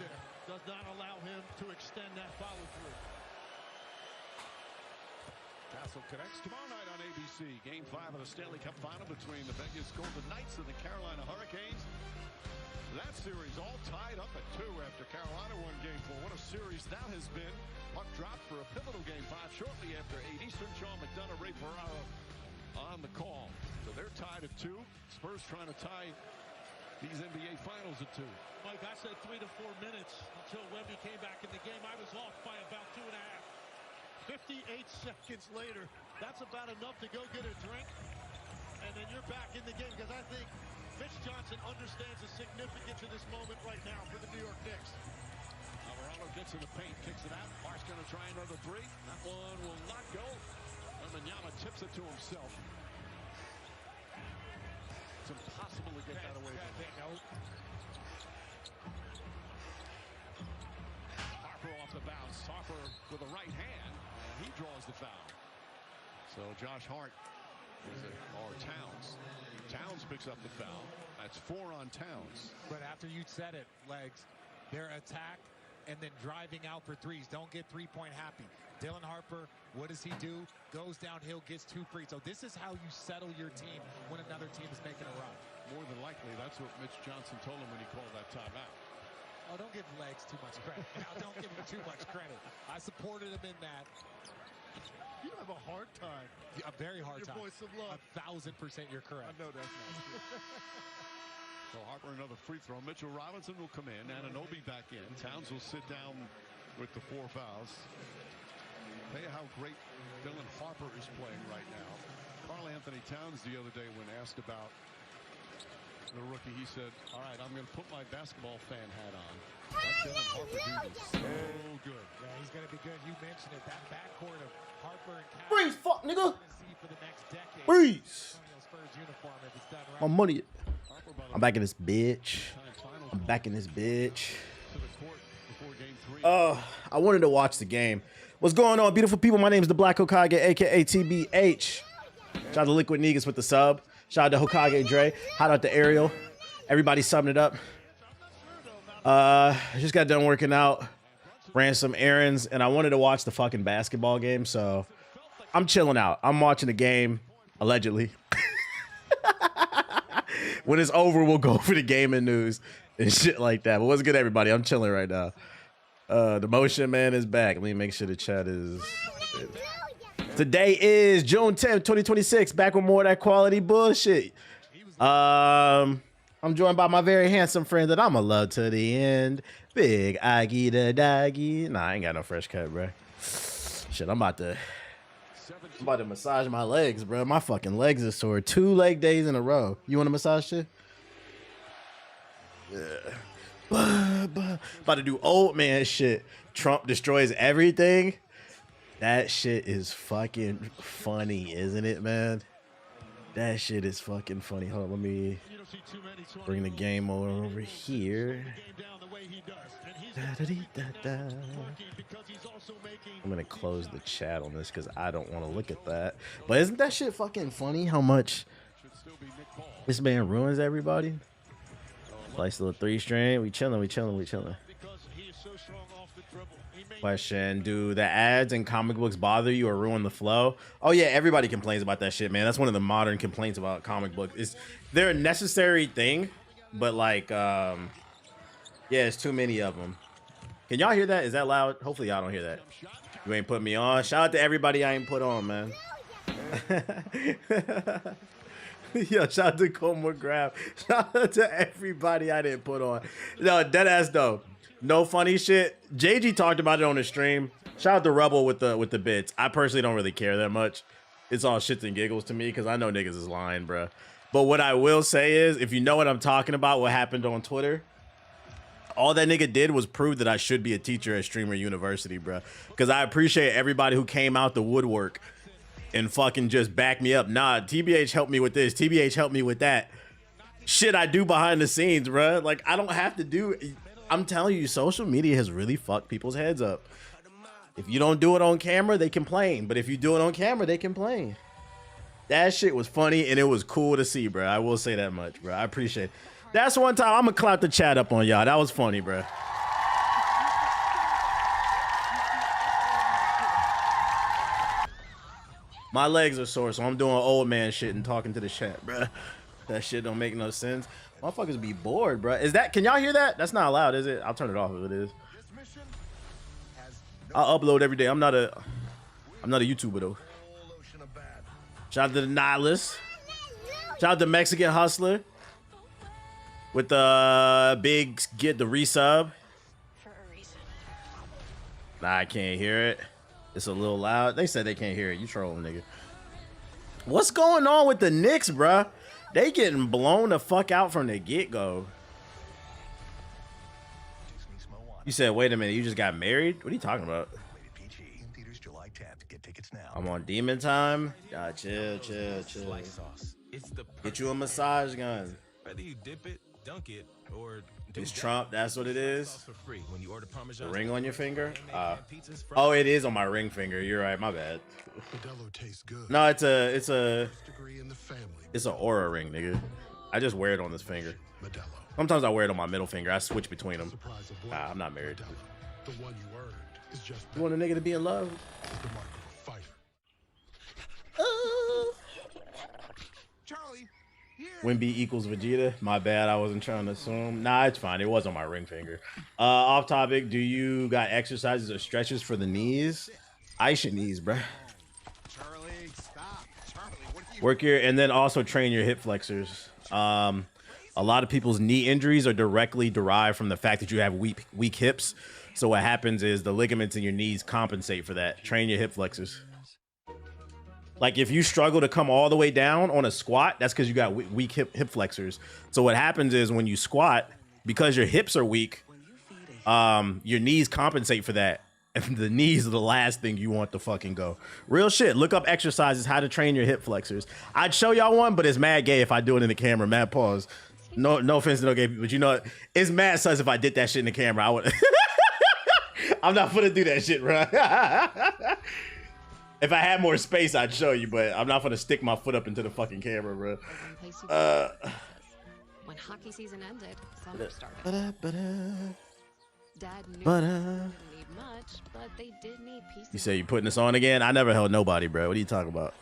there. Does not allow him to extend that follow-through. Castle connects tomorrow night on ABC. Game 5 of the Stanley Cup Final between the Vegas Golden Knights and the Carolina Hurricanes. That series all tied up at 2 after Carolina won Game 4. What a series that has been. Puck dropped for a pivotal Game 5 shortly after 8 Eastern. Sean McDonough, Ray Ferraro on the call. So they're tied at 2. Spurs trying to tie these NBA Finals at 2. Mike, I said 3 to 4 minutes until Wemby came back in the game. I was off by about 2.5. 58 seconds later, that's about enough to go get a drink, and then you're back in the game, because I think Mitch Johnson understands the significance of this moment right now for the New York Knicks. Alvarado gets in the paint, kicks it out. Hart's going to try another 3. That one will not go. Wembanyama tips it to himself. It's impossible to get that away from him. Harper off the bounce. Harper with a right hand. He draws the foul. So Josh Hart, or Towns. Towns picks up the foul. That's 4 on Towns. But after you said it, Legs, their attack and then driving out for threes. Don't get three-point happy. Dylan Harper, what does he do? Goes downhill, gets 2 free. So this is how you settle your team when another team is making a run. More than likely, that's what Mitch Johnson told him when he called that timeout. Oh, don't give Legs too much credit. Now, don't give him too much credit. I supported him in that. You have a hard time. A very hard time. Your voice of love. 1,000% you're correct. I know that's not true. So Harper another free throw. Mitchell Robinson will come in. Anunoby back in. Towns will sit down with the 4 fouls. Tell you how great Dylan Harper is playing right now. Karl Anthony Towns the other day when asked about the rookie, he said, all right, I'm going to put my basketball fan hat on. Let Dylan Harper do this. So good. Yeah, he's going to be good. You mentioned it. That backcourt of Harper and Cal. Freeze, fuck, nigga. For the next decade. Freeze. Uniform if it's done right. My money. I'm back in this bitch. I'm back in this bitch. I wanted to watch the game. What's going on, beautiful people? My name is the Black Hokage, aka TBH. Shout out to Liquid Negus with the sub. Shout out to Hokage Dre. Shout out to Ariel. Everybody subbing it up. I just got done working out, ran some errands, and I wanted to watch the fucking basketball game, so I'm chilling out. I'm watching the game, allegedly. When it's over, we'll go for the gaming news and shit like that. But what's good, everybody? I'm chilling right now. The Motion Man is back. Let me make sure the chat is... Today is June 10th, 2026. Back with more of that quality bullshit. I'm joined by my very handsome friend that I'ma love to the end. Big Aggie the Doggy. Nah, I ain't got no fresh cut, bro. Shit, I'm about to massage my legs, bro. My fucking legs are sore. 2 leg days in a row. You want to massage shit? Yeah. About to do old man shit. Trump destroys everything. That shit is fucking funny, isn't it, man? That shit is fucking funny. Hold on, let me bring the game over here. I'm gonna close the chat on this because I don't want to look at that. But isn't that shit fucking funny how much this man ruins everybody? Nice little 3-string. We chilling. Question: do the ads and comic books bother you or ruin the flow? Oh yeah, everybody complains about that shit, man. That's one of the modern complaints about comic books. They're a necessary thing, but like, yeah, it's too many of them. Can y'all hear that? Is that loud? Hopefully y'all don't hear that. You ain't put me on. Shout out to everybody I ain't put on, man. Yo, shout out to Cole McGrath. Shout out to everybody I didn't put on. No, dead ass though. No funny shit. JG talked about it on the stream. Shout out to Rebel with the bits. I personally don't really care that much. It's all shits and giggles to me because I know niggas is lying, bro. But what I will say is, if you know what I'm talking about, what happened on Twitter, all that nigga did was prove that I should be a teacher at Streamer University, bro. Because I appreciate everybody who came out the woodwork and fucking just back me up. Nah, TBH helped me with this. TBH helped me with that. Shit I do behind the scenes, bro. Like, I don't have to do... I'm telling you, social media has really fucked people's heads up. If you don't do it on camera, they complain. But if you do it on camera, they complain. That shit was funny, and it was cool to see, bro. I will say that much, bro. I appreciate it. That's one time I'm going to clap the chat up on y'all. That was funny, bro. My legs are sore, so I'm doing old man shit and talking to the chat, bruh. That shit don't make no sense. Motherfuckers be bored, bruh. Is that? Can y'all hear that? That's not loud, is it? I'll turn it off if it is. I'll upload every day. I'm not a YouTuber though. Shout out to the Nihilist. Shout out to Mexican Hustler with the big get the resub. Nah, I can't hear it. It's a little loud. They said they can't hear it. You trolling, nigga. What's going on with the Knicks, bruh? They getting blown the fuck out from the get-go. You said, wait a minute, you just got married? What are you talking about? I'm on demon time. God, chill. Get you a massage gun. Whether you dip it, dunk it, or it's Trump, that's what it is. The ring on your finger? Oh, it is on my ring finger. You're right, my bad. No, it's an Aura ring, nigga. I just wear it on this finger. Sometimes I wear it on my middle finger. I switch between them. Nah, I'm not married. You want a nigga to be in love? Wimby equals Vegeta. My bad, I wasn't trying to assume. Nah, it's fine. It was on my ring finger. Off topic, do you got exercises or stretches for the knees? Ice your knees, bruh. Charlie, stop. Charlie, what are you... Work your, and then also train your hip flexors. A lot of people's knee injuries are directly derived from the fact that you have weak hips. So what happens is the ligaments in your knees compensate for that. Train your hip flexors. Like if you struggle to come all the way down on a squat, that's because you got weak hip flexors. So what happens is when you squat, because your hips are weak, your knees compensate for that. And the knees are the last thing you want to fucking go. Real shit. Look up exercises, how to train your hip flexors. I'd show y'all one, but it's mad gay if I do it in the camera. Mad pause. No offense to no gay people, but you know, it's mad sus if I did that shit in the camera. I would. I'm not gonna do that shit, bro. If I had more space, I'd show you, but I'm not gonna stick my foot up into the fucking camera, bro. When hockey season ended, summer started. Dad knew they didn't need much, but they did need pieces. You say you putting this on again? I never held nobody, bro. What are you talking about?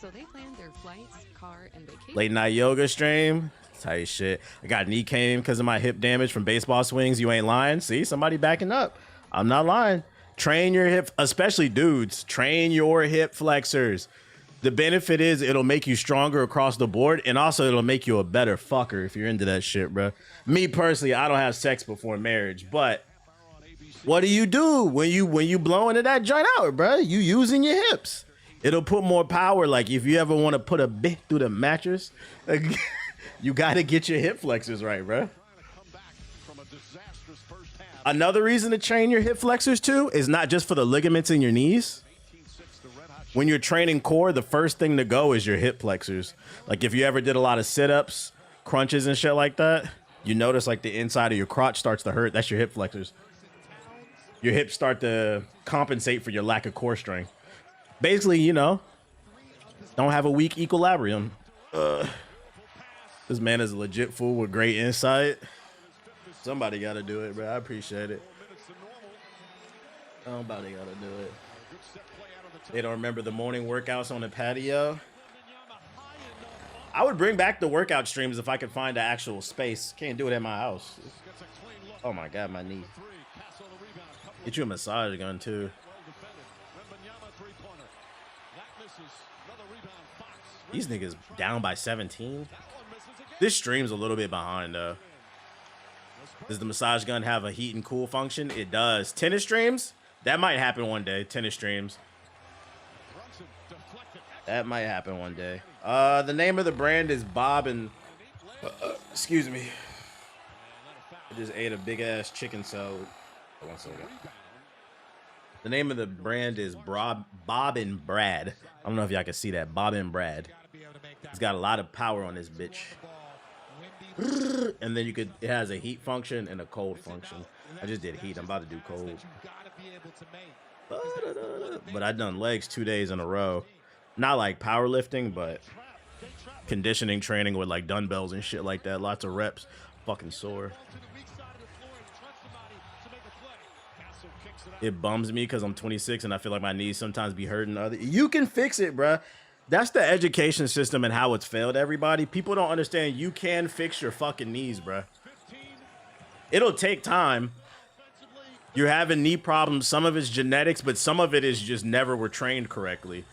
So they planned their flights, car, and vacation. Late night yoga stream. Tight shit. I got knee cane because of my hip damage from baseball swings. You ain't lying. See, somebody backing up. I'm not lying. Train your hip, especially dudes. Train your hip flexors. The benefit is it'll make you stronger across the board, and also it'll make you a better fucker if you're into that shit, bro. Me personally, I don't have sex before marriage, but what do you do when you blow into that joint out, bro? You using your hips. It'll put more power. Like if you ever want to put a bit through the mattress, you got to get your hip flexors right, bro. Another reason to train your hip flexors too is not just for the ligaments in your knees. When you're training core, the first thing to go is your hip flexors. Like if you ever did a lot of sit-ups, crunches and shit like that, you notice like the inside of your crotch starts to hurt. That's your hip flexors. Your hips start to compensate for your lack of core strength. Basically, you know, don't have a weak equilibrium. This man is a legit fool with great insight. Somebody got to do it, bro. I appreciate it. Somebody got to do it. They don't remember the morning workouts on the patio. I would bring back the workout streams if I could find an actual space. Can't do it at my house. Oh my God, my knee. Get you a massage gun too. These niggas down by 17. This stream's a little bit behind though. Does the massage gun have a heat and cool function? It does. Tennis streams? That might happen one day. Tennis streams. That might happen one day. The name of the brand is Bob and... excuse me. I just ate a big-ass chicken salad. One second. The name of the brand is Bob and Brad. I don't know if y'all can see that. Bob and Brad. It's got a lot of power on this bitch. And then it has a heat function and a cold function. I just did heat. I'm about to do cold. But I done legs 2 days in a row. Not like powerlifting, but conditioning training with like dumbbells and shit like that. Lots of reps. Fucking sore. It bums me because I'm 26 and I feel like my knees sometimes be hurting other. You can fix it, bruh. That's the education system and how it's failed everybody. People don't understand you can fix your fucking knees, bruh. It'll take time. You're having knee problems. Some of it's genetics, but some of it is just never were trained correctly.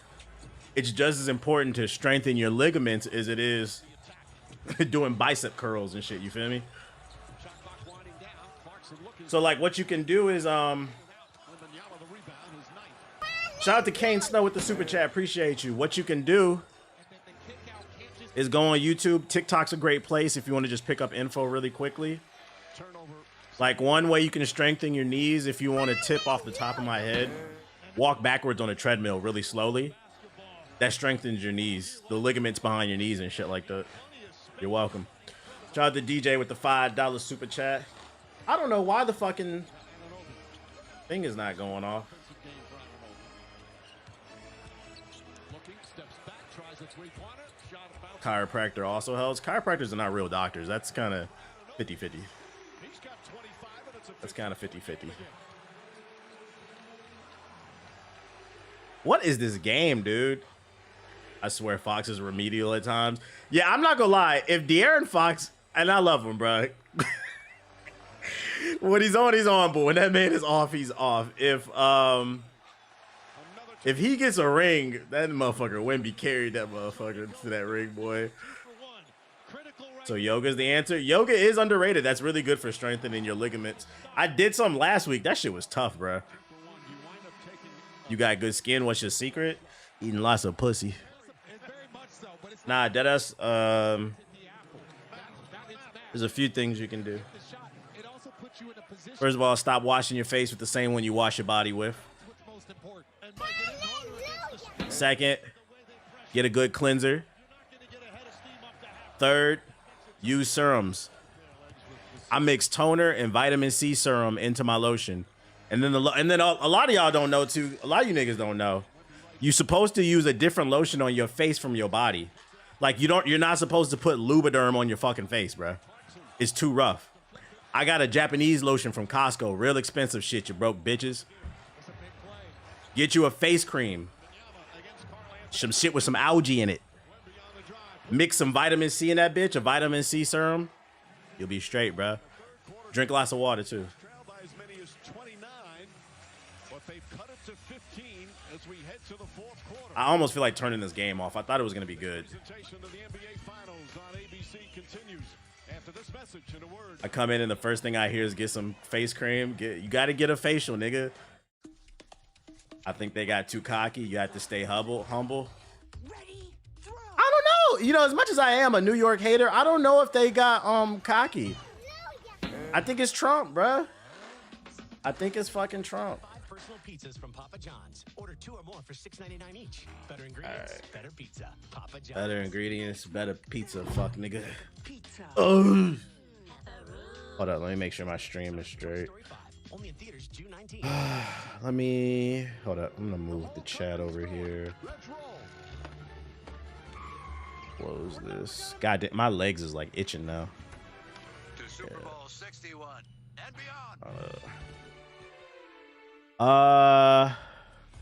It's just as important to strengthen your ligaments as it is doing bicep curls and shit. You feel me? So like what you can do is shout out to Kane Snow with the super chat. Appreciate you. What you can do is go on YouTube. TikTok's a great place if you want to just pick up info really quickly. Like one way you can strengthen your knees if you want to tip off the top of my head, walk backwards on a treadmill really slowly. That strengthens your knees, the ligaments behind your knees and shit like that. You're welcome. Shout out to DJ with the $5 super chat. I don't know why the fucking thing is not going off. Chiropractor also helps. Chiropractors are not real doctors. That's kind of 50-50. That's kind of 50-50. What is this game, dude? I swear Fox is remedial at times. Yeah, I'm not gonna lie. If De'Aaron Fox, and I love him, bro. When he's on, but when that man is off, he's off. If he gets a ring, that motherfucker Wemby carried that motherfucker to that ring, boy. So yoga's the answer. Yoga is underrated. That's really good for strengthening your ligaments. I did some last week. That shit was tough, bro. You got good skin. What's your secret? Eating lots of pussy. Nah, deadass. There's a few things you can do. First of all, stop washing your face with the same one you wash your body with. Second, get a good cleanser. Third, use serums. I mix toner and vitamin C serum into my lotion. And then a lot of y'all don't know too. A lot of you niggas don't know. You're supposed to use a different lotion on your face from your body. Like you're not supposed to put Lubriderm on your fucking face, bro. It's too rough. I got a Japanese lotion from Costco. Real expensive shit, you broke bitches. Get you a face cream. Some shit with some algae in it. Mix some vitamin C in that bitch, a vitamin C serum. You'll be straight, bro. Drink lots of water, too. I almost feel like turning this game off. I thought it was going to be good. I come in and the first thing I hear is get some face cream. You got to get a facial, nigga. I think they got too cocky. You have to stay humble. I don't know. You know, as much as I am a New York hater, I don't know if they got cocky. I think it's Trump, bruh. I think it's fucking Trump. Personal pizzas from Papa John's. Order 2 or more for $6.99 each. Better ingredients, better pizza. Papa John's. Better ingredients, better pizza. Fuck, nigga. Pizza. Hold up, let me make sure my stream is straight. Only in theaters June 19. Let me hold up. I'm gonna move the chat over here. Close this. God damn, my legs is like itching now. To Super Bowl 61 and beyond.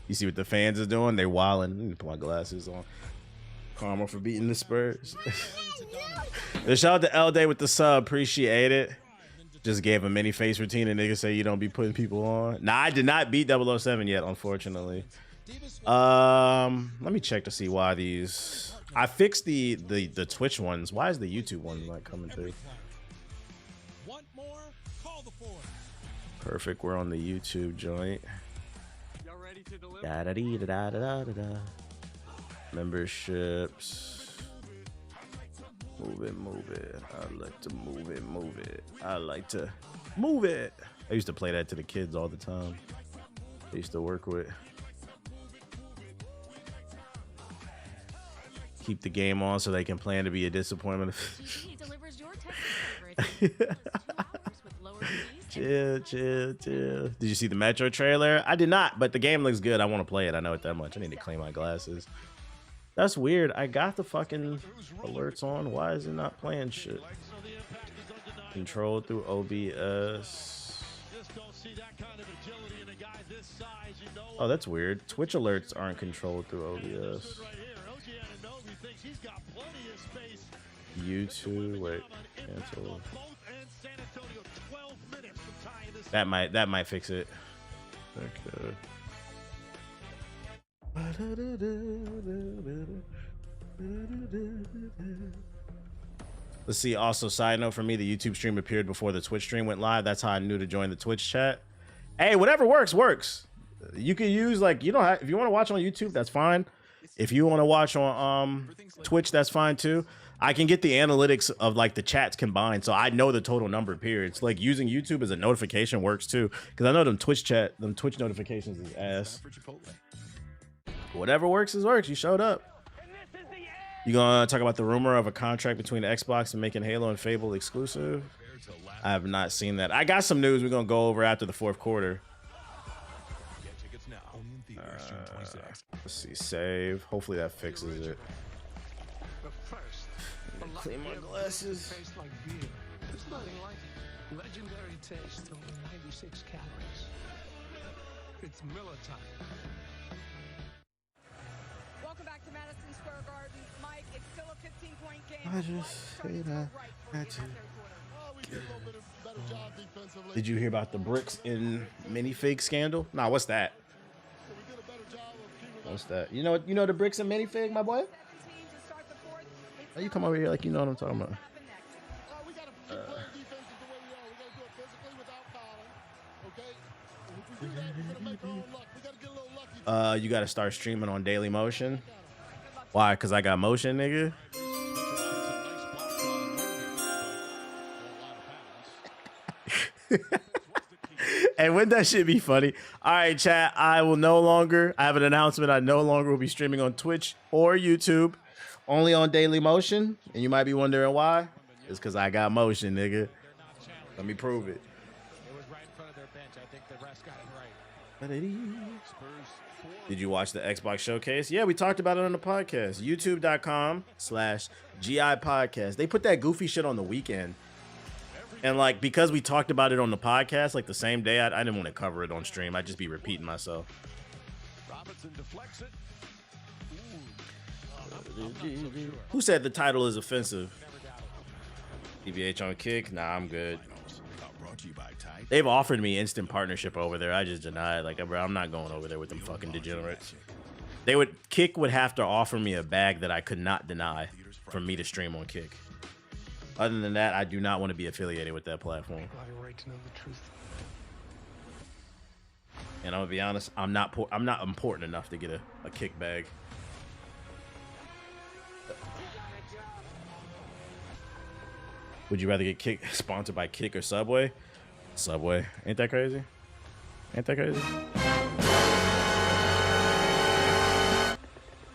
You see what the fans is doing? They wilding. Let me put my glasses on. Karma for beating the Spurs. Shout out to L Day with the sub. Appreciate it. Just gave a mini face routine and niggas say you don't be putting people on. Nah, I did not beat 007 yet, unfortunately. Let me check to see why these. I fixed the Twitch ones. Why is the YouTube one not coming through? Perfect. We're on the YouTube joint. Da da da da da da da. Memberships. Move it. I like to move it. I like to move it. I used to play that to the kids all the time. I used to work with. Keep the game on so they can plan to be a disappointment. Chill. Did you see the Metro trailer? I did not, but the game looks good. I want to play it. I know it that much. I need to clean my glasses. That's weird. I got the fucking alerts on. Why is it not playing shit? Control through OBS. Oh, that's weird. Twitch alerts aren't controlled through OBS. YouTube, wait, cancel. That might fix it. Okay. Let's see. Also, side note for me, the YouTube stream appeared before the Twitch stream went live. That's how I knew to join the Twitch chat. Hey, whatever works. You can use, like, you don't have, if you want to watch on YouTube, that's fine. If you want to watch on Twitch, that's fine too. I can get the analytics of like the chats combined, so I know the total number of periods. Like using YouTube as a notification works too, because I know them Twitch notifications is ass. Whatever works is works. You showed up. You gonna talk about the rumor of a contract between Xbox and making Halo and Fable exclusive? I have not seen that. I got some news we're gonna go over after the fourth quarter. Let's see, save. Hopefully that fixes it. Clean my glasses. Like beer. There's nothing like it. Legendary taste, only 96 calories. It's Miller time. Welcome back to Madison Square Garden. Mike, it's still a 15-point game. I just say that. Did you hear about the bricks in minifig scandal? Nah, what's that? What's that? You know the bricks in minifig, my boy? Oh, you come over here like you know what I'm talking about. You gotta start streaming on Daily Motion. Why? Cause I got motion, nigga. And wouldn't that shit be funny? All right, chat. I have an announcement. I no longer will be streaming on Twitch or YouTube. Only on Daily Motion, and you might be wondering why. It's because I got motion, nigga. Let me prove it. It was right in front of their bench. I think the refs got it right. Did you watch the Xbox showcase? Yeah, we talked about it on the podcast. YouTube.com/GI podcast. They put that goofy shit on the weekend. And like, because we talked about it on the podcast, like the same day, I didn't want to cover it on stream. I'd just be repeating myself. Robinson deflects it. Who said the title is offensive? DVH on kick? Nah, I'm good. They've offered me instant partnership over there. I just denied. Like, bro, I'm not going over there with them fucking degenerates. Kick would have to offer me a bag that I could not deny for me to stream on Kick. Other than that, I do not want to be affiliated with that platform. And I'm gonna be honest, I'm not important enough to get a Kick bag. Would you rather get Kick sponsored by Kick or Subway? Subway. Ain't that crazy? Ain't that crazy?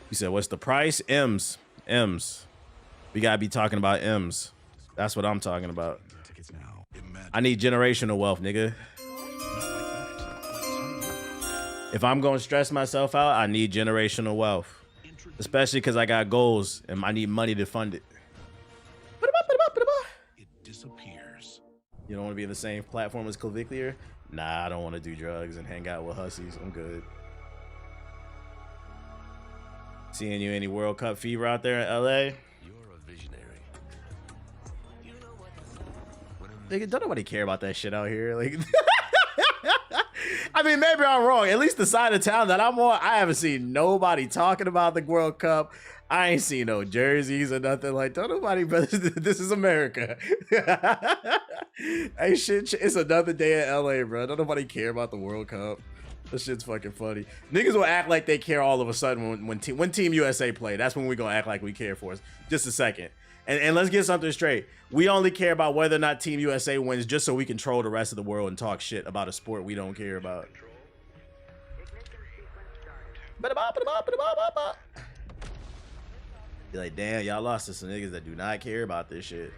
You said, what's the price? M's. M's. We gotta be talking about M's. That's what I'm talking about. I need generational wealth, nigga. If I'm gonna stress myself out, I need generational wealth. Especially because I got goals and I need money to fund it. You don't want to be in the same platform as Claviclier? Nah, I don't want to do drugs and hang out with hussies. I'm good. Seeing you any World Cup fever out there in LA? You're a visionary. Nigga, don't nobody care about that shit out here. Like, I mean, maybe I'm wrong. At least the side of town that I'm on, I haven't seen nobody talking about the World Cup. I ain't seen no jerseys or nothing. Like, don't nobody, brother. This is America. Hey, shit, it's another day in LA, bro. Don't nobody care about the World Cup. This shit's fucking funny. Niggas will act like they care all of a sudden when Team USA play. That's when we gonna act like we care for us. Just a second. And let's get something straight. We only care about whether or not Team USA wins just so we can troll the rest of the world and talk shit about a sport we don't care about. Be like, damn, y'all lost to some niggas that do not care about this shit.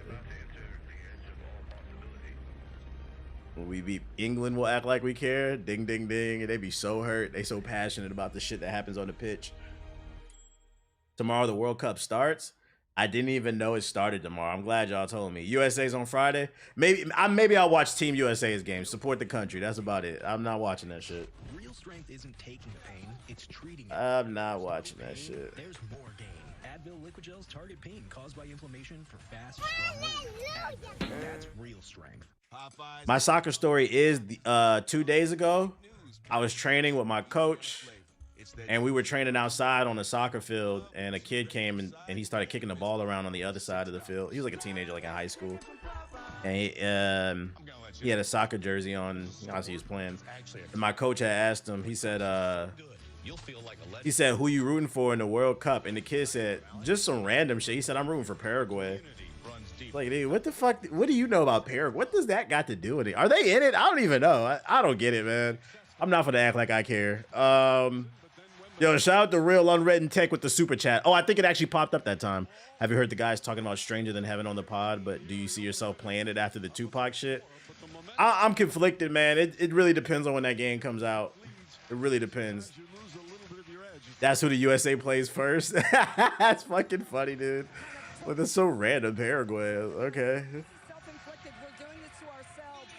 When we beat England, we'll act like we care. Ding, ding, ding. And they be so hurt. They so passionate about the shit that happens on the pitch. Tomorrow, the World Cup starts. I didn't even know it started tomorrow. I'm glad y'all told me. USA's on Friday. Maybe I'll watch Team USA's game. Support the country. That's about it. I'm not watching that shit. strength isn't taking the pain, it's treating it. I'm not watching that shit. There's more gain. Advil Liquid Gels target pain caused by inflammation for fast, strong relief. Advil, that's real strength. My soccer story is 2 days ago, I was training with my coach, and we were training outside on the soccer field, and a kid came and he started kicking the ball around on the other side of the field. He was like a teenager, like in high school. And he had a soccer jersey on. Obviously, he was playing. And my coach had asked him, he said, who you rooting for in the World Cup? And the kid said, just some random shit. He said, I'm rooting for Paraguay. Like, dude, what the fuck? What do you know about Paraguay? What does that got to do with it? Are they in it? I don't even know. I don't get it, man. I'm not gonna act like I care. Yo, shout out to Real Unwritten Tech with the super chat. Oh, I think it actually popped up that time. Have you heard the guys talking about Stranger Than Heaven on the pod? But do you see yourself playing it after the Tupac shit? I'm conflicted, man. It really depends on when that game comes out. It really depends. That's who the USA plays first. That's fucking funny, dude. Well, that's so random, Paraguay. Okay. Self-inflicted. We're doing this to ourselves.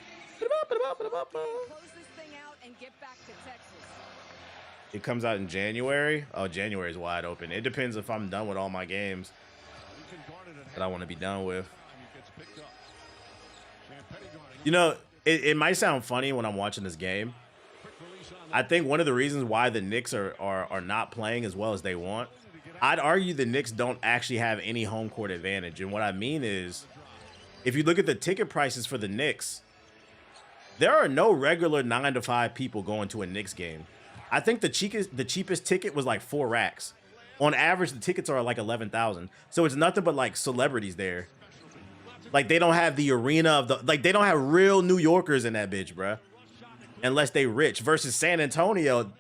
Close this thing out and get back to Texas. It comes out in January. Oh, January is wide open. It depends if I'm done with all my games that I want to be done with. You know, it might sound funny when I'm watching this game. I think one of the reasons why the Knicks are not playing as well as they want, I'd argue the Knicks don't actually have any home court advantage. And what I mean is, if you look at the ticket prices for the Knicks, there are no regular 9 to 5 people going to a Knicks game. I think the cheapest ticket was like 4 racks. On average, the tickets are like 11,000. So it's nothing but like celebrities there. Like they don't have the arena of the, like they don't have real New Yorkers in that bitch, bruh. Unless they rich. Versus San Antonio,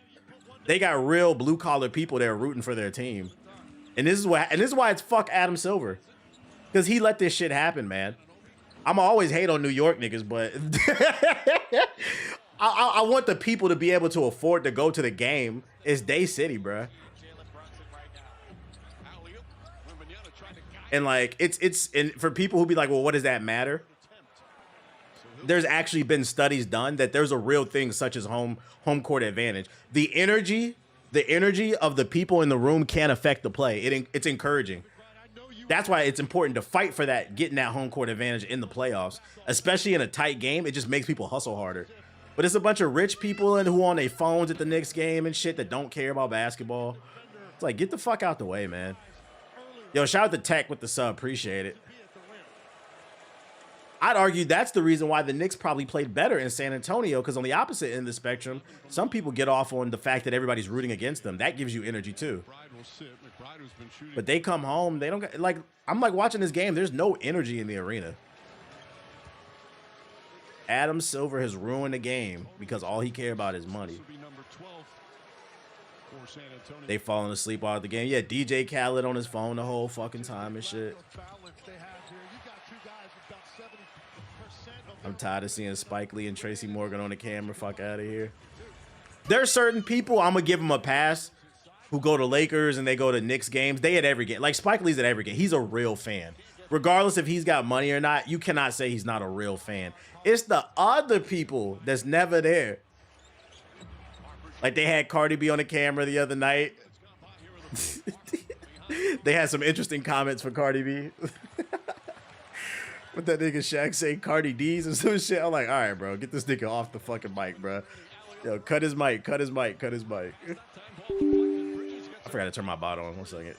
they got real blue collar people there rooting for their team. And this is why it's fuck Adam Silver. Because he let this shit happen, man. I'm always hate on New York niggas, but I want the people to be able to afford to go to the game. It's Day City, bruh. And like and for people who be like, well, what does that matter? There's actually been studies done that there's a real thing such as home court advantage. The energy of the people in the room can affect the play. It's encouraging. That's why it's important to fight for that, getting that home court advantage in the playoffs, especially in a tight game. It just makes people hustle harder. But it's a bunch of rich people and who on their phones at the Knicks game and shit that don't care about basketball. It's like, get the fuck out the way, man. Yo, shout out to Tech with the sub. Appreciate it. I'd argue that's the reason why the Knicks probably played better in San Antonio, because on the opposite end of the spectrum, some people get off on the fact that everybody's rooting against them. That gives you energy too. But they come home, they don't get, like, I'm like watching this game, there's no energy in the arena. Adam Silver has ruined the game because all he cared about is money. They falling asleep all the game. Yeah, DJ Khaled on his phone the whole fucking time and shit. I'm tired of seeing Spike Lee and Tracy Morgan on the camera. Fuck out of here. There are certain people I'm gonna give them a pass who go to Lakers and they go to Knicks games. They at every game. Like Spike Lee's at every game. He's a real fan. Regardless if he's got money or not, you cannot say he's not a real fan. It's the other people that's never there. Like they had Cardi B on the camera the other night. They had some interesting comments for Cardi B. What that nigga Shaq say, Cardi D's and some shit. I'm like, all right, bro, get this nigga off the fucking mic, bro. Yo, cut his mic, cut his mic, cut his mic. I forgot to turn my bot on. 1 second.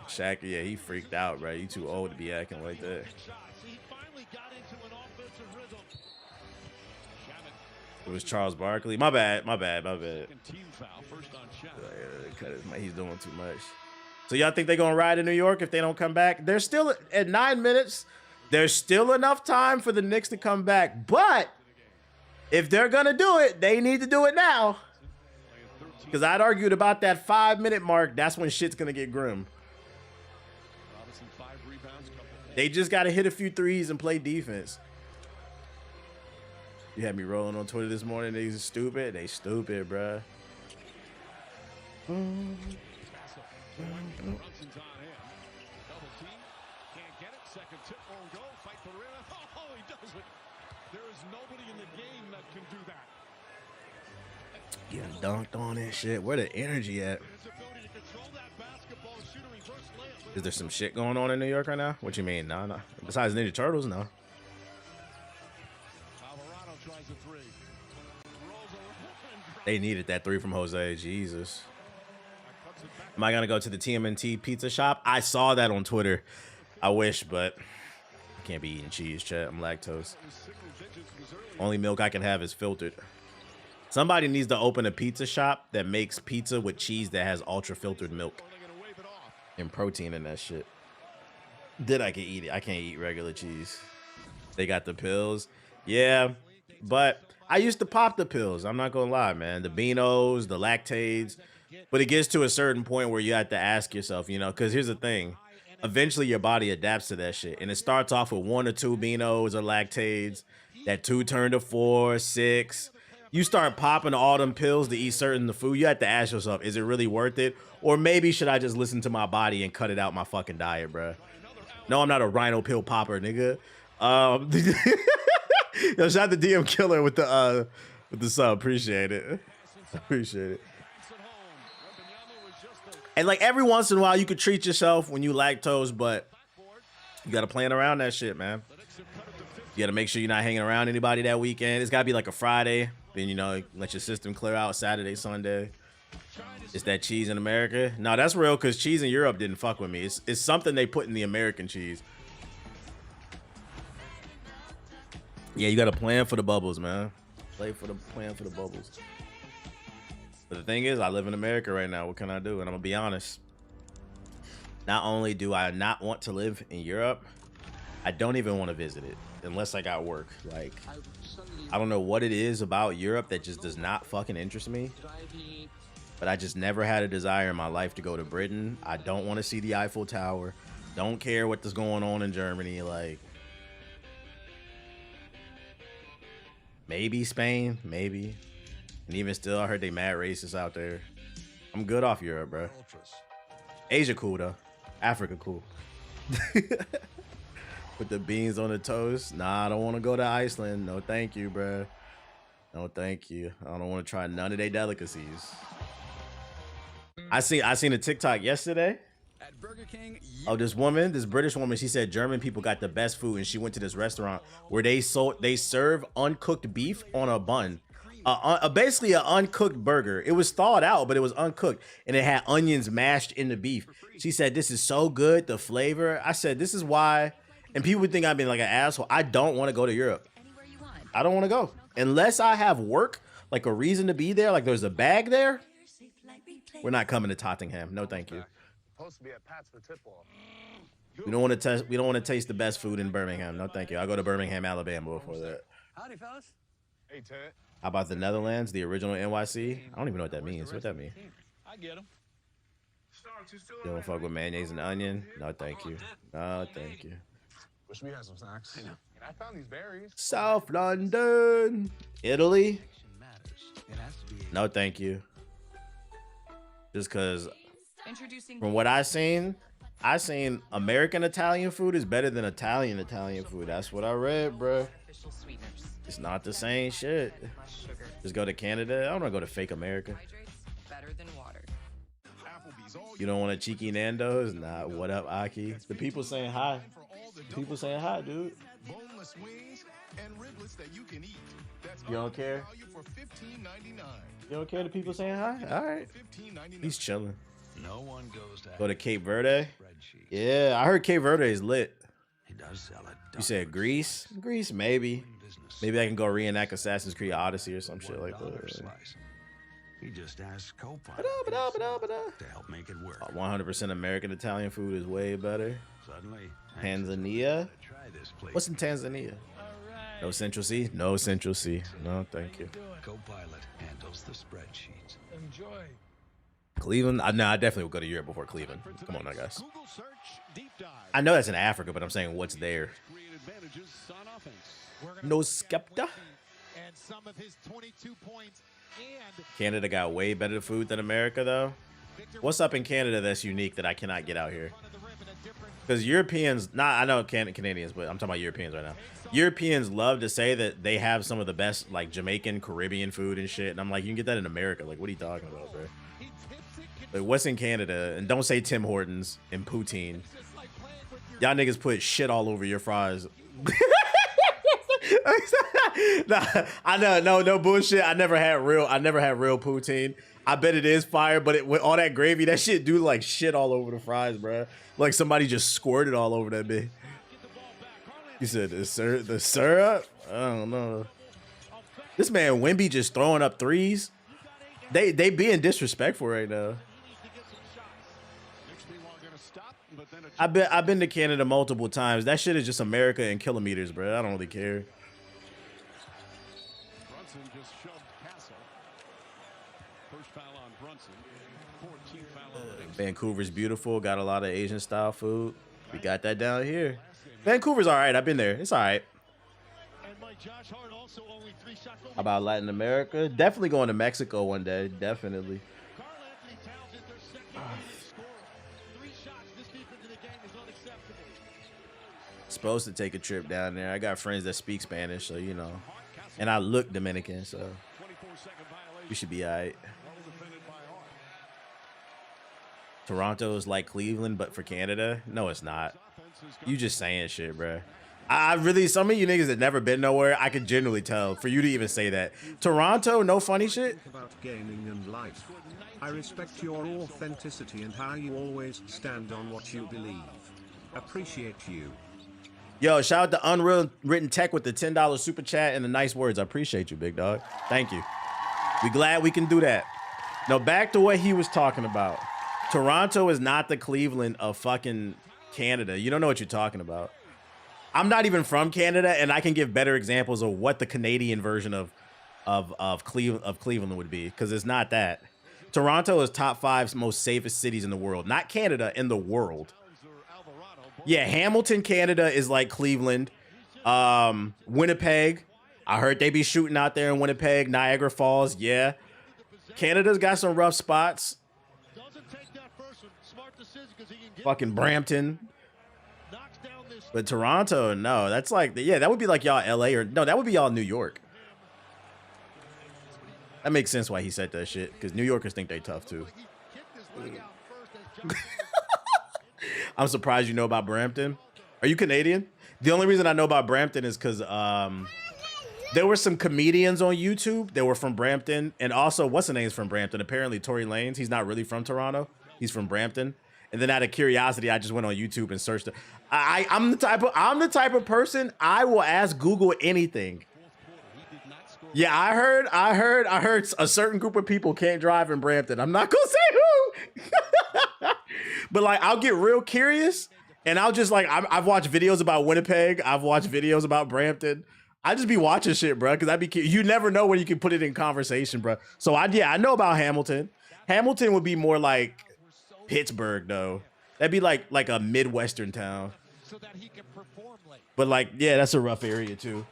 Shaq, yeah, he freaked out, bro. You too old to be acting like that. It was Charles Barkley. My bad, my bad, my bad. Cut his mic. He's doing too much. So y'all think they're going to ride in New York if they don't come back? There's still, at 9 minutes, there's still enough time for the Knicks to come back. But if they're going to do it, they need to do it now. Because I'd argued about that 5-minute mark. That's when shit's going to get grim. They just got to hit a few threes and play defense. You had me rolling on Twitter this morning. They stupid. They stupid, bruh. Brunson's on him. Double team. Can't get it. Second tip won't go. Fight for the rim. Oh, he does it. There is nobody in the game that can do that. Getting dunked on and shit. Where the energy at? Is there some shit going on in New York right now? What you mean? No, no. Besides Ninja Turtles, no. They needed that 3 from Jose. Jesus. Am I gonna go to the TMNT pizza shop? I saw that on Twitter. I wish, but I can't be eating cheese, chat. I'm lactose. Only milk I can have is filtered. Somebody needs to open a pizza shop that makes pizza with cheese that has ultra filtered milk and protein in that shit. Then I can eat it. I can't eat regular cheese. They got the pills. Yeah, but I used to pop the pills. I'm not gonna lie, man. The Beanos, the Lactades. But it gets to a certain point where you have to ask yourself, you know, because here's the thing. Eventually your body adapts to that shit. And it starts off with 1 or 2 Beanos or Lactades. That 2 turn to 4, 6. You start popping all them pills to eat certain food. You have to ask yourself, is it really worth it? Or maybe should I just listen to my body and cut it out my fucking diet, bro? No, I'm not a rhino pill popper, nigga. Yo, shout out to DM Killer with the sub. Appreciate it. Appreciate it. And like every once in a while, you could treat yourself when you lactose, but you got to plan around that shit, man. You got to make sure you're not hanging around anybody that weekend. It's got to be like a Friday. Then, you know, let your system clear out Saturday, Sunday. It's that cheese in America. No, that's real because cheese in Europe didn't fuck with me. It's something they put in the American cheese. Yeah, you got to plan for the bubbles, man. Plan for the bubbles. But the thing is, I live in America right now. What can I do? And I'm going to be honest. Not only do I not want to live in Europe, I don't even want to visit it unless I got work. Like, I don't know what it is about Europe that just does not fucking interest me. But I just never had a desire in my life to go to Britain. I don't want to see the Eiffel Tower. Don't care what's going on in Germany. Like, maybe Spain, maybe. And even still, I heard they mad racist out there. I'm good off Europe, bro. Asia cool, though. Africa cool. Put the beans on the toast. Nah, I don't want to go to Iceland. No, thank you, bro. No, thank you. I don't want to try none of their delicacies. I seen a TikTok yesterday. At Burger King, this British woman, she said German people got the best food, and she went to this restaurant where they serve uncooked beef on a bun. Basically an uncooked burger. It was thawed out, but it was uncooked, and it had onions mashed in the beef. She said, this is so good, the flavor. I said, this is why, and people would think I'm being like an asshole. I don't want to go to Europe. I don't want to go. Unless I have work, like a reason to be there, like there's a bag there, we're not coming to Tottenham. No, thank you. We don't want to taste the best food in Birmingham. No, thank you. I'll go to Birmingham, Alabama before that. Howdy, fellas. Hey, Ted. How about the Netherlands, the original NYC? I don't even know what that means. What that mean? I get him. You don't fuck with mayonnaise and onion? No, thank you. No, thank you. Wish we had some snacks. I found these berries. South London, Italy? No, thank you. Just because from what I seen American Italian food is better than Italian food. That's what I read, bro. It's not the same shit. Just go to Canada. I don't want to go to fake America. You don't want a cheeky Nando's? Nah, what up, Aki? The people saying hi. People saying hi, dude. Boneless wings and riblets that you can eat. That's you don't care? For $15.99. You don't care the people saying hi? All right. He's chilling. No one goes to go to Cape Verde? Yeah, I heard Cape Verde is lit. He does sell it. You said Greece? Greece, maybe. Maybe I can go reenact Assassin's Creed Odyssey or some shit like that. He just asked Copilot to help make it work. 100% American Italian food is way better. Suddenly, Tanzania? What's in Tanzania? No Central C? No Central C. No, thank you. Copilot handles the spreadsheets. Enjoy. Cleveland? No, I definitely would go to Europe before Cleveland. Come on now, guys. I know that's in Africa, but I'm saying what's there. No Skepta. And some of his 22 points and Canada got way better food than America, though. What's up in Canada that's unique that I cannot get out here? Because Europeans, I know Canadians, but I'm talking about Europeans right now. Europeans love to say that they have some of the best, like, Jamaican, Caribbean food and shit. And I'm like, you can get that in America. Like, what are you talking about, bro? Like, what's in Canada? And don't say Tim Hortons and poutine. Y'all niggas put shit all over your fries. Nah, I know, no bullshit. I never had real poutine. I bet it is fire, but with all that gravy, that shit do like shit all over the fries, bro. Like somebody just squirted all over that bitch. You said the syrup? I don't know. This man Wemby just throwing up threes. They being disrespectful right now. I've been to Canada multiple times. That shit is just America in kilometers, bro. I don't really care. Brunson just shoved Castle. First foul on Brunson. 14th foul on the Knicks. Vancouver's beautiful. Got a lot of Asian style food. We got that down here. Vancouver's all right. I've been there. It's all right. How about Latin America? Definitely going to Mexico one day. Definitely. Supposed to take a trip down there. I got friends that speak Spanish, so you know. And I look Dominican, so we should be all right. Toronto is like Cleveland, but for Canada? No, it's not. You just saying shit, bro. I really, some of you niggas that never been nowhere, I could genuinely tell for you to even say that. Toronto, no funny shit. About gaming and life. I respect your authenticity and how you always stand on what you believe. Appreciate you. Yo, shout out to Unreal Written Tech with the $10 super chat and the nice words. I appreciate you, big dog. Thank you. We glad we can do that. Now back to what he was talking about. Toronto is not the Cleveland of fucking Canada. You don't know what you're talking about. I'm not even from Canada, and I can give better examples of what the Canadian version of Cleveland would be, because it's not that. Toronto is top 5 most safest cities in the world. Not Canada, in the world. Yeah, Hamilton, Canada is like Cleveland. Winnipeg. I heard they be shooting out there in Winnipeg. Niagara Falls, yeah. Canada's got some rough spots. Fucking Brampton. But Toronto, no. That's like, yeah, that would be like y'all LA or, no, that would be y'all New York. That makes sense why he said that shit, because New Yorkers think they tough too. I'm surprised you know about Brampton. Are you Canadian? The only reason I know about Brampton is because there were some comedians on YouTube that were from Brampton. And also, what's the name's from Brampton? Apparently, Tory Lanez. He's not really from Toronto. He's from Brampton. And then out of curiosity, I just went on YouTube and searched it. I'm the type of person, I will ask Google anything. Yeah, I heard a certain group of people can't drive in Brampton. I'm not gonna say who. But like, I'll get real curious and I'll just like, I've watched videos about Winnipeg. I've watched videos about Brampton. I just be watching shit, bro, because you never know when you can put it in conversation, bro. So I know about Hamilton. Hamilton would be more like Pittsburgh, though. That'd be like a Midwestern town. But like, yeah, that's a rough area too.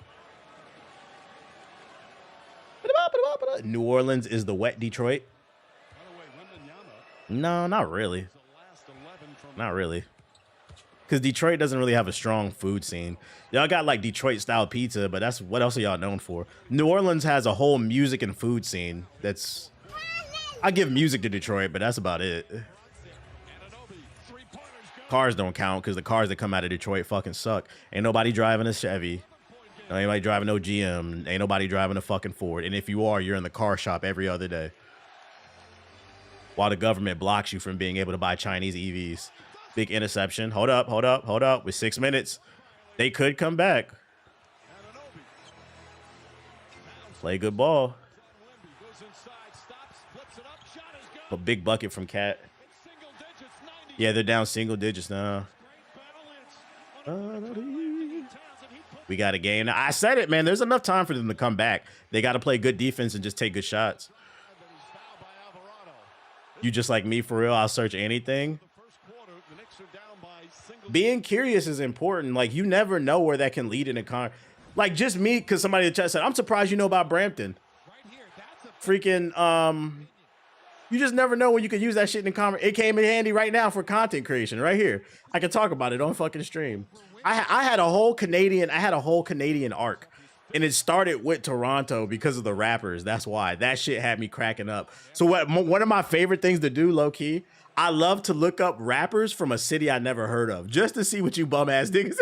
New Orleans is the wet Detroit. No, not really. Not really. Because Detroit doesn't really have a strong food scene. Y'all got like Detroit style pizza, but that's what else are y'all known for? New Orleans has a whole music and food scene. That's, I give music to Detroit, but that's about it. Cars don't count because the cars that come out of Detroit fucking suck. Ain't nobody driving a Chevy. Ain't nobody driving no GM. Ain't nobody driving a fucking Ford. And if you are, you're in the car shop every other day. While the government blocks you from being able to buy Chinese EVs. Big interception. Hold up. With 6 minutes. They could come back. Play good ball. A big bucket from Cat. Yeah, they're down single digits now. We got a game. Now, I said it, man. There's enough time for them to come back. They got to play good defense and just take good shots. You just like me, for real. I'll search anything. Being curious is important. Like, you never know where that can lead in a con. Like, just me, because somebody in the chat said, I'm surprised you know about Brampton. Freaking, You just never know when you can use that shit in conversation. It came in handy right now for content creation right here. I can talk about it on fucking stream. I had a whole Canadian arc, and it started with Toronto because of the rappers. That's why that shit had me cracking up. So one of my favorite things to do, low key, I love to look up rappers from a city I never heard of just to see what you bum ass niggas.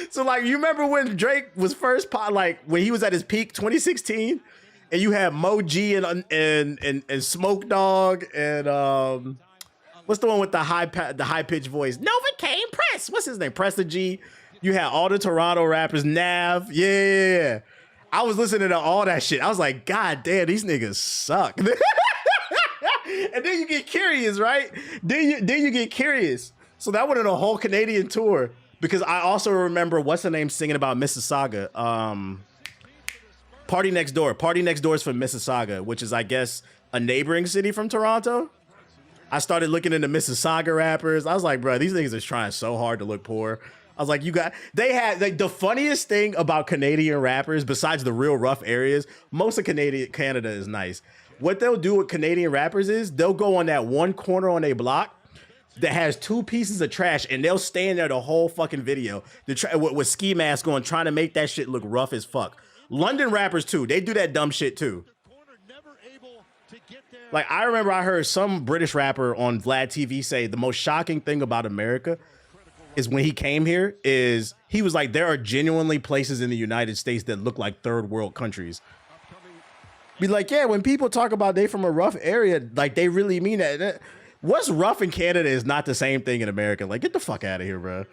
So like, you remember when Drake was first like when he was at his peak, 2016, and you had Mo G and Smoke Dogg and what's the one with the high pitched voice? Novocaine Press. What's his name? Presta G. You had all the Toronto rappers. Nav. Yeah. I was listening to all that shit. I was like, God damn, these niggas suck. And then you get curious, right? Then you get curious. So that went on a whole Canadian tour because I also remember what's the name singing about Mississauga. Party Next Door. Party Next Door is from Mississauga, which is, I guess, a neighboring city from Toronto. I started looking into Mississauga rappers. I was like, bro, these niggas are trying so hard to look poor. I was like, they had like the funniest thing about Canadian rappers, besides the real rough areas, most of Canada is nice. What they'll do with Canadian rappers is they'll go on that one corner on a block that has 2 pieces of trash, and they'll stand there the whole fucking video with ski mask on, trying to make that shit look rough as fuck. London rappers too, they do that dumb shit too. Like, I remember I heard some British rapper on Vlad TV say the most shocking thing about America is when he came here is he was like, there are genuinely places in the United States that look like third world countries. Be like, yeah, when people talk about they from a rough area, like they really mean that. What's rough in Canada is not the same thing in America. Like, get the fuck out of here, bro.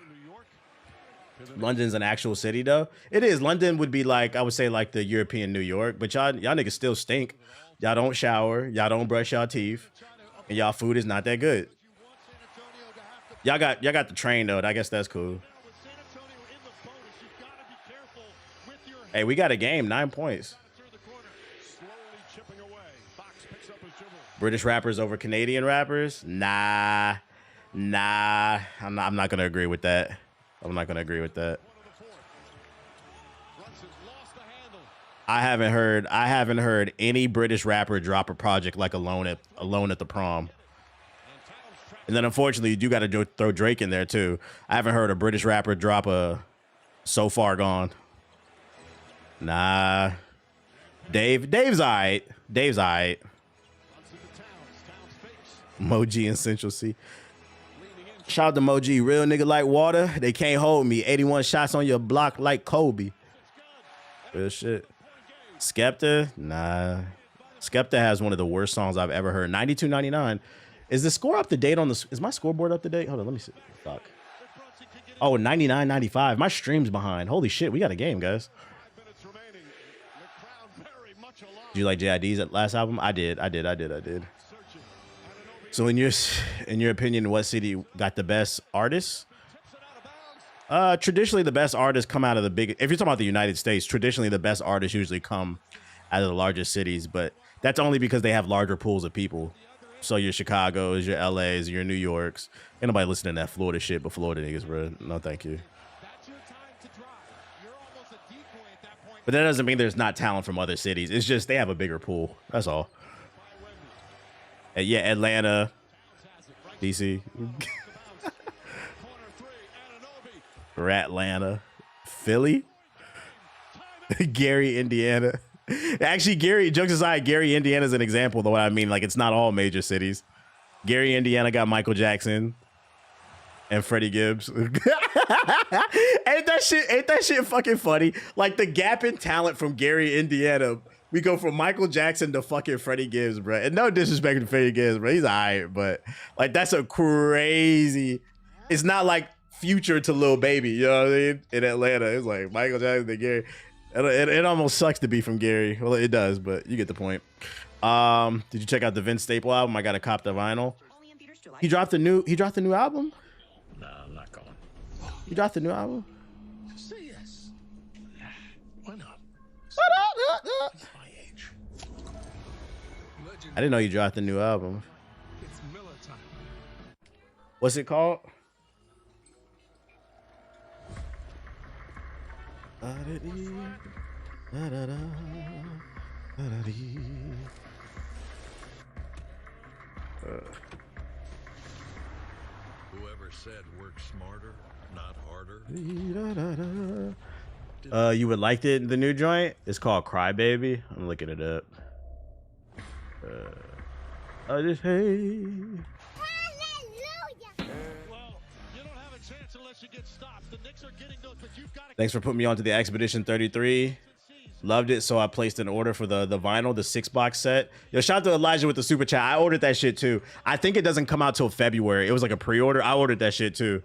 London's an actual city though. It is. London would be like, I would say like the European New York, but y'all niggas still stink. Y'all don't shower. Y'all don't brush y'all teeth. And y'all food is not that good. Y'all got the train though. I guess that's cool. Hey, we got a game, 9 points. British rappers over Canadian rappers? Nah. I'm not gonna agree with that. I'm not gonna agree with that. I haven't heard any British rapper drop a project like Alone at the Prom. And then unfortunately, you do got to throw Drake in there too. I haven't heard a British rapper drop a So Far Gone. Nah. Dave's all right. Dave's all right. Moji and Central C. Shout out to Moji. Real nigga like water. They can't hold me. 81 shots on your block like Kobe. Real shit. Skepta? Nah. Skepta has one of the worst songs I've ever heard. 92.99. Is the score up to date on the... Is my scoreboard up to date? Hold on, let me see. Fuck. Oh, 99.95. My stream's behind. Holy shit, we got a game, guys. Did you like JID's last album? I did. So in your opinion, what city got the best artists? Traditionally, the best artists come out of the big... If you're talking about the United States, traditionally, the best artists usually come out of the largest cities, but that's only because they have larger pools of people. So your Chicago's, your LA's, your New York's. Ain't nobody listening to that Florida shit but Florida niggas, bro. No, thank you. But that doesn't mean there's not talent from other cities. It's just they have a bigger pool. That's all. Yeah, Atlanta, DC. Ratlanta, Philly, Gary, Indiana. Actually, Gary, jokes aside, Gary, Indiana is an example, though. I mean, like, it's not all major cities. Gary, Indiana got Michael Jackson and Freddie Gibbs. Ain't that shit fucking funny? Like, the gap in talent from Gary, Indiana. We go from Michael Jackson to fucking Freddie Gibbs, bro. And no disrespect to Freddie Gibbs, bro. He's all right, but like, that's a crazy. It's not like Future to Lil Baby, you know what I mean? In Atlanta, it's like Michael Jackson to Gary. It almost sucks to be from Gary. Well, it does, but you get the point. Did you check out the Vince Staple album? I got to cop the vinyl. He dropped a new album? No, I'm not going. He dropped the new album? Say yes. Why not? It's my age. I didn't know you dropped the new album. It's Miller time. What's it called? Whoever said work smarter, not harder. You would like the new joint? It's called Crybaby. I'm looking it up. I just hate. Thanks for putting me onto the Expedition 33. Loved it, so I placed an order for the vinyl, the 6-box set. Yo, shout out to Elijah with the super chat. I ordered that shit too. I think it doesn't come out till February. It was like a pre-order. I ordered that shit too.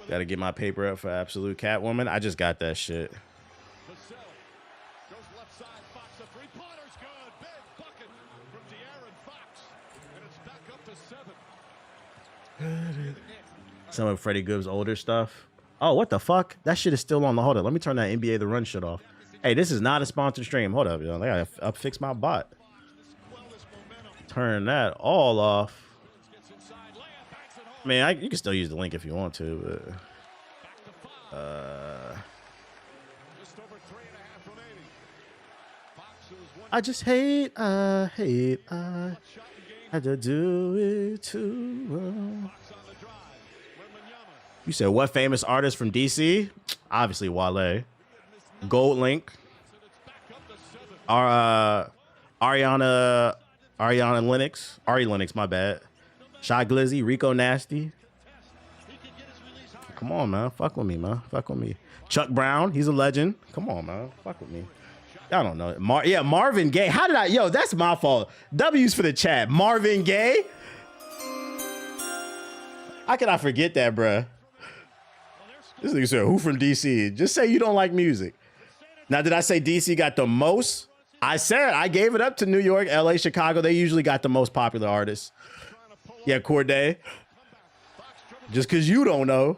Gotta get my paper up for Absolute Catwoman. I just got that shit. Some of Freddie Gibbs' older stuff. Oh, what the fuck? That shit is still on the. Hold up. Let me turn that NBA The Run shit off. Hey, this is not a sponsored stream. Hold up, yo. I gotta fix my bot. Turn that all off. I mean, you can still use the link if you want to, but I just hate, I had to do it too well. You said what famous artist from DC? Obviously Wale. Gold Link. Ariana Lennox. Ari Lennox, my bad. Shy Glizzy, Rico Nasty. Come on, man. Fuck with me, man. Fuck with me. Chuck Brown, he's a legend. Come on, man. Fuck with me. I don't know. Marvin Gaye. How did I? Yo, that's my fault. W's for the chat. Marvin Gaye. How can I forget that, bruh? This nigga said, who from DC? Just say you don't like music. Now, did I say DC got the most? I said I gave it up to New York, LA, Chicago. They usually got the most popular artists. Yeah, Corday. Just because you don't know.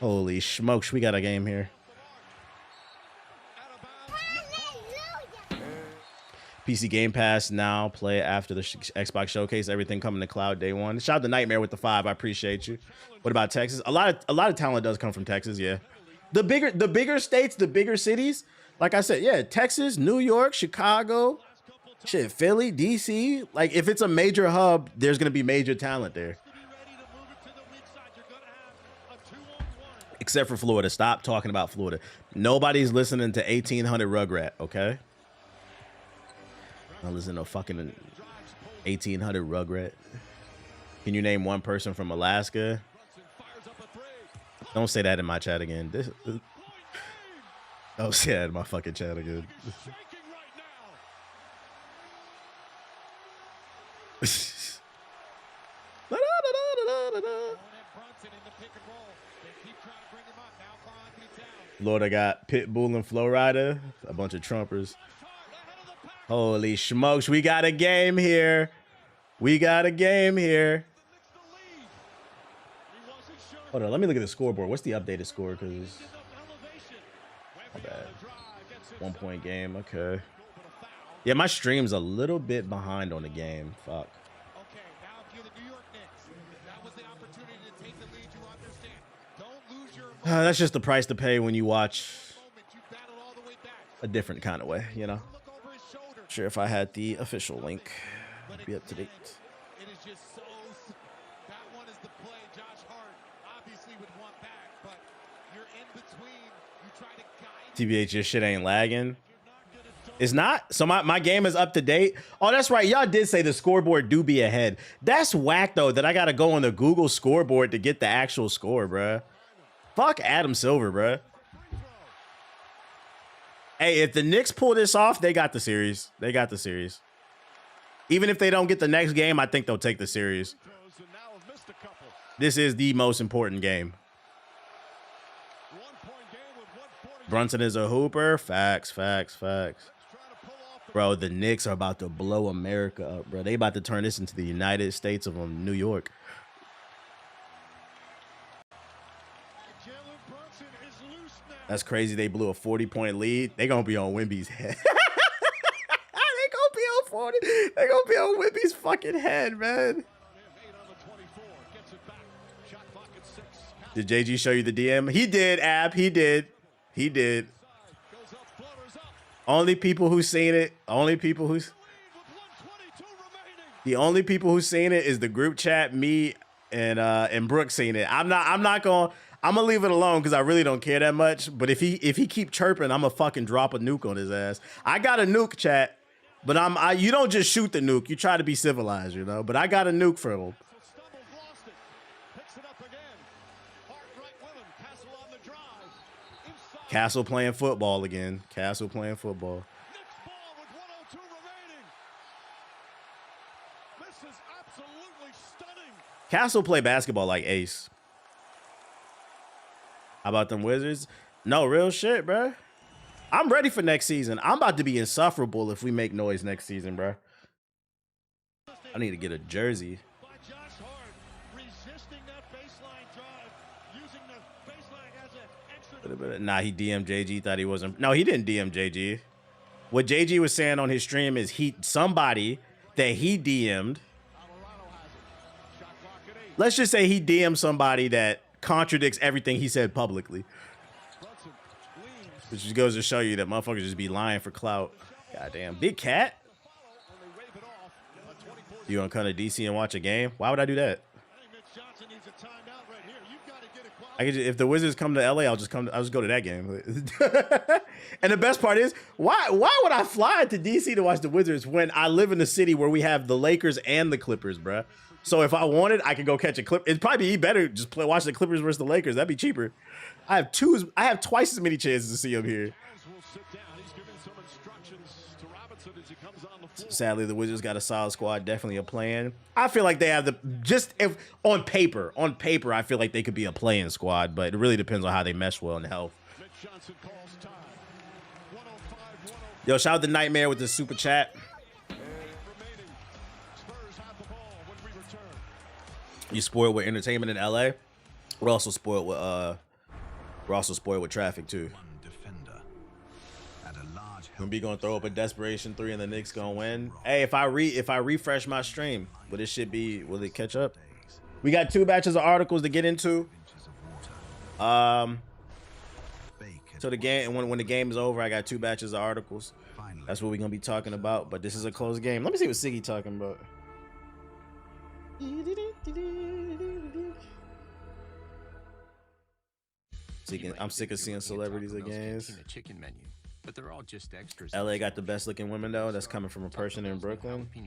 Holy smokes, we got a game here. PC Game Pass now. Play after the Xbox Showcase. Everything coming to cloud day one. Shout out to Nightmare with the 5. I appreciate you. What about Texas? A lot of talent does come from Texas. Yeah, the bigger states, the bigger cities. Like I said, yeah, Texas, New York, Chicago, shit, Philly, DC. Like if it's a major hub, there's gonna be major talent there. Except for Florida. Stop talking about Florida. Nobody's listening to 1800 Rugrat. Okay. I listen to fucking 1800 Rugrat. Can you name one person from Alaska? Don't say that in my chat again. Don't say that in my fucking chat again. Florida got Pitbull and Flow Rider, a bunch of Trumpers. Holy smokes, we got a game here. We got a game here. Hold on, let me look at the scoreboard. What's the updated score? Because my bad. 1 point game, okay. Yeah, my stream's a little bit behind on the game. Fuck. That's just the price to pay when you watch a different kind of way, you know? Sure, if I had the official link, I'd be up to date. TBH, your shit ain't lagging. It's not? So my game is up to date? Oh, that's right. Y'all did say the scoreboard do be ahead. That's whack, though, that I got to go on the Google scoreboard to get the actual score, bruh. Fuck Adam Silver, bruh. Hey, if the Knicks pull this off, they got the series. They got the series. Even if they don't get the next game, I think they'll take the series. This is the most important game. Brunson is a hooper. Facts, facts, facts. Bro, the Knicks are about to blow America up, bro. They about to turn this into the United States of New York. That's crazy. They blew a 40-point lead. They gonna be on Wemby's head. They gonna be on Wemby's fucking head, man. Did JG show you the DM? He did, Ab. He did. He did. Only people who seen it. The only people who seen it is the group chat. Me and Brooke seen it. I'm gonna leave it alone because I really don't care that much. But if he keep chirping, I'm gonna fucking drop a nuke on his ass. I got a nuke, chat. But you don't just shoot the nuke. You try to be civilized, you know. But I got a nuke for him. Castle playing football again. Castle playing football. Castle play basketball like Ace. How about them Wizards? No, real shit, bro. I'm ready for next season. I'm about to be insufferable if we make noise next season, bro. I need to get a jersey. Nah, he DM'd JG. Thought he wasn't. No, he didn't DM JG. What JG was saying on his stream is somebody that he DM'd. Let's just say he DM'd somebody that contradicts everything he said publicly. Which just goes to show you that motherfuckers just be lying for clout. Goddamn. Big Cat? You gonna come to DC and watch a game? Why would I do that? I could just, if the Wizards come to LA, I'll just go to that game. And the best part is, why would I fly to DC to watch the Wizards when I live in a city where we have the Lakers and the Clippers, bruh? So if I wanted, I could go catch a clip. It'd probably be better just watch the Clippers versus the Lakers. That'd be cheaper. I have twice as many chances to see him here. Sadly, the Wizards got a solid squad, definitely a plan. I feel like they have if on paper, I feel like they could be a playing squad, but it really depends on how they mesh well in health. Yo, shout out to Nightmare with the super chat. You spoiled with entertainment in LA. We're also spoiled with traffic too. Gonna be gonna throw up a desperation 3 and the Knicks gonna win. Hey, if I refresh my stream, will it catch up? We got 2 batches of articles to get into. So the game, and when the game is over, I got 2 batches of articles. That's what we're gonna be talking about. But this is a close game. Let me see what Siggy talking about. I'm sick of seeing celebrities again. But they're all just extras. LA got the best looking women though. That's coming from a person in Brooklyn. I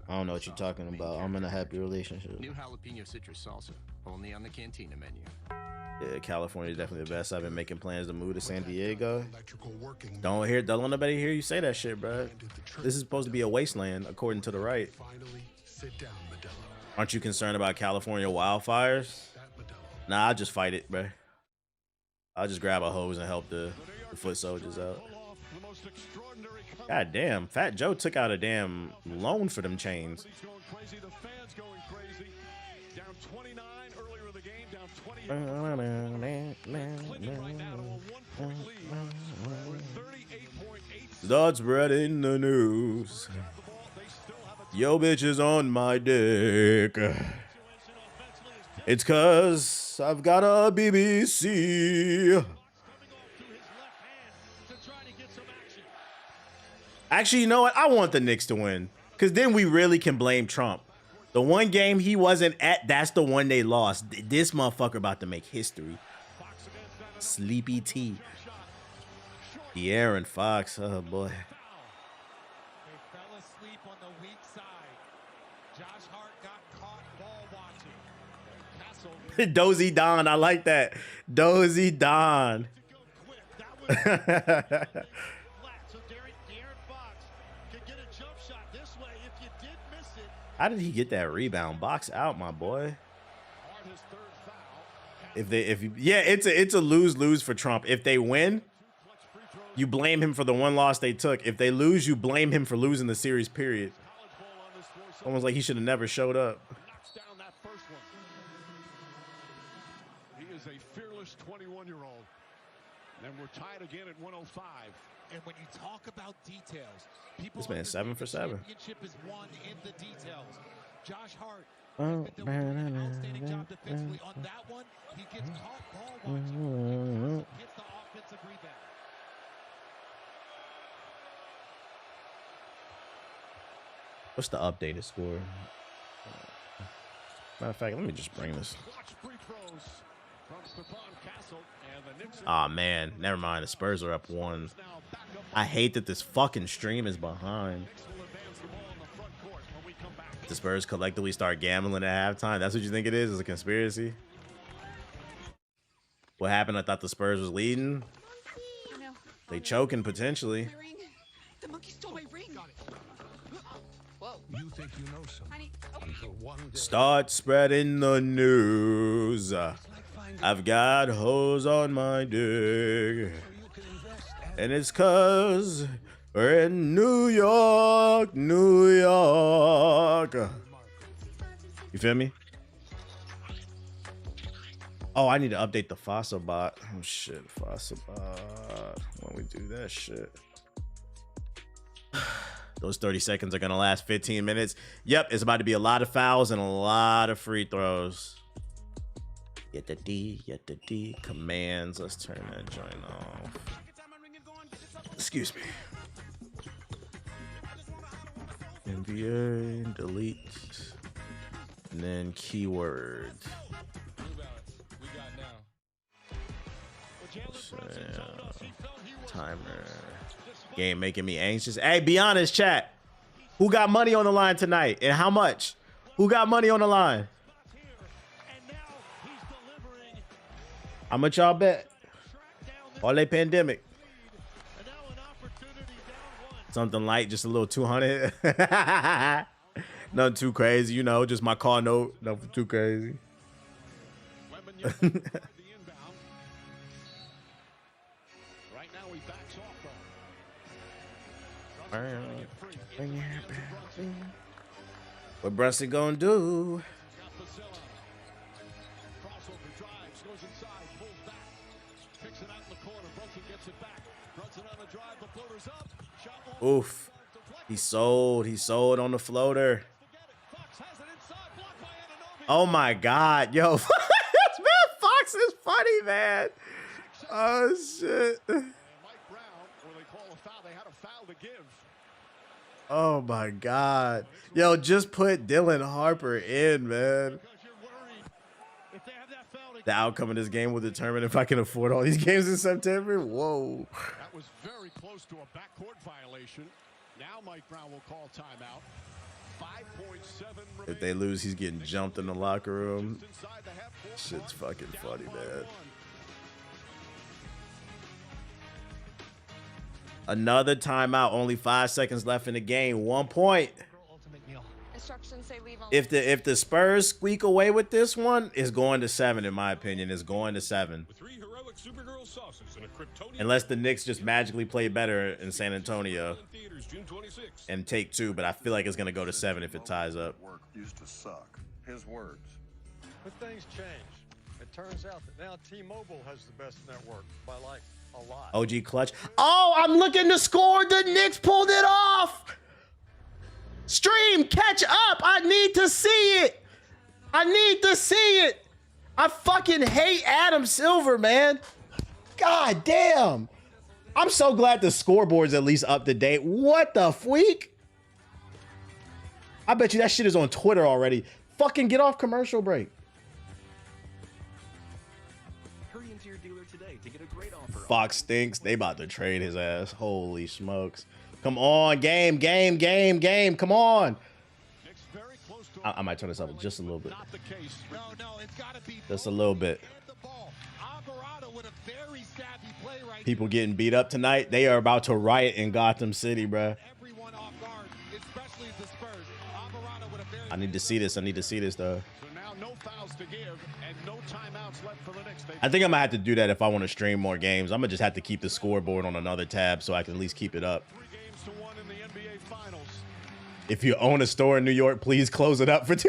don't know what you're talking about. I'm in a happy relationship. New jalapeno citrus salsa, only on the Cantina menu. Yeah, California is definitely the best. I've been making plans to move to San Diego. Don't let nobody hear you say that shit, bro. This is supposed to be a wasteland, according to the right. Aren't you concerned about California wildfires? Nah, I'll just fight it, bro. I'll just grab a hose and help the foot soldiers out. God damn, Fat Joe took out a damn loan for them chains. Start spreading the news. Yo, bitch is on my dick. It's 'cause I've got a BBC. Actually, you know what? I want the Knicks to win, because then we really can blame Trump. The one game he wasn't at, that's the one they lost. This motherfucker about to make history. Sleepy T. De'Aaron Fox. Oh, boy. They fell asleep on the weak side. Josh Hart got caught ball watching. Dozy Don. I like that. Dozy Don. How did he get that rebound? Box out, my boy. It's a lose-lose for Trump. If they win, you blame him for the one loss they took. If they lose, you blame him for losing the series, period. Almost like he should have never showed up. He is a fearless 21-year-old. And we're tied again at 105. And when you talk about details, people This man's 7 for 7. Championship is won in the details. Josh Hart has been doing an outstanding job defensively on that one. He gets caught ball watching. Gets the offensive rebound. What's the updated score? Matter of fact, let me just bring this. Aw, man. Never mind. The Spurs are up 1. I hate that this fucking stream is behind. The Spurs collectively start gambling at halftime. That's what you think it is? It's a conspiracy? What happened? I thought the Spurs was leading. They choking potentially. The monkey stole my ring. Whoa. You think you know something? Until one day. Start spreading the news. I've got hoes on my dick. And it's 'cause we're in New York, New York. You feel me? Oh, I need to update the Fossil bot. Oh shit, Fossil bot. When we do that shit. Those 30 seconds are gonna last 15 minutes. Yep, it's about to be a lot of fouls and a lot of free throws. Get the D commands. Let's turn that joint off. Excuse me. NBA, delete, and then keyword. Timer. Game making me anxious. Hey, be honest, chat. Who got money on the line tonight, and how much? Who got money on the line? How much y'all bet? All they pandemic. Something light, just a little 200. Nothing too crazy, you know, just my car note. Nothing too crazy. What Brunson gonna do? Oof. He sold on the floater. Oh my God. Yo, this man Fox is funny, man. Oh shit. Oh my God. Yo, just put Dylan Harper in, man. The outcome of this game will determine if I can afford all these games in September. Whoa. That was very close to a backcourt violation. Now Mike Brown will call timeout. 5.7. If they lose, he's getting jumped in the locker room. Shit's fucking funny, man. Another timeout. Only 5 seconds left in the game. 1 point. If the Spurs squeak away with this one, it's going to 7, in my opinion. It's going to 7. Unless the Knicks just magically play better in San Antonio and take 2, but I feel like it's going to go to 7 if it ties up. Work used to suck. His words. But things change. It turns out that now T-Mobile has the best network by like a lot. OG clutch. Oh, I'm looking to score. The Knicks pulled it off. Stream, catch up. I need to see it. I need to see it. I fucking hate Adam Silver, man. God damn. I'm so glad the scoreboard's at least up to date. What the freak? I bet you that shit is on Twitter already. Fucking get off commercial break. Hurry into your dealer today to get a great offer. Fox stinks. They about to trade his ass. Holy smokes. Come on, game. Come on. I might turn this up just a little bit. Just a little bit. People getting beat up tonight. They are about to riot in Gotham City, bruh. I need to see this. I need to see this, though. I think I'm gonna have to do that if I want to stream more games. I'm gonna just have to keep the scoreboard on another tab so I can at least keep it up. If you own a store in New York, please close it up for 2.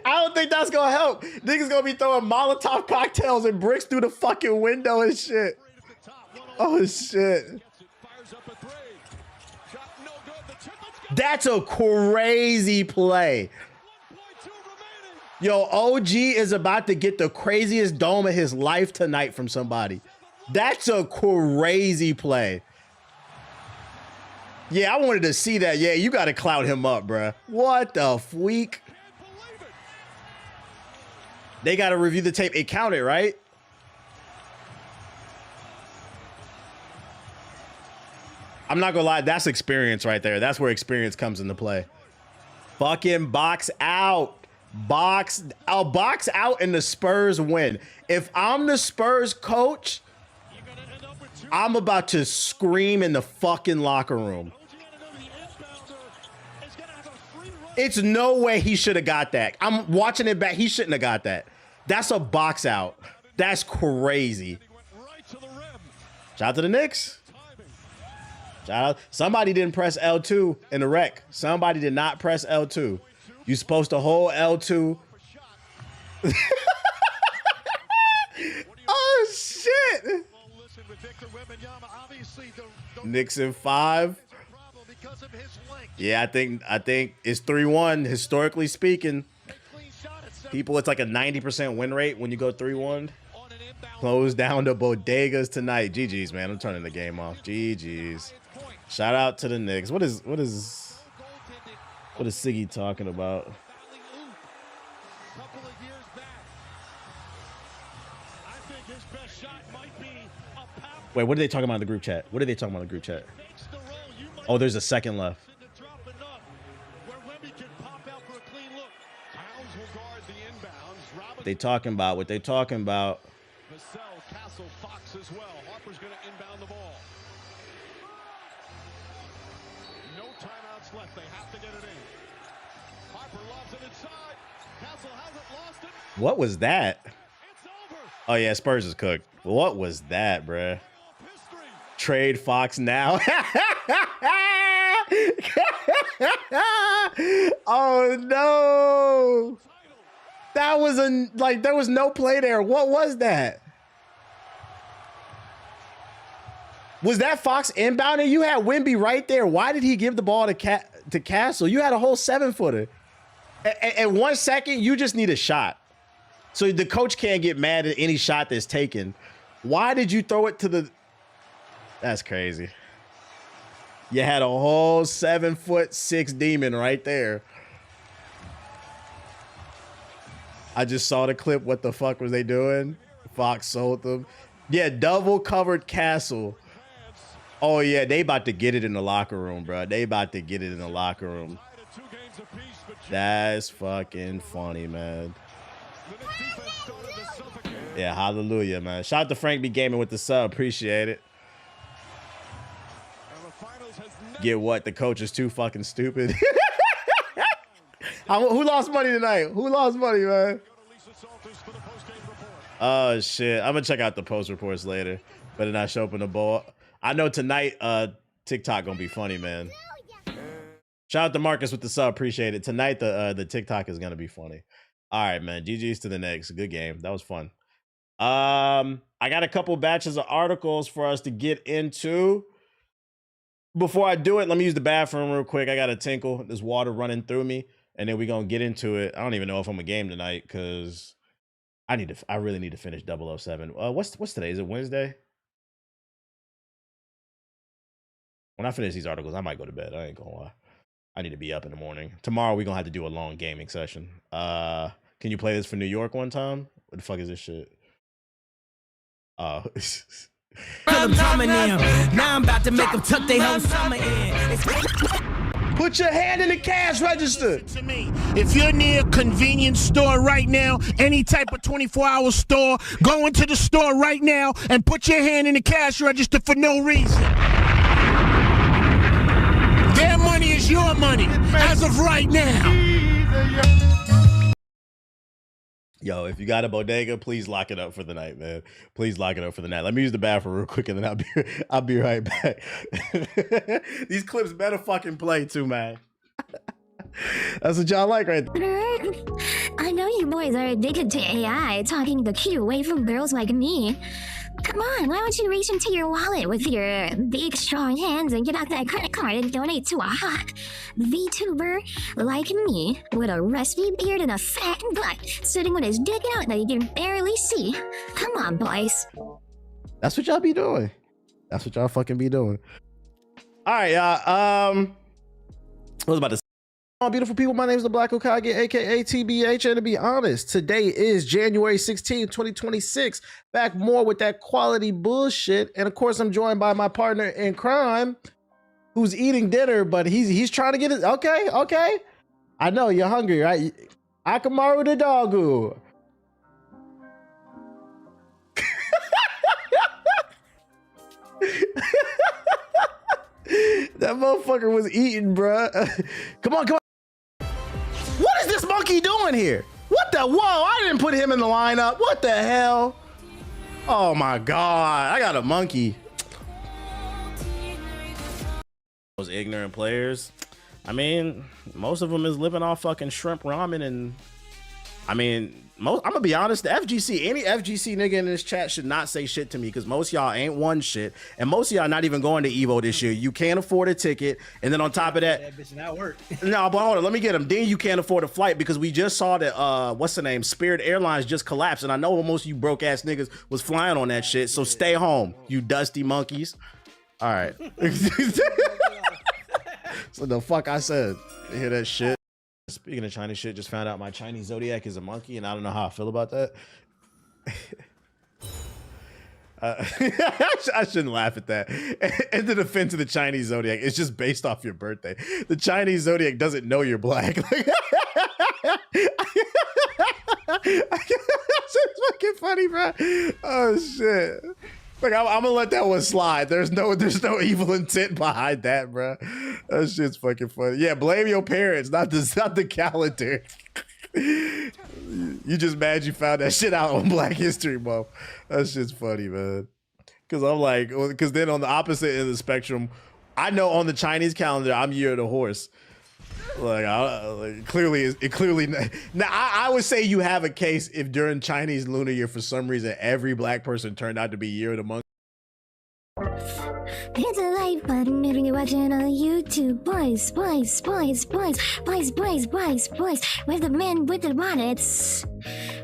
don't think that's gonna help. Niggas gonna be throwing Molotov cocktails and bricks through the fucking window and shit. Oh shit. That's a crazy play. Yo, OG is about to get the craziest dome of his life tonight from somebody. That's a crazy play. Yeah, I wanted to see that. Yeah, you got to clout him up, bruh. What the freak? They got to review the tape. It counted, right? I'm not gonna lie, that's experience right there. That's where experience comes into play. Fucking box out. I'll box out and the Spurs win. If I'm the Spurs coach, I'm about to scream in the fucking locker room. It's no way he should have got that. I'm watching it back. He shouldn't have got that. That's a box out. That's crazy. Shout out to the Knicks. Shout out. Somebody didn't press L2 in the rec. Somebody did not press L2. You supposed to hold L2. Oh shit. Knicks in 5. Yeah, I think it's 3-1. Historically speaking, people, it's like a 90% win rate when you go 3-1. Close down the bodegas tonight. GG's, man. I'm turning the game off. GG's. Shout out to the Knicks. What is Siggy talking about? Wait, what are they talking about in the group chat? What are they talking about in the group chat? Oh, there's a second left. What they talking about? What they talking about? Castle, Fox as well. Harper's going to inbound the ball. No timeouts left. They have to get it in. Harper lobs it inside. Castle hasn't lost it. What was that? Oh yeah, Spurs is cooked. What was that, bruh? Trade Fox now. Oh no. That was there was no play there. What was that? Was that Fox inbounding? You had Wemby right there. Why did he give the ball to Castle? You had a whole 7-footer. At 1 second, you just need a shot. So the coach can't get mad at any shot that's taken. Why did you throw it to the... That's crazy. You had a whole 7'6" demon right there. I just saw the clip. What the fuck was they doing? Fox sold them. Yeah, double covered Castle. Oh yeah, they about to get it in the locker room, bro. They about to get it in the locker room. That's fucking funny, man. Yeah, hallelujah, man. Shout out to Frank B Gaming with the sub. Appreciate it. Get what? The coach is too fucking stupid. Who lost money tonight? Who lost money, man? Oh shit. I'm gonna check out the post reports later. Better not show up in the ball. I know tonight TikTok gonna be funny, man. Shout out to Marcus with the sub. Appreciate it. Tonight the TikTok is gonna be funny. All right, man. GG's to the Knicks. Good game. That was fun. I got a couple batches of articles for us to get into. Before I do it, let me use the bathroom real quick. I got a tinkle. There's water running through me, and then we're gonna get into it. I don't even know if I'm a game tonight because I really need to finish 007. What's today? Is it Wednesday? When I finish these articles, I might go to bed. I ain't gonna lie. I need to be up in the morning. Tomorrow we're gonna have to do a long gaming session. Can you play this for New York one time? What the fuck is this shit? Now I'm about to make them tuck their whole summer in. Put your hand in the cash register. If you're near a convenience store right now, any type of 24-hour store, go into the store right now and put your hand in the cash register for no reason. Their money is your money as of right now. Yo, if you got a bodega, please lock it up for the night, man. Please lock it up for the night. Let me use the bathroom real quick, and then I'll be right back. These clips better fucking play too, man. That's what y'all like, right there. I know you boys are addicted to AI, talking the key away from girls like me. Come on, why don't you reach into your wallet with your big, strong hands and get out that credit card and donate to a hot VTuber like me with a rusty beard and a fat butt sitting with his dick out that you can barely see. Come on, boys. That's what y'all be doing. That's what y'all fucking be doing. All right, y'all. I was about to say, beautiful people, my name is the Black Hokage, aka TBH, and to be honest, today is January 16, 2026. Back more with that quality bullshit, and of course, I'm joined by my partner in crime, who's eating dinner, but he's trying to get it. Okay. I know you're hungry, right? Akamaru the doggo. That motherfucker was eating, bruh. Come on. What is this monkey doing here? What the? Whoa, I didn't put him in the lineup. What the hell? Oh my God, I got a monkey. Those ignorant players. I mean, most of them is living off fucking shrimp ramen and, I mean, I'm gonna be honest, the FGC, any FGC nigga in this chat should not say shit to me because most of y'all ain't won shit, and most of y'all not even going to Evo this year. You can't afford a ticket, and then on top of that bitch not work. No, but hold on, let me get him. Then you can't afford a flight because we just saw that what's the name? Spirit Airlines just collapsed, and I know most of you broke ass niggas was flying on that shit. So stay home, you dusty monkeys. All right. So the fuck I said. You hear that shit? Speaking of Chinese shit, just found out my Chinese zodiac is a monkey, and I don't know how I feel about that. I shouldn't laugh at that. In the defense of the Chinese zodiac, it's just based off your birthday. The Chinese zodiac doesn't know you're black. It's fucking funny, bro. Oh shit. Like I'm gonna let that one slide. There's no evil intent behind that, bro. That shit's fucking funny. Yeah, blame your parents, not the calendar. You just mad you found that shit out on Black History Month. That shit's funny, man. Cause I'm like, cause then on the opposite end of the spectrum, I know on the Chinese calendar I'm year of the horse. Like, clearly. Now, I would say you have a case if during Chinese Lunar Year, for some reason, every black person turned out to be year of the monkey. Hit the like button if you're watching on YouTube, boys. With the men with the bonnets,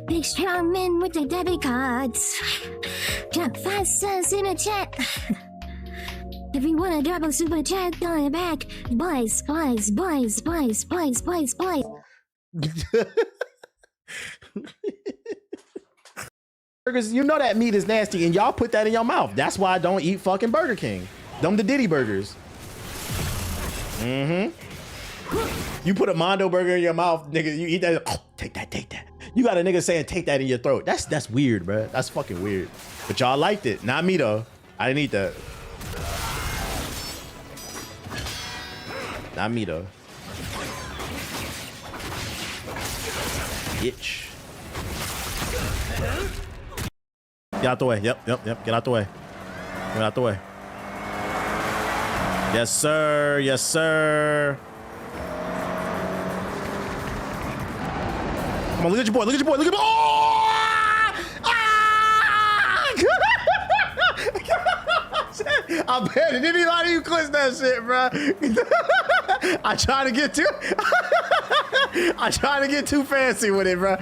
big strong men with the debit cards. Drop 5 cents in the chat. If you wanna drop a super chat, throw it back. Boys. Burgers, you know that meat is nasty, and y'all put that in your mouth. That's why I don't eat fucking Burger King. Them the Diddy burgers. You put a Mondo burger in your mouth, nigga. You eat that. Oh, take that. You got a nigga saying take that in your throat. That's weird, bro. That's fucking weird. But y'all liked it. Not me though. I didn't eat that. Not me though. Bitch. Get out the way. Yep. Get out the way. Get out the way. Yes, sir. Come on, look at your boy. Oh! I bet it. Any lot of you clips that shit, bro. I try to get too fancy with it, bro.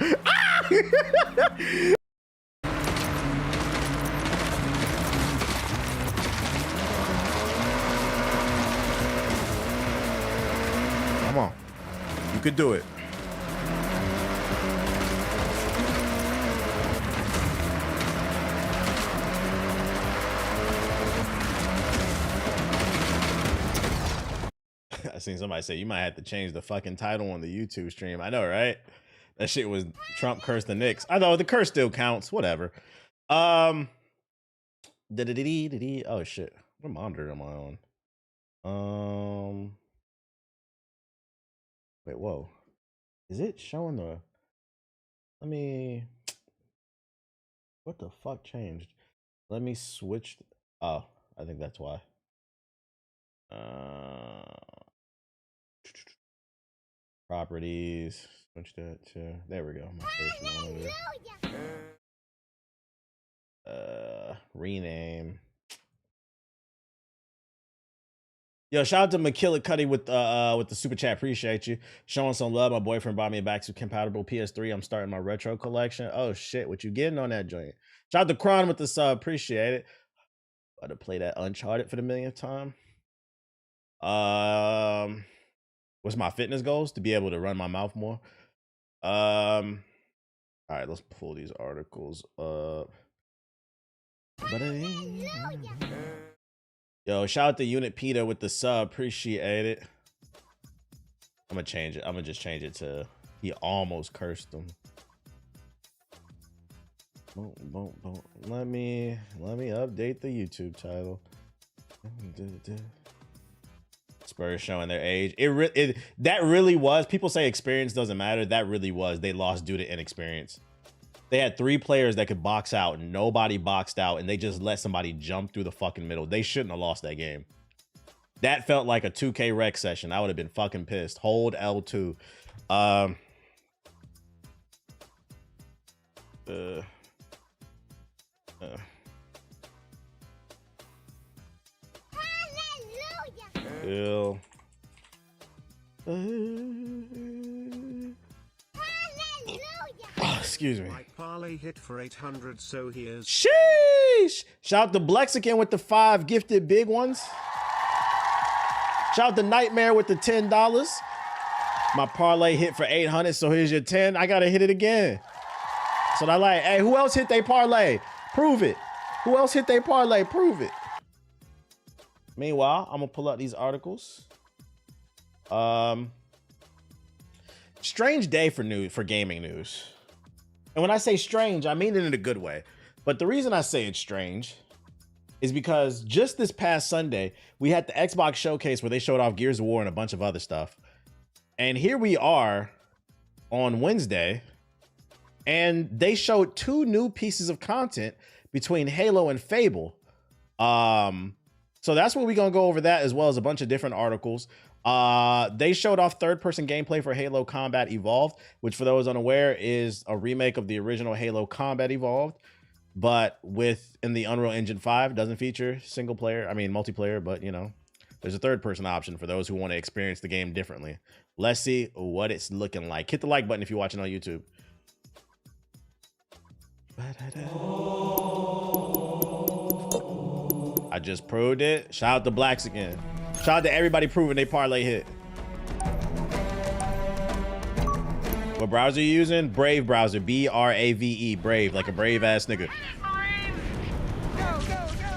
Come on. You could do it. I seen somebody say you might have to change the fucking title on the YouTube stream. I know, right? That shit was Trump cursed the Knicks. I know the curse still counts. Whatever. Oh shit. What monitor am I on? Wait, whoa. Is it showing the... What the fuck changed? Let me switch... Oh, I think that's why. Properties. Switch that to. There we go. My first monitor. Rename. Yo, shout out to McKillicuddy with the super chat. Appreciate you showing some love. My boyfriend bought me a back to compatible PS3. I'm starting my retro collection. Oh shit, what you getting on that joint? Shout out to Kron with the sub. Appreciate it. About to play that Uncharted for the millionth time. What's my fitness goals? To be able to run my mouth more. All right, let's pull these articles up. Yo, shout out to Unit Peter with the sub. Appreciate it. I'm gonna change it. I'm gonna just change it to he almost cursed him. Boom, boom, boom. Let me update the YouTube title. Spurs showing their age. That really was. People say experience doesn't matter. That really was. They lost due to inexperience. They had 3 players that could box out, and nobody boxed out, and they just let somebody jump through the fucking middle. They shouldn't have lost that game. That felt like a 2K rec session. I would have been fucking pissed. Hold L2. Bill. Excuse me. My parlay hit for 800, so here's. Sheesh! Shout out to Blexican with the 5 gifted big ones. Shout out to Nightmare with the $10. My parlay hit for 800, so here's your 10. I gotta hit it again. So I like, hey, who else hit their parlay? Prove it. Who else hit their parlay? Prove it. Meanwhile, I'm gonna pull out these articles. Strange day for gaming news. And when I say strange, I mean it in a good way. But the reason I say it's strange is because just this past Sunday, we had the Xbox showcase where they showed off Gears of War and a bunch of other stuff. And here we are on Wednesday, and they showed 2 new pieces of content between Halo and Fable. So that's what we're gonna go over, that as well as a bunch of different articles. They showed off third-person gameplay for Halo Combat Evolved, which for those unaware is a remake of the original Halo Combat Evolved, but in the Unreal Engine 5. Doesn't feature multiplayer, but you know, there's a third-person option for those who want to experience the game differently. Let's see what it's looking like. Hit the like button if you're watching on YouTube. I just proved it. Shout out to Blacks again. Shout out to everybody proving they parlay hit. What browser are you using? Brave browser. B-R-A-V-E. Brave. Like a brave ass nigga.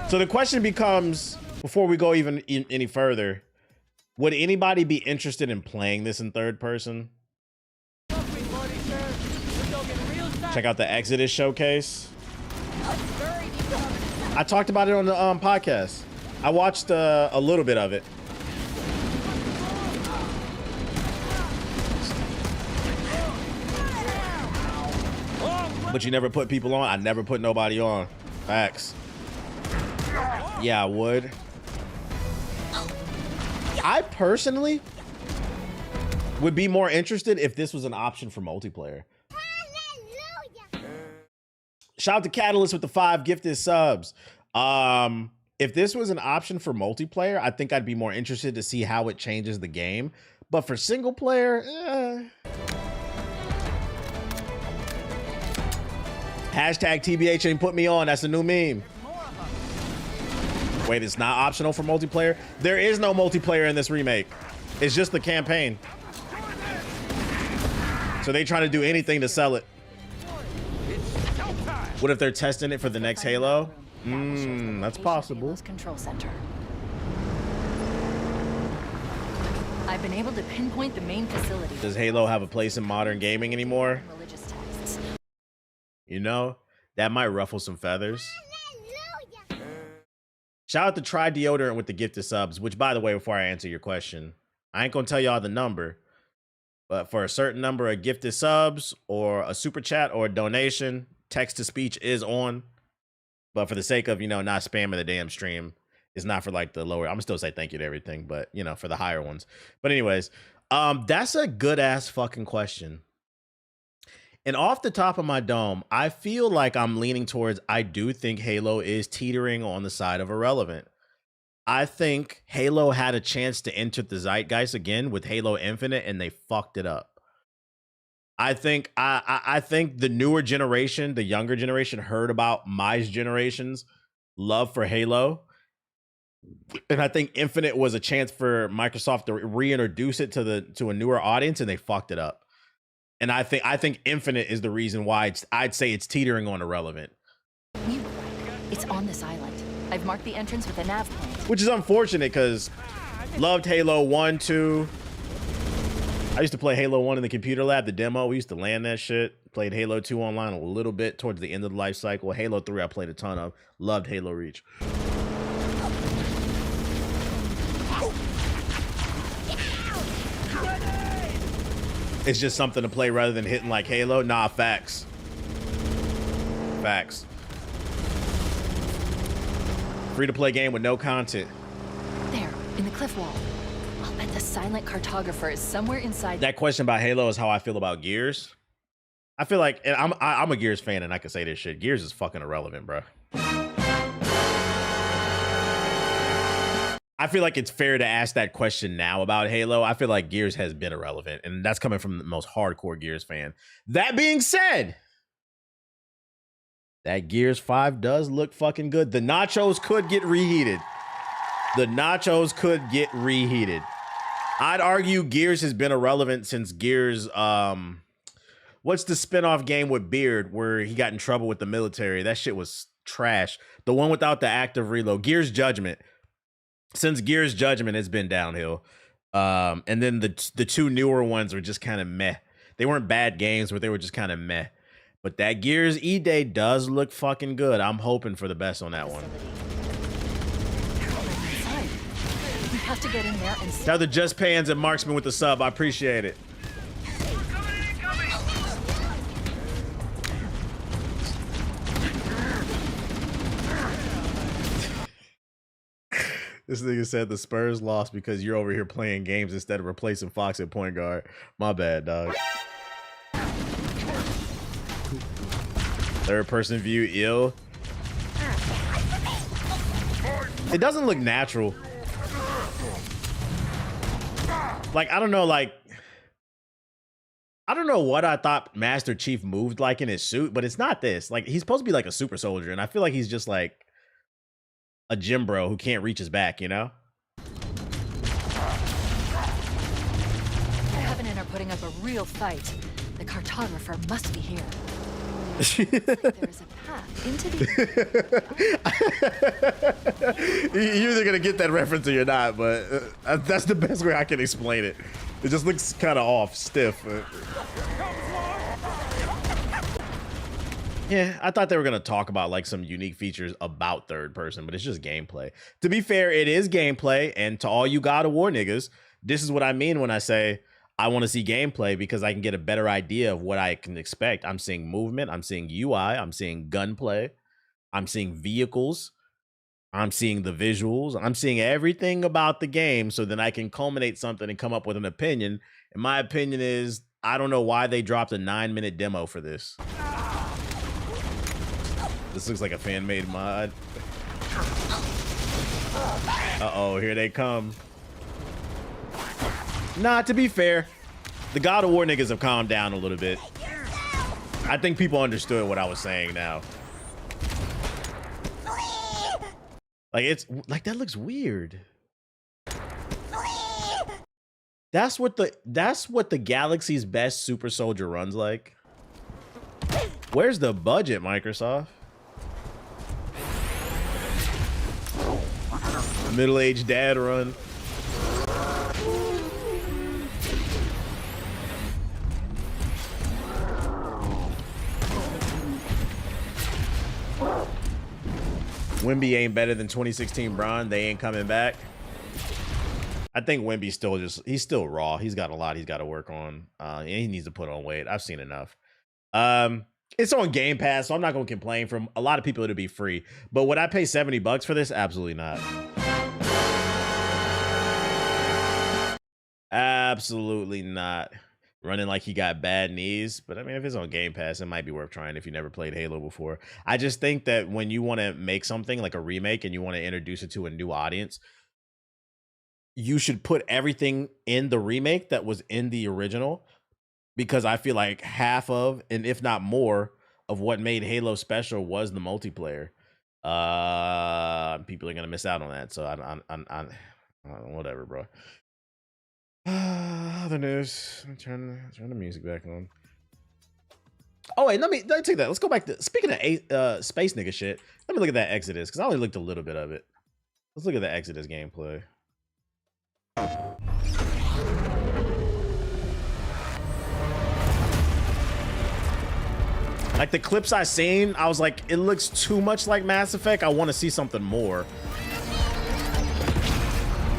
So the question becomes, before we go even any further, would anybody be interested in playing this in third person? Check out the Exodus showcase. I talked about it on the podcast. I watched a little bit of it. But you never put people on? I never put nobody on. Facts. Yeah, I would. I personally would be more interested if this was an option for multiplayer. Shout out to Catalyst with the 5 gifted subs. If this was an option for multiplayer, I think I'd be more interested to see how it changes the game. But for single player, Hashtag TBH ain't put me on. That's a new meme. Wait, it's not optional for multiplayer? There is no multiplayer in this remake. It's just the campaign. So they trying to do anything to sell it. What if they're testing it for the next Halo? That's possible. Control center. I've been able to pinpoint the main facility. Does Halo have a place in modern gaming anymore? Religious texts. You know, that might ruffle some feathers. Shout out to Try Deodorant with the gifted subs, which, by the way, before I answer your question, I ain't gonna tell y'all the number, but for a certain number of gifted subs or a super chat or a donation, text to speech is on. But for the sake of, you know, not spamming the damn stream, it's not for like the lower. I'm gonna still say thank you to everything, but you know, for the higher ones. But anyways, That's a good ass fucking question. And off the top of my dome, I feel like I'm leaning towards I do think Halo is teetering on the side of irrelevant. I think Halo had a chance to enter the zeitgeist again with Halo Infinite, and they fucked it up. I think I think the newer generation, the younger generation, heard about my generation's love for Halo. And I think Infinite was a chance for Microsoft to reintroduce it to a newer audience, and they fucked it up. And I think Infinite is the reason why I'd say it's teetering on irrelevant. It's on this island. I've marked the entrance with a nav point. Which is unfortunate because loved Halo 1, 2. I used to play Halo 1 in the computer lab, the demo. We used to land that shit. Played Halo 2 online a little bit towards the end of the life cycle. Halo 3 I played a ton of. Loved Halo Reach. It's just something to play rather than hitting like Halo. Nah, facts. Facts. Free-to-play game with no content. There, in the cliff wall. I'll bet the silent cartographer is somewhere inside. That question about Halo is how I feel about Gears. I feel like, and I'm a Gears fan, and I can say this shit. Gears is fucking irrelevant, bro. I feel like it's fair to ask that question now about Halo. I feel like Gears has been irrelevant, and that's coming from the most hardcore Gears fan. That being said, that Gears 5 does look fucking good. The nachos could get reheated. The nachos could get reheated. I'd argue Gears has been irrelevant since Gears, what's the spinoff game with Beard where he got in trouble with the military? That shit was trash. The one without the active reload. Gears Judgment. Since Gears Judgment, it's been downhill. And then the two newer ones were just kind of meh. They weren't bad games, but they were just kind of meh. But that Gears E-Day does look fucking good. I'm hoping for the best on that one. We have to get in there and Shout out to Just Pans and Marksman with the sub. I appreciate it. This nigga said the Spurs lost because you're over here playing games instead of replacing Fox at point guard. My bad, dog. Third person view ill. It doesn't look natural. Like, I don't know, like, I don't know what I thought Master Chief moved like in his suit, but it's not this. Like, he's supposed to be like a super soldier, and I feel like he's just like a gym bro who can't reach his back, you know? Heaven and are putting up a real fight. The cartographer must be here. There is a path into the. You're either gonna get that reference or you're not, but that's the best way I can explain it. It just looks kind of off, stiff. Yeah, I thought they were gonna talk about like some unique features about third person, but it's just gameplay. To be fair, it is gameplay, and to all you God of War niggas, this is what I mean when I say I want to see gameplay, because I can get a better idea of what I can expect. I'm seeing movement, I'm seeing UI, I'm seeing gunplay, I'm seeing vehicles, I'm seeing the visuals, I'm seeing everything about the game, so then I can culminate something and come up with an opinion. And my opinion is, I don't know why they dropped a 9-minute demo for this. This looks like a fan-made mod. Uh-oh, here they come. Nah, to be fair, the God of War niggas have calmed down a little bit. I think people understood what I was saying now. Like, it's like, that looks weird. That's what the Galaxy's best super soldier runs like. Where's the budget, Microsoft? Middle-aged dad run. Wemby ain't better than 2016 Bron. They ain't coming back. I think Wemby's still he's still raw. He's got a lot he's got to work on. And he needs to put on weight. I've seen enough. It's on Game Pass, so I'm not going to complain. From a lot of people, it'll be free. But would I pay $70 for this? Absolutely not. absolutely not. Running like he got bad knees. But I mean, if it's on Game Pass, it might be worth trying if you never played Halo before. I just think that when you want to make something like a remake and you want to introduce it to a new audience, you should put everything in the remake that was in the original, because I feel like half of, and if not more, of what made Halo special was the multiplayer. People are gonna miss out on that. So I whatever, bro. Other news. Turn the music back on. Oh wait, let me take that. Let's go back to speaking of space nigga shit. Let me look at that Exodus, because I only looked a little bit of it. Let's look at the Exodus gameplay. Like the clips I seen, I was like, it looks too much like Mass Effect. I want to see something more.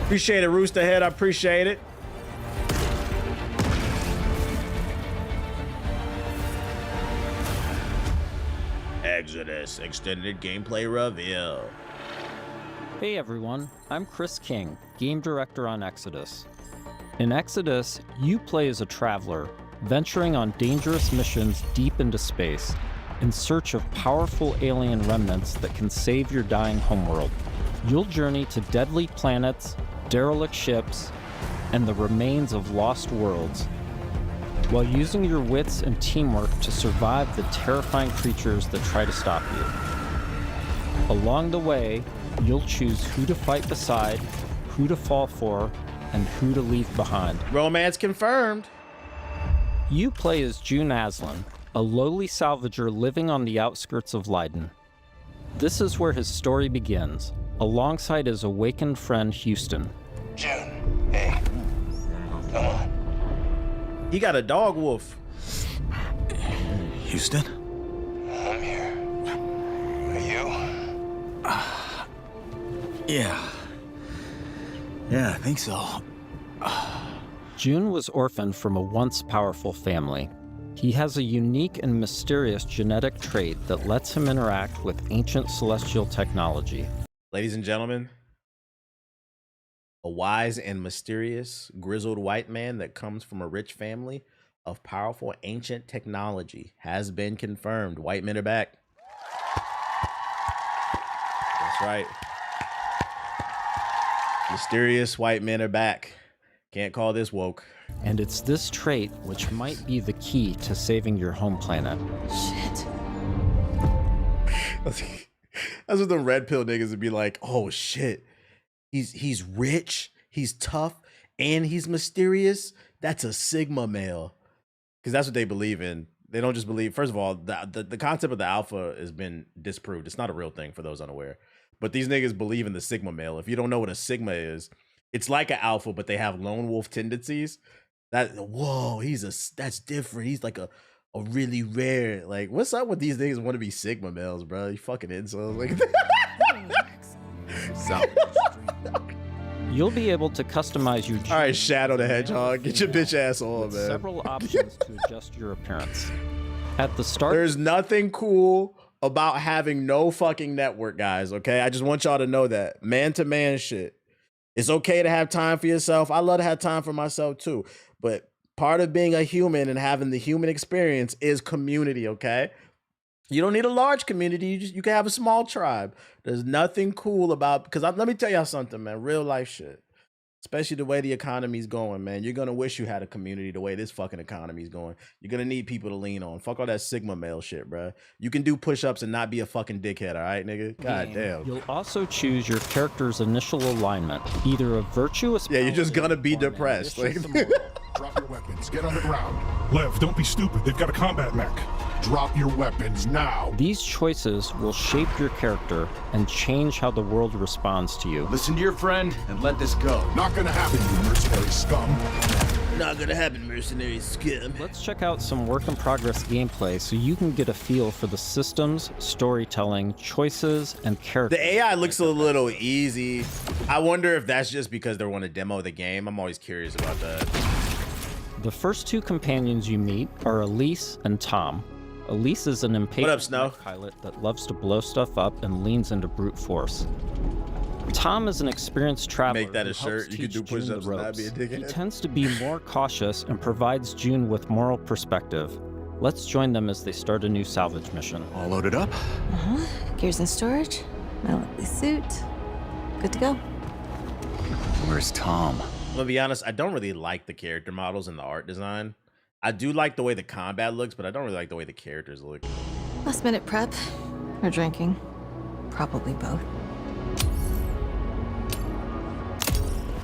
Appreciate it, Rooster Head. I appreciate it. Exodus extended gameplay reveal. Hey everyone, I'm Chris King, game director on Exodus. In Exodus, you play as a traveler, venturing on dangerous missions deep into space, in search of powerful alien remnants that can save your dying homeworld. You'll journey to deadly planets, derelict ships, and the remains of lost worlds, while using your wits and teamwork to survive the terrifying creatures that try to stop you. Along the way, you'll choose who to fight beside, who to fall for, and who to leave behind. Romance confirmed. You play as June Aslan, a lowly salvager living on the outskirts of Leiden. This is where his story begins, alongside his awakened friend Houston. June, hey, come on. He got a dog wolf. Houston? I'm here. Are you? Yeah. Yeah, I think so. June was orphaned from a once powerful family. He has a unique and mysterious genetic trait that lets him interact with ancient celestial technology. Ladies and gentlemen, a wise and mysterious grizzled white man that comes from a rich family of powerful ancient technology has been confirmed. White men are back. That's right. Mysterious white men are back. Can't call this woke. And it's this trait which might be the key to saving your home planet. Shit. That's what the red pill niggas would be like, oh shit. He's rich, he's tough, and he's mysterious. That's a Sigma male. Because that's what they believe in. They don't just believe, first of all, the concept of the alpha has been disproved. It's not a real thing for those unaware. But these niggas believe in the Sigma male. If you don't know what a Sigma is, it's like an alpha, but they have lone wolf tendencies. Whoa, that's different. He's like a really rare, like, what's up with these niggas want to be Sigma males, bro? You fucking insults. Like, You'll be able to customize your... All right, Shadow the Hedgehog, get your bitch ass on, man. Several options to adjust your appearance. At the start... There's nothing cool about having no fucking network, guys, okay? I just want y'all to know that. Man-to-man shit. It's okay to have time for yourself. I love to have time for myself, too. But part of being a human and having the human experience is community, okay? You don't need a large community. You can have a small tribe. There's nothing cool about, because let me tell y'all something, man. Real life shit. Especially the way the economy's going, man. You're going to wish you had a community the way this fucking economy's going. You're going to need people to lean on. Fuck all that Sigma male shit, bro. You can do push-ups and not be a fucking dickhead, all right, nigga? God damn. You'll also choose your character's initial alignment. Either a virtuous... Yeah, you're just going to be depressed. Like, drop your weapons. Get on the ground. Lev, don't be stupid. They've got a combat mech. Drop your weapons now. These choices will shape your character and change how the world responds to you. Listen to your friend and let this go. Not gonna happen, you mercenary scum. Not gonna happen, mercenary scum. Let's check out some work-in-progress gameplay so you can get a feel for the systems, storytelling, choices, and characters. The AI looks a little easy. I wonder if that's just because they want to demo the game. I'm always curious about that. The first two companions you meet are Elise and Tom. Elise is an impatient pilot that loves to blow stuff up and leans into brute force. Tom is an experienced traveler. Make that a who shirt. helps You can teach do June the push-ups and not be a ropes. dickhead. He tends to be more cautious and provides June with moral perspective. Let's join them as they start a new salvage mission. All loaded up? Gears in storage. My lovely suit. Good to go. Where's Tom? I'm gonna be honest, I don't really like the character models and the art design. I do like the way the combat looks, but I don't really like the way the characters look. Last minute prep. Or drinking. Probably both.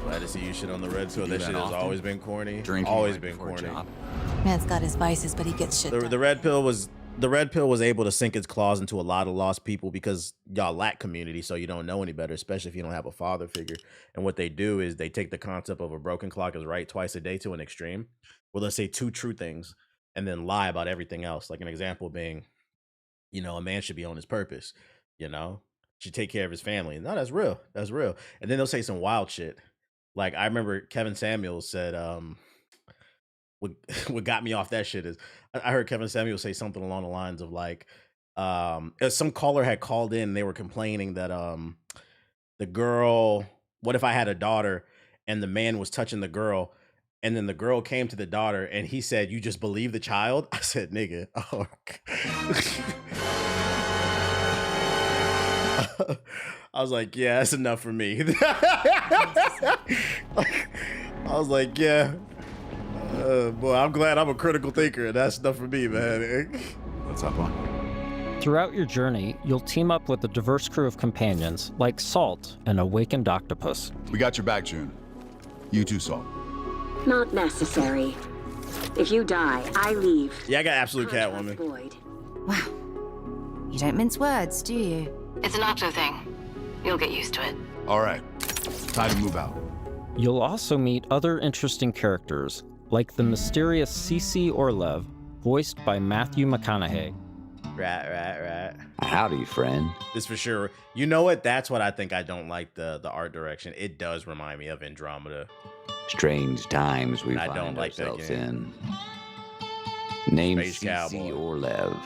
Glad to see you shit on the red pill. That shit has always been corny. Drinking always right been before a corny. job. Man's got his vices, but he gets shit done. The red pill was able to sink its claws into a lot of lost people because y'all lack community, so you don't know any better, especially if you don't have a father figure. And what they do is they take the concept of a broken clock is right twice a day to an extreme, where they'll say two true things and then lie about everything else. Like an example being, you know, a man should be on his purpose, you know, should take care of his family. No, that's real. That's real. And then they'll say some wild shit. Like I remember Kevin Samuels said, what got me off that shit is I heard Kevin Samuels say something along the lines of like, some caller had called in and they were complaining that the girl, what if I had a daughter and the man was touching the girl and then the girl came to the daughter and he said, you just believe the child? I said, nigga. Oh. I was like, yeah, that's enough for me. I was like, yeah. Boy, I'm glad I'm a critical thinker, and that's enough for me, man. What's up, on? Throughout your journey, you'll team up with a diverse crew of companions, like Salt, an awakened octopus. We got your back, June. You too, Salt. Not necessary. If you die, I leave. Yeah, I got absolute Catwoman. Wow. You don't mince words, do you? It's an Octo thing. You'll get used to it. All right. Time to move out. You'll also meet other interesting characters, like the mysterious Cece Orlev, voiced by Matthew McConaughey. Right. Howdy, friend. This for sure. You know what? That's what I think I don't like the art direction. It does remind me of Andromeda. Strange times we I find don't like that ourselves game. in. Named Space Cece Cowboy. Orlev.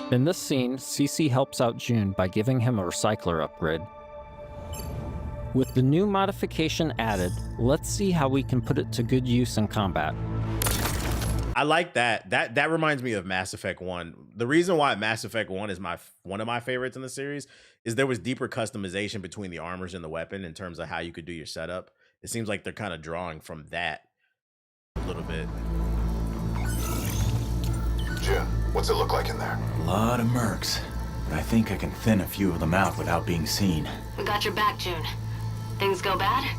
In this scene, Cece helps out June by giving him a recycler upgrade. With the new modification added, let's see how we can put it to good use in combat. I like that. That reminds me of Mass Effect 1. The reason why Mass Effect 1 is one of my favorites in the series is there was deeper customization between the armors and the weapon in terms of how you could do your setup. It seems like they're kind of drawing from that a little bit. Jim, what's it look like in there? A lot of mercs, but I think I can thin a few of them out without being seen. We got your back, June. Things go bad,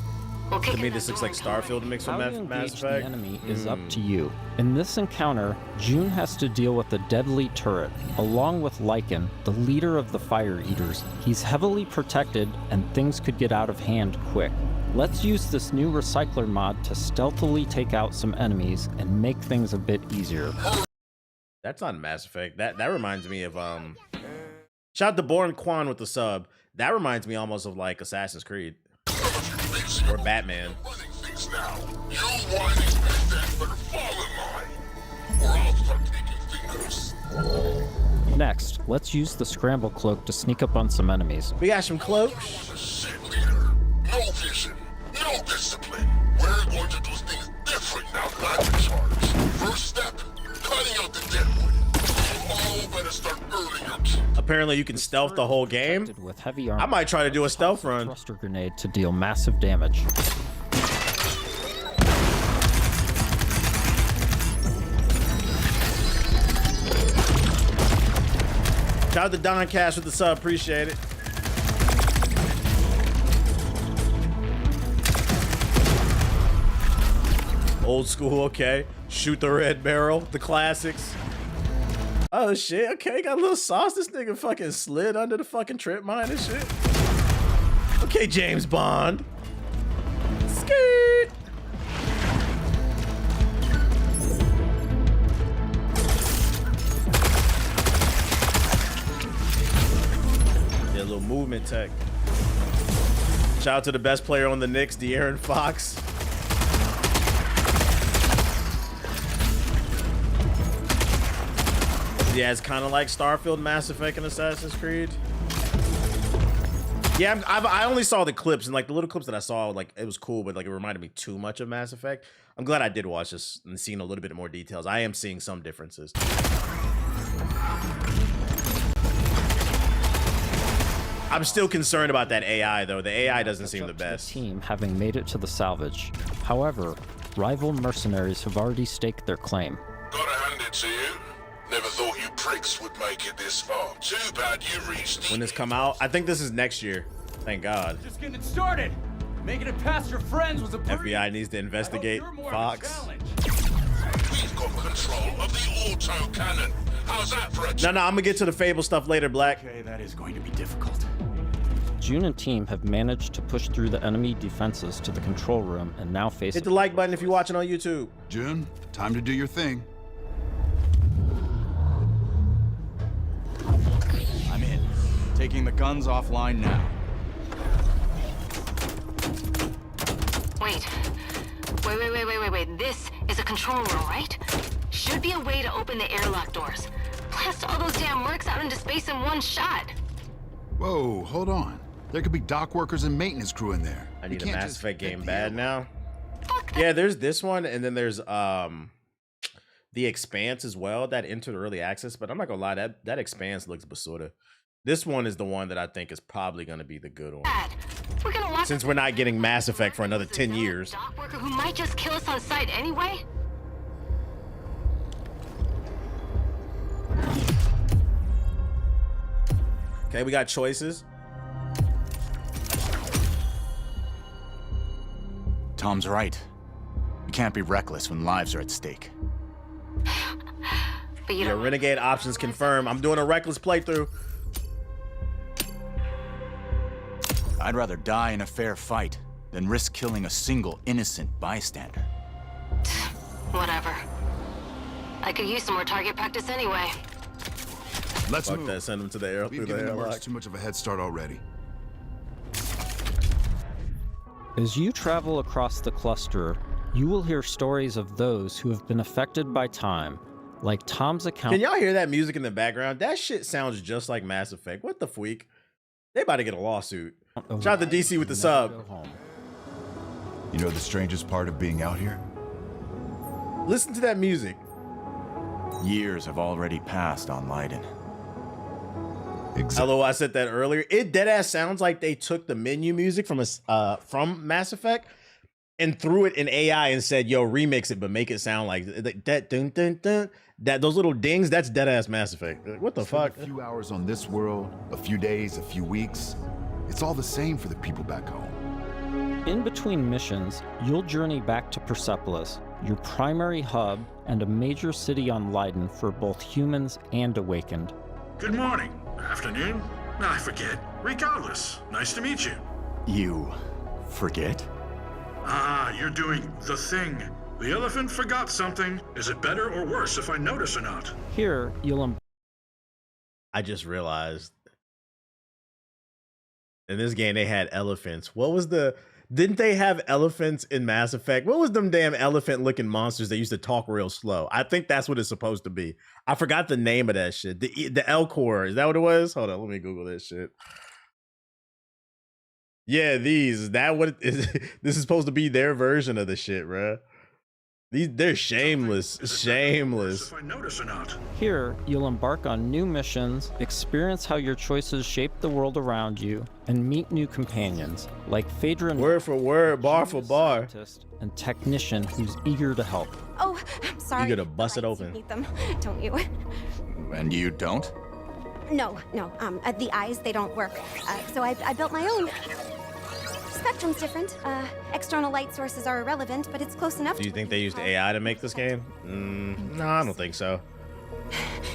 we'll kick To me, in this that looks door like and come Starfield mixed with How you Mass engage Effect. the enemy is up to you. In this encounter, June has to deal with a deadly turret, along with Lycan, the leader of the Fire Eaters. He's heavily protected, and things could get out of hand quick. Let's use this new recycler mod to stealthily take out some enemies and make things a bit easier. That's on Mass Effect. That reminds me of shout out to Born Quan with the sub. That reminds me almost of like Assassin's Creed or Batman. Next, let's use the scramble cloak to sneak up on some enemies. We got some cloaks. No vision, no discipline. We're going to do things different now that I'm in charge. First step, cutting out the deadwood. You all better start earning your keep. Apparently you can stealth the whole game. With heavy armor, I might try to do a stealth run. Thruster grenade to deal massive damage. Shout out to Don Cash with the sub. Appreciate it. Old school, okay. Shoot the red barrel, the classics. Oh shit, okay, got a little sauce. This nigga fucking slid under the fucking trip mine and shit. Okay, James Bond. Skirt. Yeah, a little movement tech. Shout out to the best player on the Knicks, De'Aaron Fox. Yeah, it's kind of like Starfield, Mass Effect, and Assassin's Creed. Yeah, I only saw the clips, and like the little clips that I saw, like it was cool, but like it reminded me too much of Mass Effect. I'm glad I did watch this and seeing a little bit more details. I am seeing some differences. I'm still concerned about that AI though. The AI doesn't seem the best. The team having made it to the salvage. However, rival mercenaries have already staked their claim. Gotta hand it to you. Never thought you pricks would make it this far. Too bad you reached. When this come out, I think this is next year. Thank God. Just getting started. Making it past your friends was a FBI needs to investigate Fox. We've got control of the auto cannon. How's that for a No, I'm gonna get to the Fable stuff later, Black. Okay, that is going to be difficult. June and team have managed to push through the enemy defenses to the control room and now face. Hit the like button if you're watching on YouTube. June, time to do your thing. I'm in. Taking the guns offline now. Wait. This is a control room, right? Should be a way to open the airlock doors. Blast all those damn mercs out into space in one shot. Whoa, hold on. There could be dock workers and maintenance crew in there. I need a Mass Effect game bad now. Yeah, there's this one, and then there's The Expanse as well that entered early access. But I'm not gonna lie, that Expanse looks basura. This one is the one that I think is probably gonna be the good one. Since we're not getting Mass Effect for another 10 years. Dock worker who might just kill us on sight anyway. Okay, we got choices. Tom's right. You can't be reckless when lives are at stake. But you don't. Renegade options confirmed. I'm doing a reckless playthrough. I'd rather die in a fair fight than risk killing a single innocent bystander. Whatever. I could use some more target practice anyway. Let's Fuck move. that, send him to the air through We've the given the airlock. works too much of a head start already. As you travel across the cluster, you will hear stories of those who have been affected by time, like Tom's account. Can y'all hear that music in the background? That shit sounds just like Mass Effect. What the freak? They about to get a lawsuit. Shout out to DC with the sub. You know the strangest part of being out here? Listen to that music. Years have already passed on Leiden. Although I said that earlier, it deadass sounds like they took the menu music from Mass Effect and threw it in AI and said, "Yo, remix it, but make it sound like that." Dun, dun, dun, that those little dings. That's deadass Mass Effect. What the fuck? A few hours on this world, a few days, a few weeks. It's all the same for the people back home. In between missions, you'll journey back to Persepolis, your primary hub and a major city on Leiden for both humans and Awakened. Good morning. Afternoon? I forget. Regardless, nice to meet you. You forget? Ah, you're doing the thing. The elephant forgot something. Is it better or worse if I notice or not? Here, you'll... I just realized in this game they had elephants. What was the... Didn't they have elephants in Mass Effect? What was them damn elephant-looking monsters that used to talk real slow? I think that's what it's supposed to be. I forgot the name of that shit. The Elcor. Is that what it was? Hold on, let me Google this shit. Yeah, these. Is that what it is? This is supposed to be their version of the shit, bruh. They're shameless. Shameless. If I notice or not. Here, you'll embark on new missions, experience how your choices shape the world around you, and meet new companions, like Phaedra, word for word, bar for bar, and technician who's eager to help. Oh, I'm sorry. You gotta bust it open. Need them, don't you? And you don't? No. The eyes, they don't work. So I built my own. Spectrum's different. External light sources are irrelevant, but it's close enough. Do you think they used AI to make this game? No, I don't think so.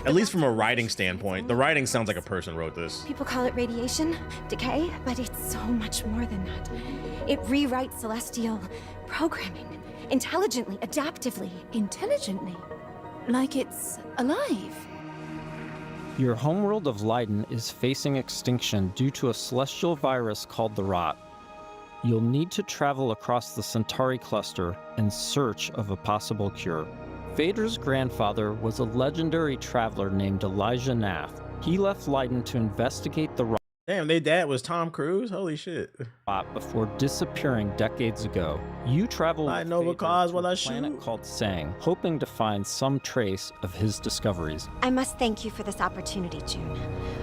At least from a writing standpoint. The writing sounds like a person wrote this. People call it radiation, decay, but it's so much more than that. It rewrites celestial programming. Intelligently, adaptively. Intelligently? Like it's alive? Your homeworld of Leiden is facing extinction due to a celestial virus called the Rot. You'll need to travel across the Centauri cluster in search of a possible cure. Phaedra's grandfather was a legendary traveler named Elijah Nath. He left Leiden to investigate the Rot. Damn, their dad was Tom Cruise? Holy shit. Before disappearing decades ago, you travel with Phaedra to a planet called Sang, hoping to find some trace of his discoveries. I must thank you for this opportunity, June,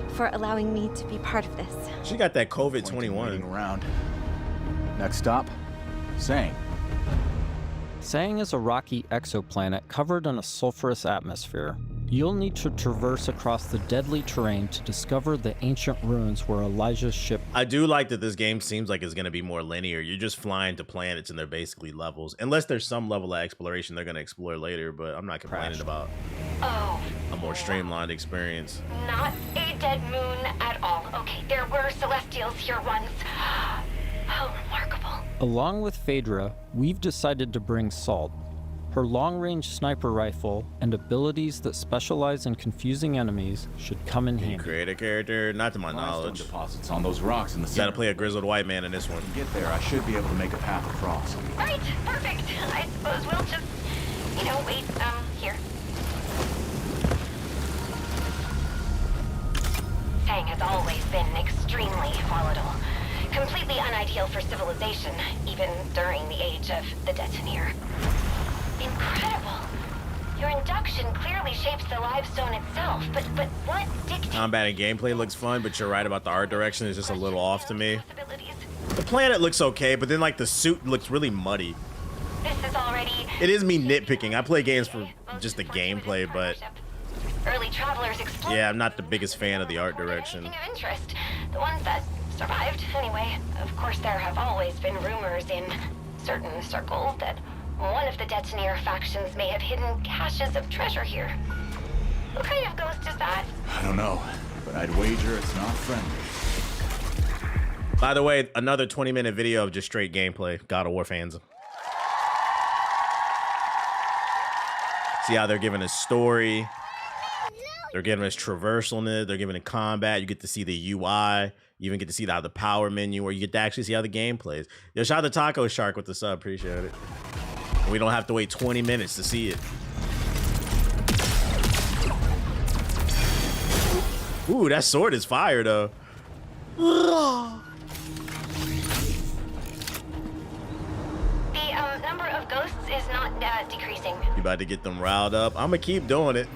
for allowing me to be part of this. She got that COVID-21 around. Next stop, Sang. Sang is a rocky exoplanet covered in a sulfurous atmosphere. You'll need to traverse across the deadly terrain to discover the ancient ruins where Elijah's ship... I do like that this game seems like it's going to be more linear. You're just flying to planets and they're basically levels. Unless there's some level of exploration they're going to explore later, but I'm not complaining about a more streamlined experience. Not a dead moon at all. Okay, there were Celestials here once. How remarkable. Along with Phaedra, we've decided to bring Salt. Her long-range sniper rifle and abilities that specialize in confusing enemies should come in handy. Create a character, not to my knowledge. Deposits on those rocks in the center. Gotta play a grizzled white man in this one. Get there, I should be able to make a path across. Right, perfect. I suppose we'll just, wait, here. Sang has always been extremely volatile. Completely unideal for civilization, even during the age of the detonator. Incredible. Your induction clearly shapes the limestone itself, but what dictates... Combat and gameplay looks fun, but you're right about the art direction. It's just a little off to me. The planet looks okay, but then like the suit looks really muddy. This is already... It is me nitpicking. I play games for just the gameplay, but... Early travelers explored... Yeah, I'm not the biggest fan of the art direction. Of interest. The ones that survived, anyway. Of course, there have always been rumors in certain circles that one of the detonator factions may have hidden caches of treasure here. What kind of ghost is that? I don't know, but I'd wager it's not friendly. By the way, another 20-minute video of just straight gameplay. God of War fans. See how they're giving us story. They're giving us traversalness. They're giving it combat. You get to see the UI. You even get to see how the power menu, or you get to actually see how the game plays. Yo, shout out to Taco Shark with the sub. Appreciate it. We don't have to wait 20 minutes to see it. Ooh, that sword is fire, though. The number of ghosts is not decreasing. You about to get them riled up? I'm gonna keep doing it.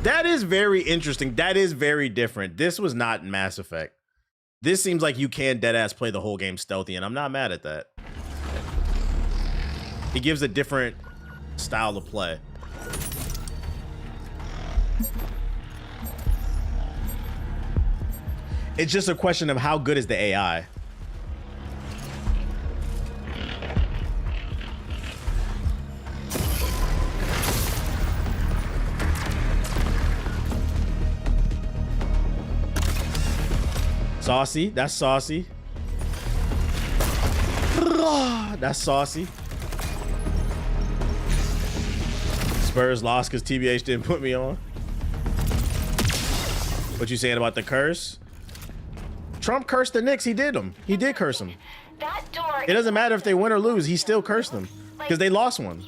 That is very interesting. That is very different. This was not in Mass Effect. This seems like you can deadass play the whole game stealthy, and I'm not mad at that. It gives a different style of play. It's just a question of how good is the AI. Saucy, that's saucy. That's saucy. Spurs lost because TBH didn't put me on. What you saying about the curse? Trump cursed the Knicks. He did them. He did curse them. That door. It doesn't matter if they win or lose. He still cursed them because they lost one.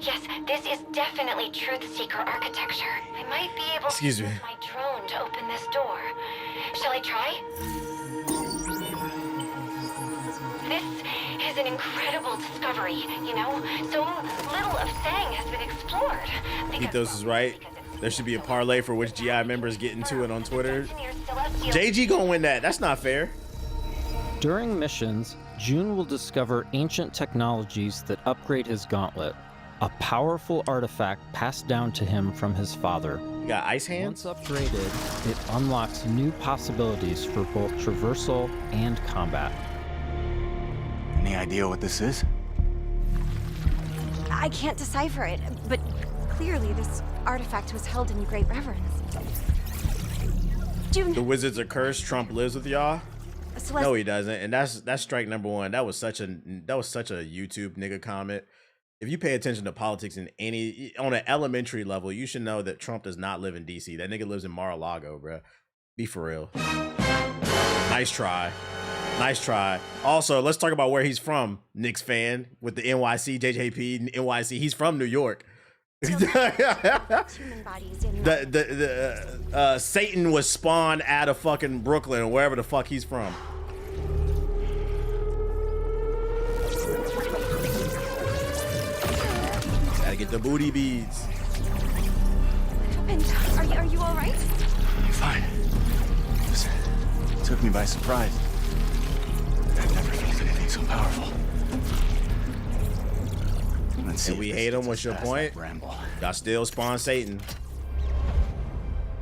Yes, this is definitely Truth Seeker architecture. I might be able to use my drone to open this door. Shall I try? This is an incredible discovery, you know? So little of Sang has been explored. Ethos is right. There should be a parlay for which GI members get into it on Twitter. JG gonna win that. That's not fair. During missions, June will discover ancient technologies that upgrade his gauntlet. A powerful artifact passed down to him from his father. You got ice hands? Once upgraded, it unlocks new possibilities for both traversal and combat. Any idea what this is? I can't decipher it, but clearly this artifact was held in great reverence. June. The wizards are cursed. Trump lives with y'all. No, he doesn't. And that's strike number one. That was such a YouTube nigga comment. If you pay attention to politics on an elementary level, you should know that Trump does not live in DC. That nigga lives in Mar-a-Lago, bro. Be for real. Nice try. Nice try. Also, let's talk about where he's from. Knicks fan with the NYC, JJP, NYC. He's from New York. Satan was spawned out of fucking Brooklyn or wherever the fuck he's from. Gotta get the booty beads. What happened? Are you all right? I'm fine. It took me by surprise. I've never felt anything so powerful. And we hate him. What's your point? Y'all still spawn Satan.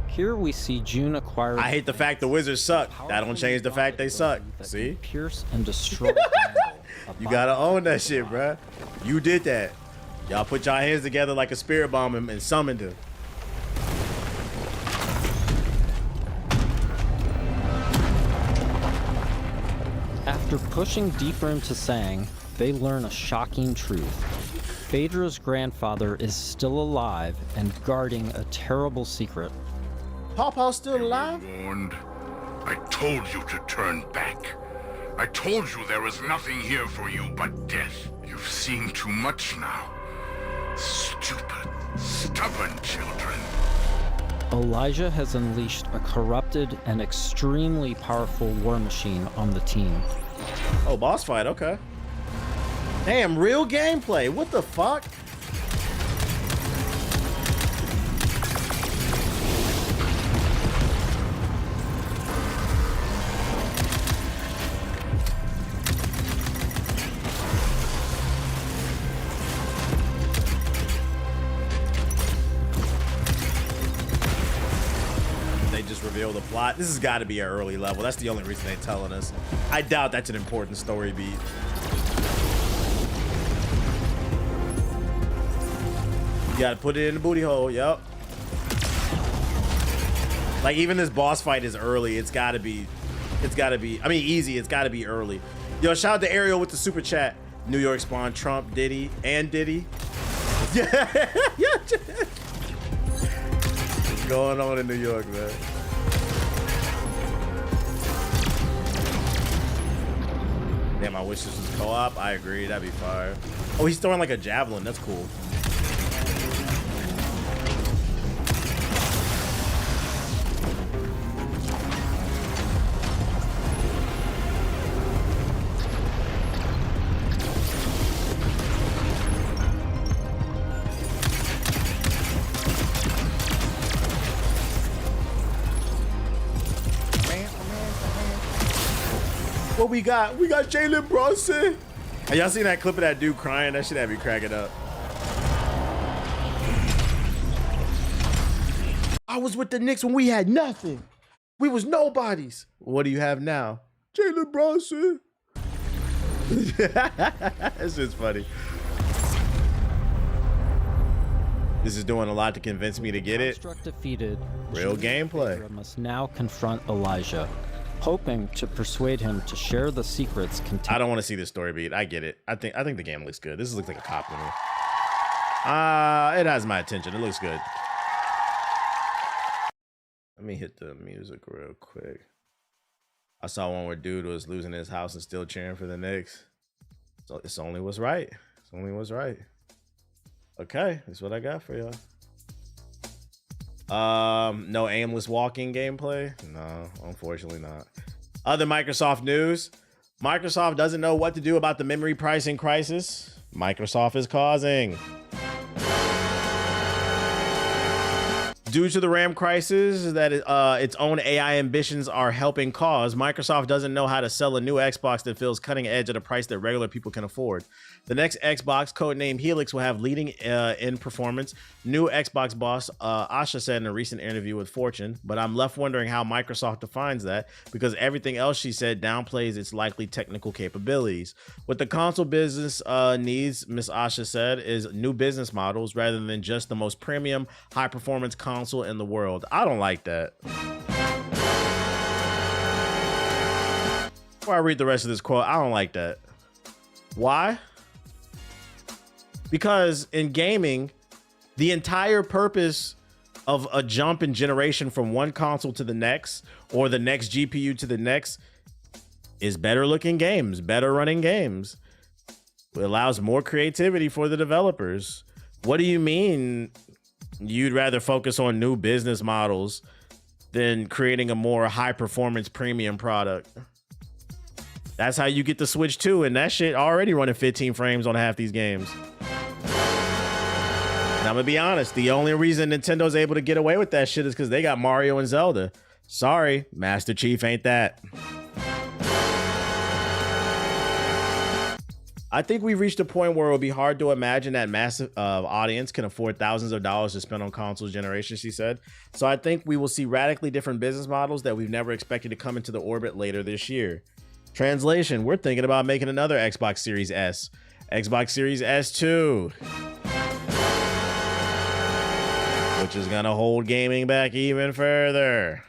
Here we see June acquire. I hate the fact the Wizards suck. That don't change the fact they suck. See? Pierce and destroy. You gotta own that shit, bruh. You did that. Y'all put y'all hands together like a spirit bomb and summoned him. After pushing deeper into Sang, they learn a shocking truth. Phaedra's grandfather is still alive and guarding a terrible secret. Pawpaw's still alive? Warned. I told you to turn back. I told you there was nothing here for you but death. You've seen too much now. Stupid, stubborn children. Elijah has unleashed a corrupted and extremely powerful war machine on the team. Oh, boss fight, okay. Damn, real gameplay. What the fuck? They just reveal the plot. This has got to be an early level. That's the only reason they're telling us. I doubt that's an important story beat. You gotta put it in the booty hole, yep. Like, even this boss fight is early. It's gotta be, I mean, easy. It's gotta be early. Yo, shout out to Ariel with the super chat. New York spawn Trump, Diddy, and Diddy. Yeah, yeah. What's going on in New York, man? Damn, I wish this was co-op. I agree, that'd be fire. Oh, he's throwing like a javelin. That's cool. What we got? We got Jalen Brunson. Have y'all seen that clip of that dude crying? That shit had me cracking up. I was with the Knicks when we had nothing. We was nobodies. What do you have now? Jalen Brunson. That's just funny. This is doing a lot to convince me to get it. Defeated, real gameplay. Phaedra must now confront Elijah, hoping to persuade him to share the secrets contained. I don't want to see this story beat. I get it. I think the game looks good. This looks like a cop to me. It has my attention. It looks good. Let me hit the music real quick. I saw one where dude was losing his house and still cheering for the Knicks. So it's only what's right. It's only what's right. Okay, that's what I got for y'all. No aimless walking gameplay. No, unfortunately not. Other Microsoft news. Microsoft doesn't know what to do about the memory pricing crisis Microsoft is causing. Due to the RAM crisis that its own AI ambitions are helping cause, Microsoft doesn't know how to sell a new Xbox that feels cutting edge at a price that regular people can afford. The next Xbox, codenamed Helix, will have leading in performance. New Xbox boss Asha said in a recent interview with Fortune, but I'm left wondering how Microsoft defines that, because everything else she said downplays its likely technical capabilities. What the console business needs, Ms. Asha said, is new business models rather than just the most premium, high-performance console in the world. I don't like that. Before I read the rest of this quote, I don't like that. Why? Because in gaming, the entire purpose of a jump in generation from one console to the next, or the next GPU to the next, is better looking games, better running games. It allows more creativity for the developers. What do you mean you'd rather focus on new business models than creating a more high performance premium product? That's how you get the Switch 2, and that shit already running 15 frames on half these games. And I'm gonna be honest, the only reason Nintendo's able to get away with that shit is because they got Mario and Zelda. Sorry, Master Chief ain't that. I think we've reached a point where it'll be hard to imagine that massive audience can afford thousands of dollars to spend on consoles generation, she said. So I think we will see radically different business models that we've never expected to come into the orbit later this year. Translation, we're thinking about making another Xbox Series S. Xbox Series S2. Which is gonna hold gaming back even further.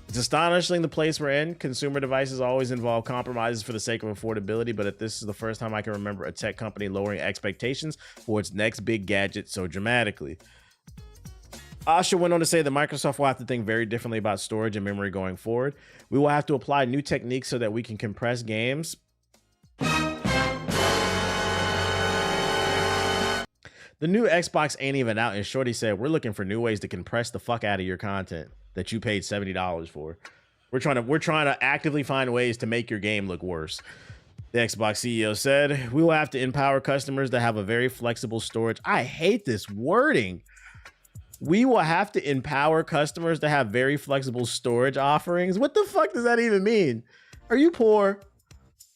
It's astonishing the place we're in. Consumer devices always involve compromises for the sake of affordability, but this is the first time I can remember a tech company lowering expectations for its next big gadget so dramatically. Asha went on to say that Microsoft will have to think very differently about storage and memory going forward. We will have to apply new techniques so that we can compress games. The new Xbox ain't even out, and Shorty said, we're looking for new ways to compress the fuck out of your content that you paid $70 for. We're trying to actively find ways to make your game look worse. The Xbox CEO said, we will have to empower customers to have a very flexible storage. I hate this wording. We will have to empower customers to have very flexible storage offerings. What the fuck does that even mean? Are you poor?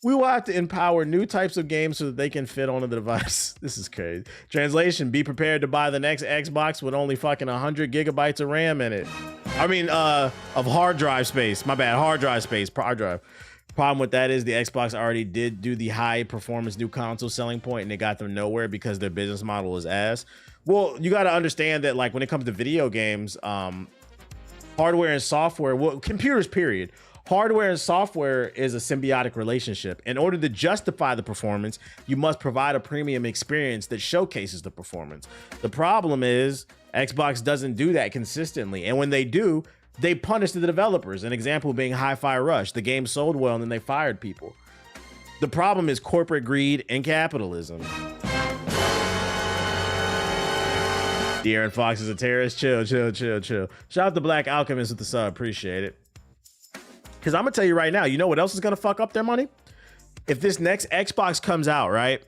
We will have to empower new types of games so that they can fit onto the device. This is crazy. Translation, be prepared to buy the next Xbox with only fucking 100 gigabytes of RAM in it. I mean, of hard drive space. My bad, hard drive space, hard drive. Problem with that is the Xbox already did do the high performance new console selling point, and it got them nowhere because their business model is ass. Well, you got to understand that, like, when it comes to video games, hardware and software, well, computers, period. Hardware and software is a symbiotic relationship. In order to justify the performance, you must provide a premium experience that showcases the performance. The problem is Xbox doesn't do that consistently. And when they do, they punish the developers. An example being Hi-Fi Rush. The game sold well and then they fired people. The problem is corporate greed and capitalism. De'Aaron Fox is a terrorist. Chill. Shout out to Black Alchemist with the sub. Appreciate it. Because I'm going to tell you right now, you know what else is going to fuck up their money? If this next Xbox comes out, right?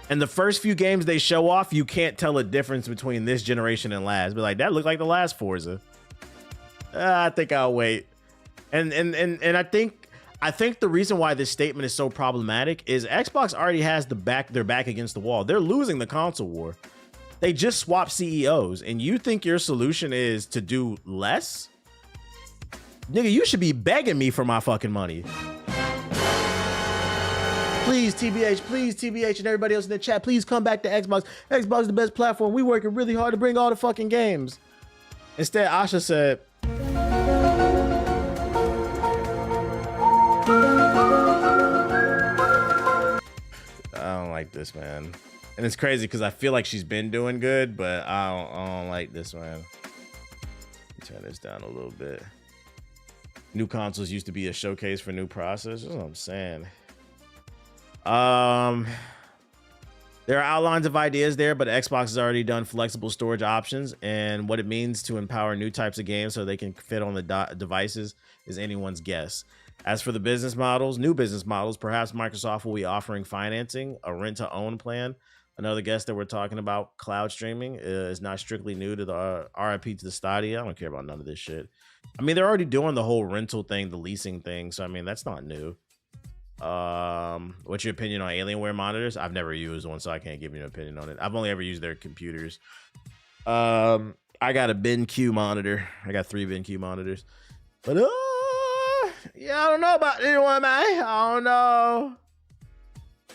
And the first few games they show off, you can't tell a difference between this generation and last. Be like, that looked like the last Forza. I think I'll wait. And I think the reason why this statement is so problematic is Xbox already has their back against the wall. They're losing the console war. They just swapped CEOs, and you think your solution is to do less? Nigga, you should be begging me for my fucking money. Please, TBH, and everybody else in the chat, please come back to Xbox. Xbox is the best platform. We working really hard to bring all the fucking games. Instead, Asha said, I don't like this, man. And it's crazy because I feel like she's been doing good, but I don't like this, man. Turn this down a little bit. New consoles used to be a showcase for new processors. That's what I'm saying. There are outlines of ideas there, but Xbox has already done flexible storage options, and what it means to empower new types of games so they can fit on the devices is anyone's guess. As for the business models, new business models, perhaps Microsoft will be offering financing, a rent-to-own plan. Another guest that we're talking about, cloud streaming, is not strictly new to the RIP to the Stadia. I don't care about none of this shit. I mean, they're already doing the whole rental thing, the leasing thing. So, I mean, that's not new. What's your opinion on Alienware monitors? I've never used one, so I can't give you an opinion on it. I've only ever used their computers. I got a BenQ monitor. I got 3 BenQ monitors. But, yeah, I don't know about anyone, man. I don't know.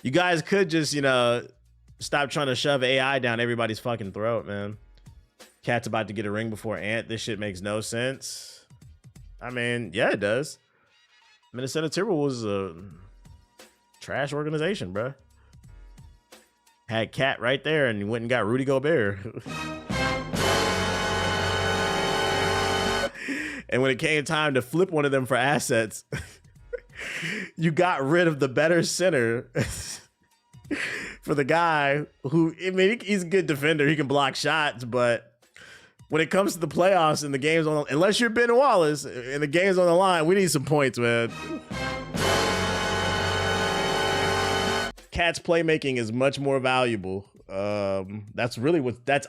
You guys could just, stop trying to shove AI down everybody's fucking throat, man. Cat's about to get a ring before Ant. This shit makes no sense. I mean, yeah, it does. Minnesota Timberwolves is a trash organization, bro. Had Cat right there and he went and got Rudy Gobert. And when it came time to flip one of them for assets, you got rid of the better center for the guy who, I mean, he's a good defender. He can block shots, but when it comes to the playoffs and the games on, unless you're Ben Wallace and the game's on the line, we need some points, man. Cat's playmaking is much more valuable. That's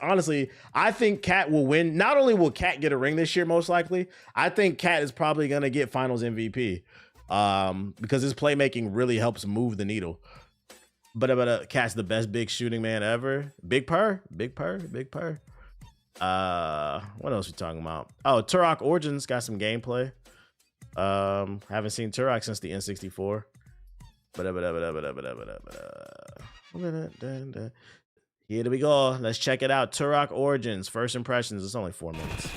honestly, I think Cat will win. Not only will Cat get a ring this year, most likely, I think Cat is probably going to get finals MVP because his playmaking really helps move the needle. But Cat's the best big shooting man ever. Big purr. What else we talking about? Oh, Turok Origins got some gameplay. Haven't seen Turok since the N64. Here we go. Let's check it out. Turok Origins. First impressions. It's only 4 minutes.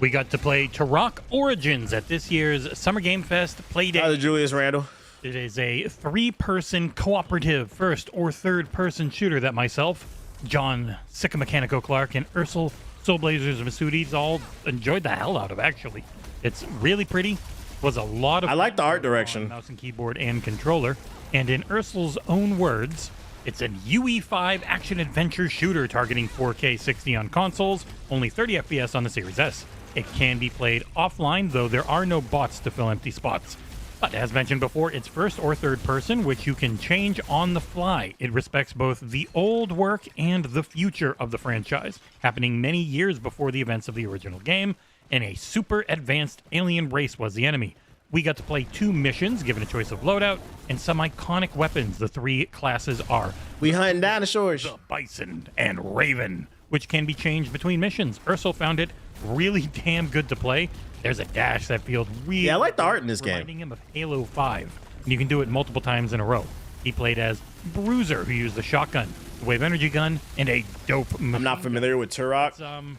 We got to play Turok Origins at this year's Summer Game Fest Playdate. Hi, Julius Randle. It is a 3-person cooperative first or third person shooter that myself, John Sicka Mechanico Clark, and Ursel Soulblazers Masudis all enjoyed the hell out of, actually. It's really pretty. Was a lot of I like the art direction. Mouse and keyboard and controller. And in Ursel's own words, it's an UE5 action-adventure shooter targeting 4K 60 on consoles, only 30 FPS on the Series S. It can be played offline, though there are no bots to fill empty spots. But as mentioned before, it's first or third person, which you can change on the fly. It respects both the old work and the future of the franchise, happening many years before the events of the original game, and a super advanced alien race was the enemy. We got to play 2 missions, given a choice of loadout, and some iconic weapons. The 3 classes are... We hunting dinosaurs. The Bison and Raven, which can be changed between missions. Ursel found it really damn good to play. There's a dash that feels really... Yeah, I like the art in this game. Reminding him of Halo 5. And you can do it multiple times in a row. He played as Bruiser, who used the shotgun, the wave energy gun, and a dope... I'm not familiar with Turok.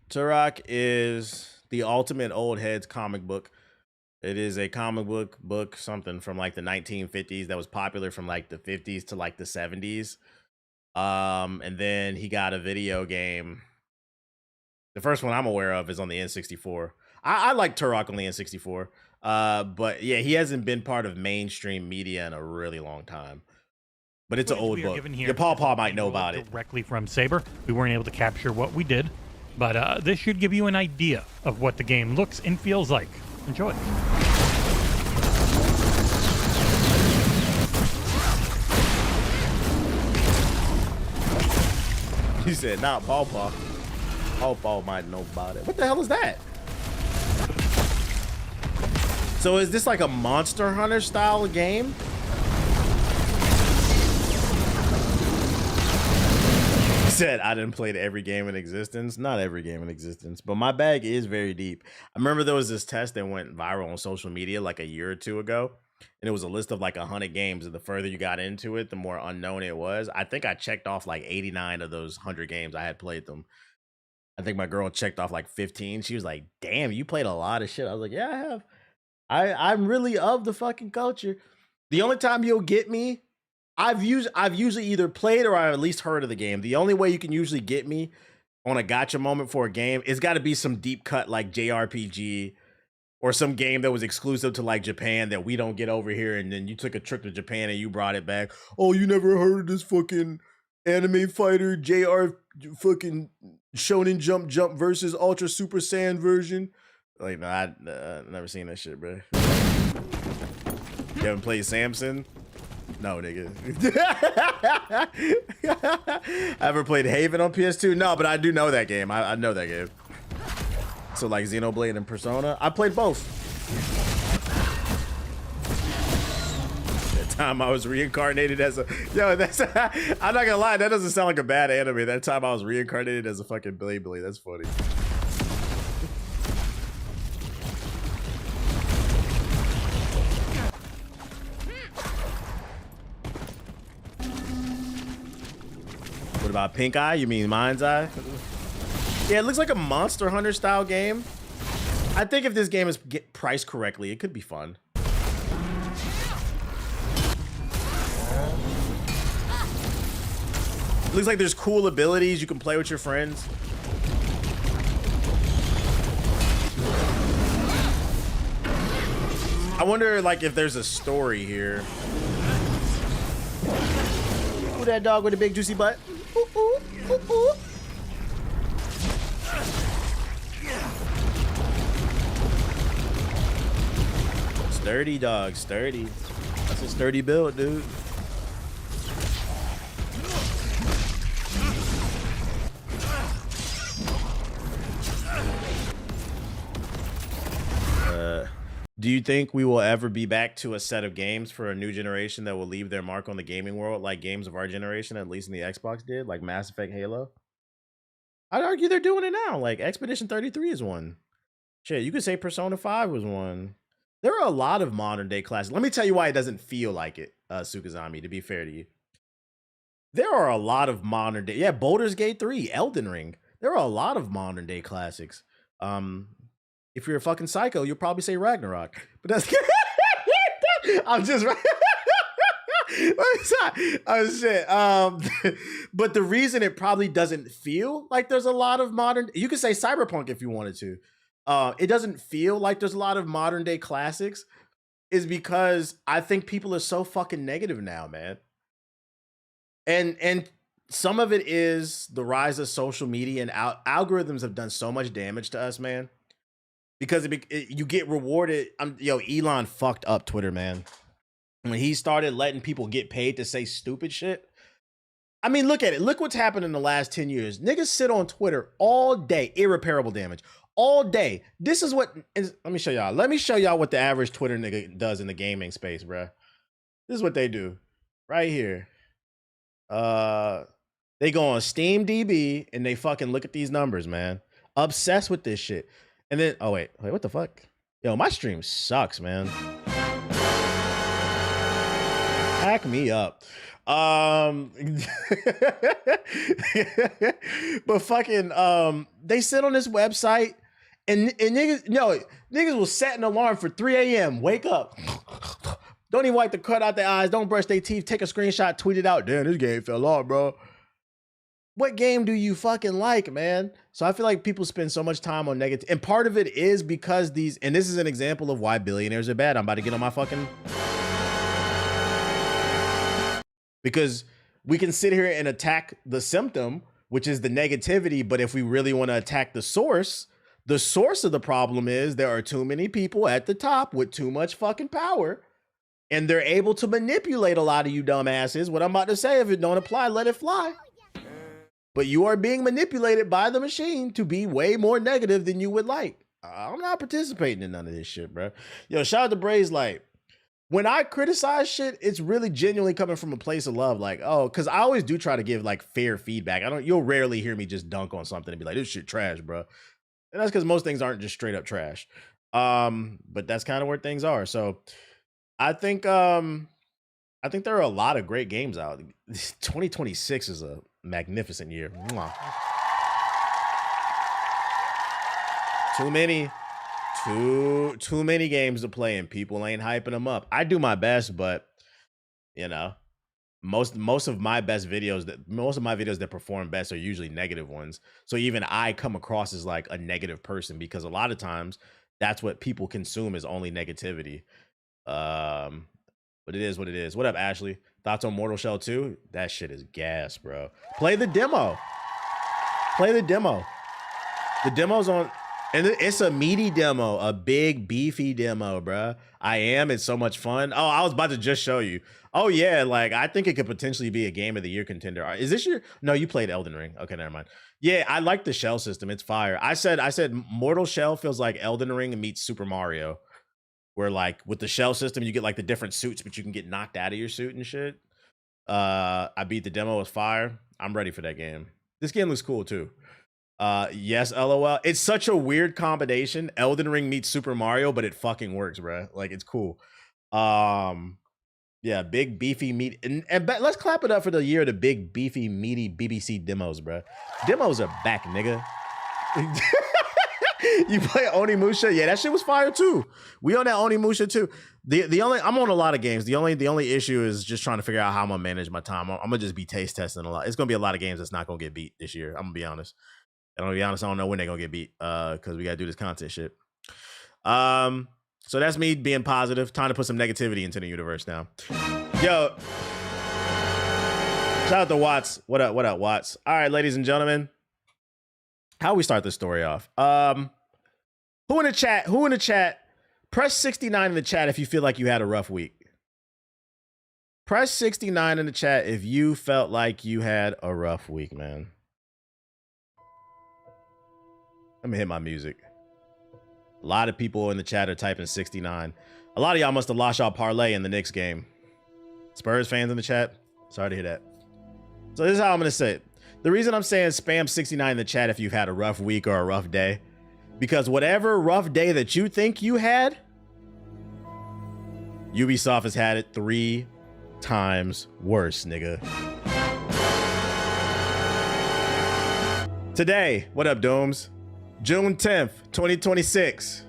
Turok is the ultimate old heads comic book. It is a comic book, something from like the 1950s that was popular from like the 50s to like the 70s. And then he got a video game. The first one I'm aware of is on the N64. I like Turok on the N64. But yeah, he hasn't been part of mainstream media in a really long time. But it's an old book. Your Paw might know about it. Directly from Saber. We weren't able to capture what we did. But this should give you an idea of what the game looks and feels like. Enjoy. He said, not Paw. Paw might know about it. What the hell is that? So is this like a Monster Hunter style game? He said, I didn't play every game in existence. Not every game in existence, but my bag is very deep. I remember there was this test that went viral on social media like a year or 2 ago. And it was a list of like 100 games. And the further you got into it, the more unknown it was. I think I checked off like 89 of those 100 games. I had played them. I think my girl checked off like 15. She was like, damn, you played a lot of shit. I was like, yeah, I have. I'm really of the fucking culture. The only time you'll get me, I've usually either played or I've at least heard of the game. The only way you can usually get me on a gotcha moment for a game, it's got to be some deep cut like JRPG or some game that was exclusive to like Japan that we don't get over here. And then you took a trip to Japan and you brought it back. Oh, you never heard of this fucking anime fighter JR fucking Shonen Jump versus Ultra Super Saiyan version? Like, no, I never seen that shit, bro. You haven't played Samson? No, nigga. I ever played Haven on PS2? No, but I do know that game. I know that game. So like Xenoblade and Persona, I played both. That time I was reincarnated as a that's I'm not gonna lie, that doesn't sound like a bad anime. That time I was reincarnated as a fucking Billy. That's funny. What about Pink Eye? You mean Mind's Eye? Yeah, it looks like a Monster Hunter style game. I think if this game is priced correctly, it could be fun. It looks like there's cool abilities you can play with your friends. I wonder, like, if there's a story here. Who that dog with the big juicy butt? Ooh, ooh, ooh, ooh. Sturdy dog, sturdy. That's a sturdy build, dude. Do you think we will ever be back to a set of games for a new generation that will leave their mark on the gaming world like games of our generation, at least in the Xbox did, like Mass Effect, Halo? I'd argue they're doing it now. Like Expedition 33 is one. Shit, you could say Persona 5 was one. There are a lot of modern day classics. Let me tell you why it doesn't feel like it, Sukazami, to be fair to you. There are a lot of modern day, yeah, Baldur's Gate 3, Elden Ring. There are a lot of modern day classics. If you're a fucking psycho, you'll probably say Ragnarok. But that's I'm just oh shit. But the reason it probably doesn't feel like there's a lot of modern, you could say Cyberpunk if you wanted to. It doesn't feel like there's a lot of modern day classics is because I think people are so fucking negative now, man. And some of it is the rise of social media and algorithms have done so much damage to us, man. Because you get rewarded. Elon fucked up Twitter, man. When he started letting people get paid to say stupid shit. I mean, look at it. Look what's happened in the last 10 years. Niggas sit on Twitter all day. Irreparable damage. All day. This is what is, let me show y'all. Let me show y'all what the average Twitter nigga does in the gaming space, bruh. This is what they do. Right here. They go on SteamDB and they fucking look at these numbers, man. Obsessed with this shit. And then, oh wait, what the fuck? Yo, my stream sucks, man. Hack me up. But fucking, they sit on this website and niggas will set an alarm for 3 a.m. Wake up. Don't even wipe the crud out their eyes. Don't brush their teeth. Take a screenshot, tweet it out. Damn, this game fell off, bro. What game do you fucking like, man? So I feel like people spend so much time on negative. And part of it is because these, and this is an example of why billionaires are bad. I'm about to get on my fucking. Because we can sit here and attack the symptom, which is the negativity. But if we really want to attack the source of the problem is there are too many people at the top with too much fucking power. And they're able to manipulate a lot of you dumbasses. What I'm about to say, if it don't apply, let it fly. But you are being manipulated by the machine to be way more negative than you would like. I'm not participating in none of this shit, bro. Yo, shout out to Braze. Like, when I criticize shit, it's really genuinely coming from a place of love. Like, oh, because I always do try to give like fair feedback. You'll rarely hear me just dunk on something and be like, this shit trash, bro. And that's because most things aren't just straight up trash. But that's kind of where things are. So I think there are a lot of great games out. 2026 is a magnificent year. Mwah. Too many games to play and people ain't hyping them up. I do my best, but you know, most of my videos that perform best are usually negative ones. So even I come across as like a negative person because a lot of times that's what people consume is only negativity. But it is what it is. What up, Ashley? Thoughts on Mortal Shell 2? That shit is gas, bro. Play the demo. The demo's on, and it's a meaty demo, a big beefy demo, bro. It's so much fun. Oh, I was about to just show you. Oh yeah, like I think it could potentially be a game of the year contender. Is this your? No, you played Elden Ring. Okay, never mind. Yeah, I like the shell system. It's fire. I said Mortal Shell feels like Elden Ring meets Super Mario. Where like with the shell system, you get like the different suits, but you can get knocked out of your suit and shit. I beat the demo with fire. I'm ready for that game. This game looks cool too. Yes, LOL. It's such a weird combination. Elden Ring meets Super Mario, but it fucking works, bro. Like it's cool. Yeah, big beefy meat. And let's clap it up for the year of the big beefy meaty BBC demos, bro. Demos are back, nigga. You play Onimusha? Yeah, that shit was fire too. We on that Onimusha too. The only, I'm on a lot of games. The only issue is just trying to figure out how I'm gonna manage my time. I'm gonna just be taste testing a lot. It's gonna be a lot of games that's not gonna get beat this year. I'm gonna be honest. I don't know when they're gonna get beat. Because we gotta do this content shit. So that's me being positive. Time to put some negativity into the universe now. Yo. Shout out to Watts. What up, Watts? All right, ladies and gentlemen. How we start this story off? Who in the chat? Press 69 in the chat if you feel like you had a rough week. Press 69 in the chat if you felt like you had a rough week, man. Let me hit my music. A lot of people in the chat are typing 69. A lot of y'all must have lost y'all parlay in the Knicks game. Spurs fans in the chat, sorry to hear that. So this is how I'm going to say it. The reason I'm saying spam 69 in the chat if you've had a rough week or a rough day, because whatever rough day that you think you had, Ubisoft has had it 3 times worse, nigga. Today, what up, Dooms? June 10th, 2026.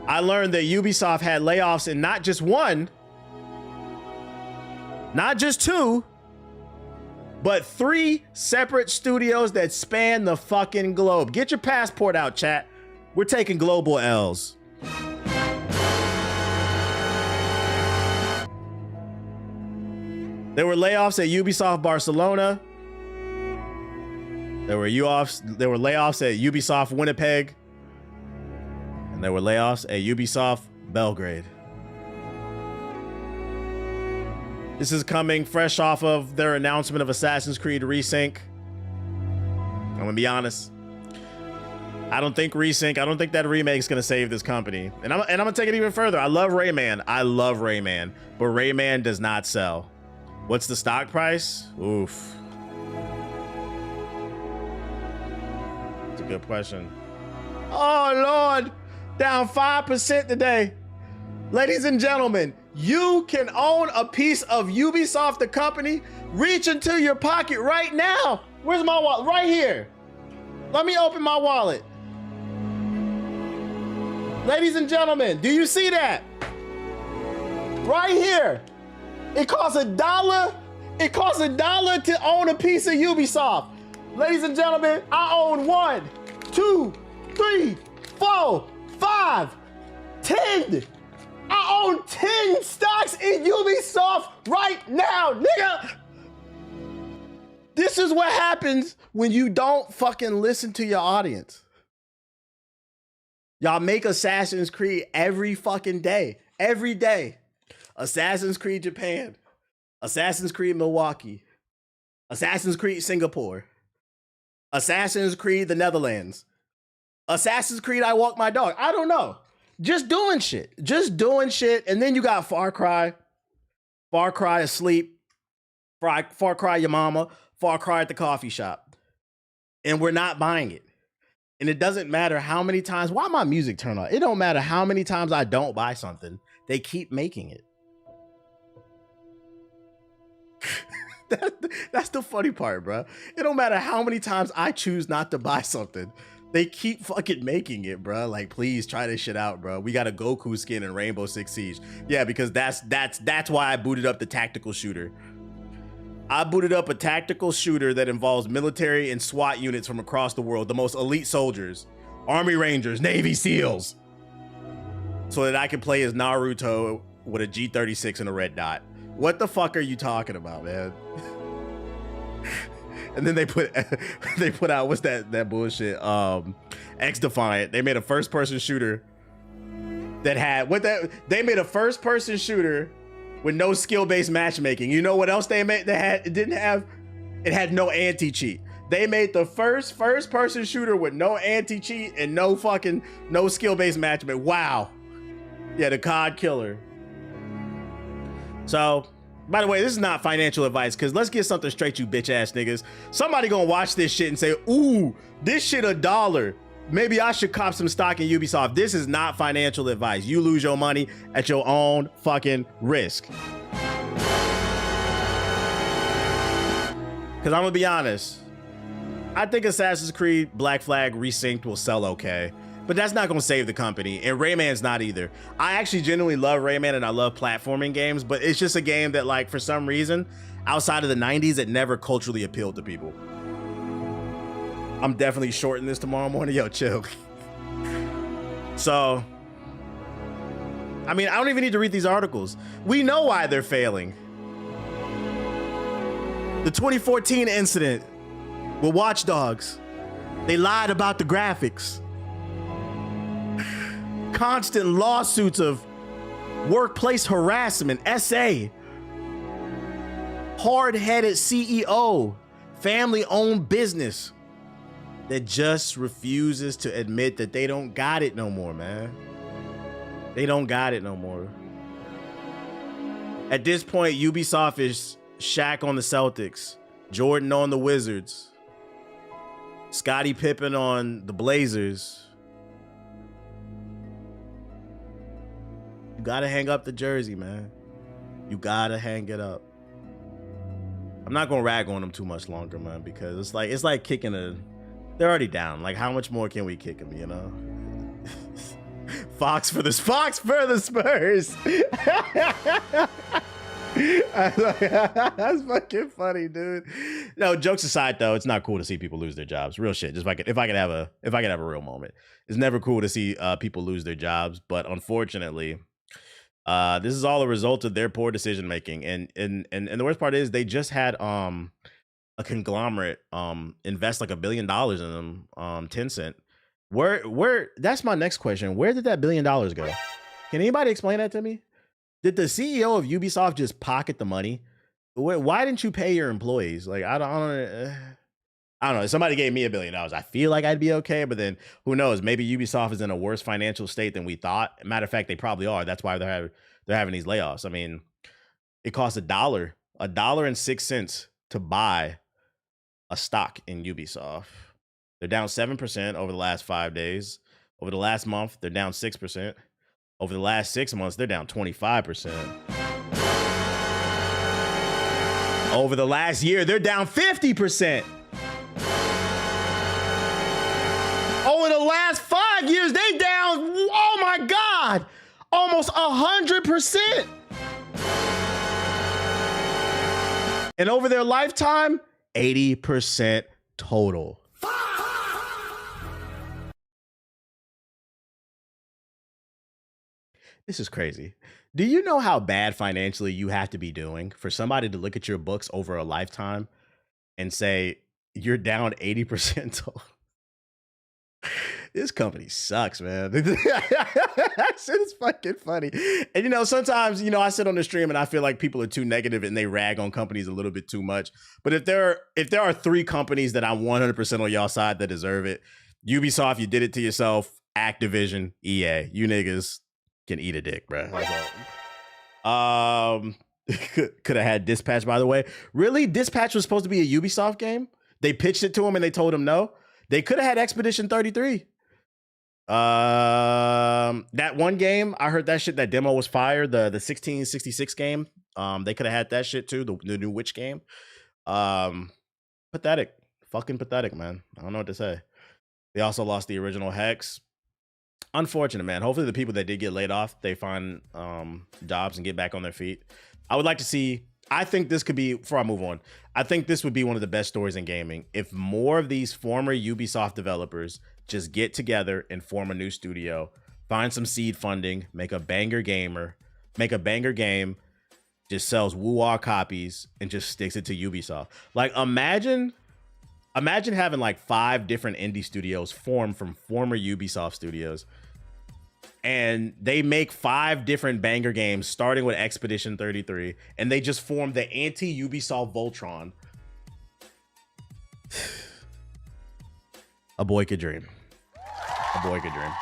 I learned that Ubisoft had layoffs in not just 1, not just 2, but 3 separate studios that span the fucking globe. Get your passport out, chat. We're taking global L's. There were layoffs at Ubisoft Barcelona. There were layoffs at Ubisoft Winnipeg. And there were layoffs at Ubisoft Belgrade. This is coming fresh off of their announcement of Assassin's Creed Resync. I'm gonna be honest. I don't think that remake is gonna save this company. And I'm gonna take it even further. I love Rayman, but Rayman does not sell. What's the stock price? Oof. That's a good question. Oh Lord, down 5% today. Ladies and gentlemen, you can own a piece of Ubisoft, the company. Reach into your pocket right now. Where's my wallet? Right here. Let me open my wallet. Ladies and gentlemen, do you see that? Right here. It costs $1. It costs $1 to own a piece of Ubisoft. Ladies and gentlemen, I own 1, 2, 3, 4, 5, 10. I own 10 stocks in Ubisoft right now, nigga. This is what happens when you don't fucking listen to your audience. Y'all make Assassin's Creed every fucking day. Every day. Assassin's Creed Japan. Assassin's Creed Milwaukee. Assassin's Creed Singapore. Assassin's Creed the Netherlands. Assassin's Creed I Walk My Dog. I don't know. Just doing shit. And then you got Far Cry. Far Cry Asleep. Far Cry Your Mama. Far Cry at the coffee shop. And we're not buying it. And it doesn't matter how many times. Why my music turn on? It don't matter how many times I don't buy something. They keep making it. That's the funny part, bro. It don't matter how many times I choose not to buy something. They keep fucking making it, bro. Like, please try this shit out, bro. We got a Goku skin in Rainbow Six Siege. Yeah, because that's why I booted up the tactical shooter. I booted up a tactical shooter that involves military and SWAT units from across the world, the most elite soldiers, Army Rangers, Navy SEALs, so that I can play as Naruto with a G36 and a red dot. What the fuck are you talking about, man? And then they put out, what's that bullshit? X Defiant. They made a first-person shooter that had they made a first-person shooter with no skill-based matchmaking. You know what else they made it didn't have? It had no anti-cheat. They made the first-person shooter with no anti-cheat and no skill-based matchmaking. Wow. Yeah, the COD killer. So, by the way, this is not financial advice, because let's get something straight, you bitch-ass niggas. Somebody gonna watch this shit and say, ooh, this shit $1. Maybe I should cop some stock in Ubisoft. This is not financial advice. You lose your money at your own fucking risk. Because I'm gonna be honest. I think Assassin's Creed Black Flag Resynced will sell okay. But that's not gonna save the company, and Rayman's not either. I actually genuinely love Rayman and I love platforming games, but it's just a game that, like, for some reason, outside of the 90s, it never culturally appealed to people. I'm definitely shorting this tomorrow morning. Yo, chill. So, I mean, I don't even need to read these articles. We know why they're failing. The 2014 incident with Watch Dogs. They lied about the graphics. Constant lawsuits of workplace harassment, SA. Hard-headed CEO, family-owned business that just refuses to admit that they don't got it no more, man. They don't got it no more. At this point, Ubisoft is Shaq on the Celtics, Jordan on the Wizards, Scottie Pippen on the Blazers. You gotta hang up the jersey, man. You gotta hang it up. I'm not gonna rag on them too much longer, man, because it's like kicking a. They're already down. Like, how much more can we kick them? You know. Fox for the Spurs. That's fucking funny, dude. No, jokes aside, though, it's not cool to see people lose their jobs. Real shit. Just if I could have a real moment, it's never cool to see people lose their jobs. But unfortunately, this is all a result of their poor decision making. And the worst part is they just had a conglomerate invest like $1 billion in them, Tencent. Where that's my next question. Where did that $1 billion go? Can anybody explain that to me? Did the CEO of Ubisoft just pocket the money? Why didn't you pay your employees? Like, I don't know. If somebody gave me $1 billion, I feel like I'd be okay. But then who knows? Maybe Ubisoft is in a worse financial state than we thought. Matter of fact, they probably are. That's why they're having these layoffs. I mean, it costs $1.06 to buy a stock in Ubisoft. They're down 7% over the last 5 days. Over the last month, they're down 6%. Over the last 6 months, they're down 25%. Over the last year, they're down 50%. Over the last 5 years, they down, oh my God, almost 100%. And over their lifetime, 80% total. This is crazy. Do you know how bad financially you have to be doing for somebody to look at your books over a lifetime and say you're down 80% total? This company sucks, man. That shit is fucking funny. And, you know, sometimes, you know, I sit on the stream and I feel like people are too negative and they rag on companies a little bit too much. But if there are 3 companies that I'm 100% on y'all side that deserve it, Ubisoft, you did it to yourself. Activision, EA, you niggas can eat a dick, bro. Could have had Dispatch, by the way. Really? Dispatch was supposed to be a Ubisoft game? They pitched it to him and they told him no? They could have had Expedition 33. That one game, I heard that shit, that demo was fire. The 1666 game. They could have had that shit too, the new Witch game. Pathetic. Fucking pathetic, man. I don't know what to say. They also lost the original Hex. Unfortunate, man. Hopefully the people that did get laid off, they find jobs and get back on their feet. I would like to see, I think this could be, before I move on, I think this would be one of the best stories in gaming if more of these former Ubisoft developers just get together and form a new studio, find some seed funding, make a banger game, just sells woo-wah copies and just sticks it to Ubisoft. Like, imagine having like 5 different indie studios formed from former Ubisoft studios, and they make 5 different banger games starting with Expedition 33, and they just form the anti-Ubisoft Voltron. A boy could dream. A boy could dream.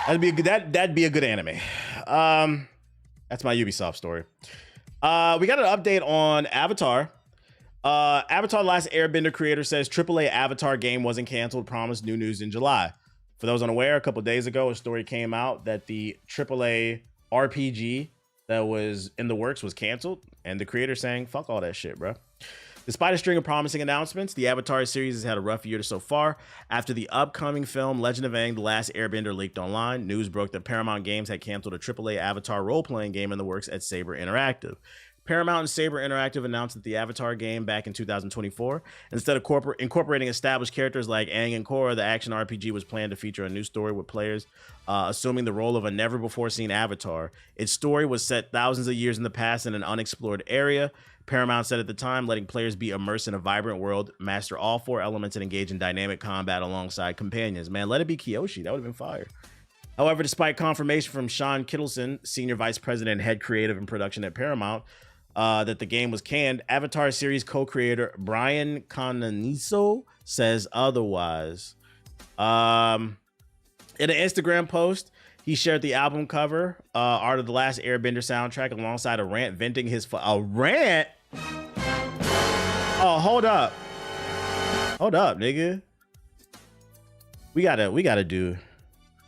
That'd be a good anime. That's my Ubisoft story. We got an update on Avatar. Avatar: Last Airbender creator says AAA Avatar game wasn't canceled, promised new news in July. For those unaware, a couple days ago, a story came out that the AAA RPG that was in the works was canceled, and the creator saying, fuck all that shit, bro. Despite a string of promising announcements, the Avatar series has had a rough year so far. After the upcoming film Legend of Aang: The Last Airbender leaked online, news broke that Paramount Games had canceled a AAA Avatar role-playing game in the works at Saber Interactive. Paramount and Saber Interactive announced that the Avatar game back in 2024. Instead of incorporating established characters like Aang and Korra, the action RPG was planned to feature a new story with players assuming the role of a never-before-seen avatar. Its story was set thousands of years in the past in an unexplored area. Paramount said at the time, letting players be immersed in a vibrant world, master all 4 elements, and engage in dynamic combat alongside companions. Man, let it be Kyoshi. That would have been fire. However, despite confirmation from Sean Kittleson, Senior Vice President and Head Creative and Production at Paramount, that the game was canned, Avatar series co-creator Brian Canonizo says otherwise. In an Instagram post, he shared the album cover, art of the Last Airbender soundtrack, alongside a rant venting his a rant. Oh, hold up, nigga. We gotta do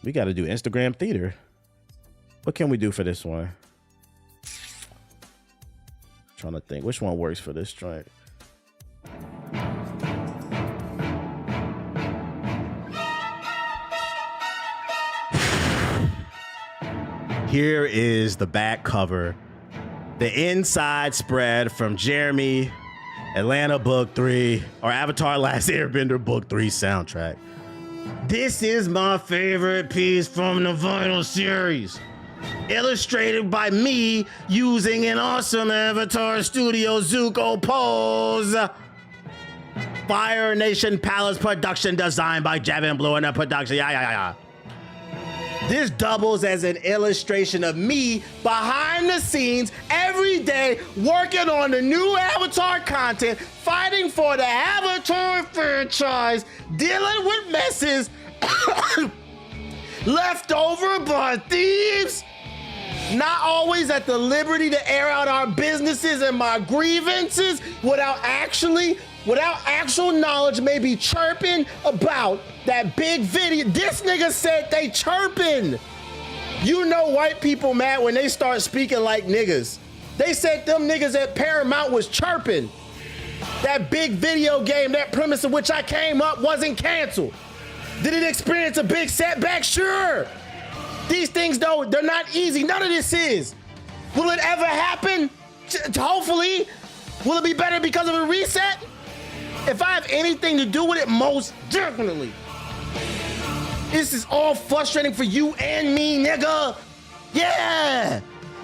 Instagram theater. What can we do for this one? Trying to think which one works for this joint. Here is the back cover, the inside spread from Jeremy, Atlanta Book 3, or Avatar Last Airbender Book 3 soundtrack. This is my favorite piece from the vinyl series. Illustrated by me using an awesome Avatar Studio Zuko pose. Fire Nation Palace production designed by Javin Blue and the production. Yeah. This doubles as an illustration of me behind the scenes every day working on the new Avatar content, fighting for the Avatar franchise, dealing with messes left over by thieves, not always at the liberty to air out our businesses and my grievances without actual knowledge, maybe chirping about that big video. This nigga said they chirping. You know white people mad when they start speaking like niggas. They said them niggas at Paramount was chirping. That big video game, that premise of which I came up, wasn't canceled. Did it experience a big setback? Sure. These things, though, they're not easy. None of this is. Will it ever happen? Hopefully. Will it be better because of a reset? If I have anything to do with it, most definitely. This is all frustrating for you and me, nigga. Yeah.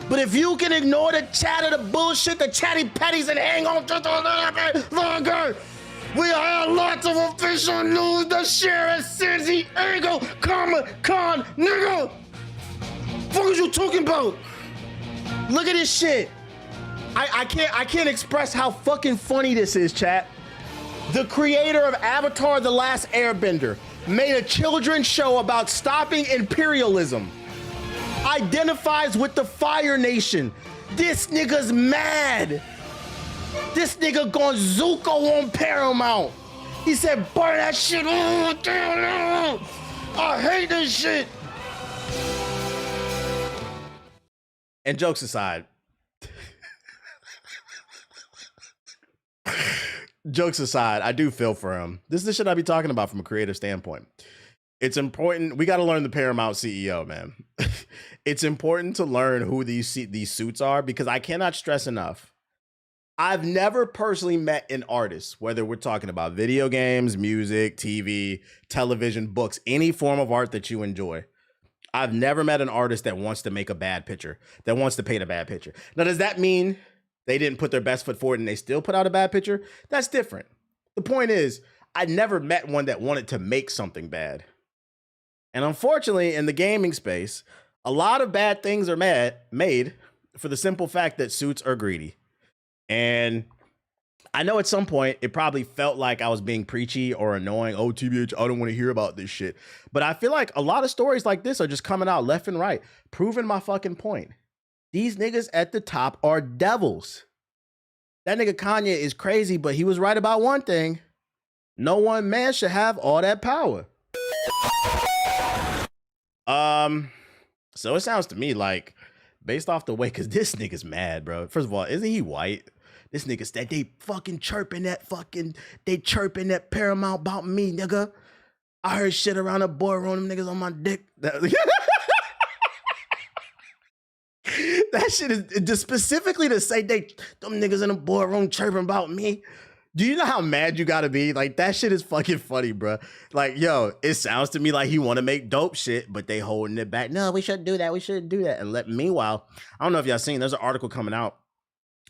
But if you can ignore the chatter, the bullshit, the chatty patties, and hang on just a little bit longer, we have lots of official news to share at San Diego Comic-Con, nigga. What are you talking about? Look at this shit. I can't express how fucking funny this is, chat. The creator of Avatar: The Last Airbender made a children's show about stopping imperialism. Identifies with the Fire Nation. This nigga's mad. This nigga gone Zuko on Paramount. He said, burn that shit. Oh, damn, I hate this shit. And jokes aside, I do feel for him. This is the shit I be talking about from a creative standpoint. It's important. We got to learn the Paramount CEO, man. It's important to learn who these suits are, because I cannot stress enough. I've never personally met an artist, whether we're talking about video games, music, TV, television, books, any form of art that you enjoy. I've never met an artist that wants to make a bad picture, that wants to paint a bad picture. Now, does that mean they didn't put their best foot forward and they still put out a bad picture? That's different. The point is, I never met one that wanted to make something bad. And unfortunately, in the gaming space, a lot of bad things are made for the simple fact that suits are greedy. And I know at some point it probably felt like I was being preachy or annoying. Oh, TBH, I don't want to hear about this shit. But I feel like a lot of stories like this are just coming out left and right, proving my fucking point. These niggas at the top are devils. That nigga Kanye is crazy, but he was right about one thing. No one man should have all that power. So it sounds to me like, based off the way, because this nigga's mad, bro. First of all, isn't he white? This nigga said they fucking chirping that Paramount about me, nigga. I heard shit around the boardroom, them niggas on my dick. That shit is just specifically to say them niggas in the boardroom chirping about me. Do you know how mad you gotta be? Like, that shit is fucking funny, bro. Like, yo, it sounds to me like he want to make dope shit, but they holding it back. No, we shouldn't do that. We shouldn't do that. And meanwhile, I don't know if y'all seen, there's an article coming out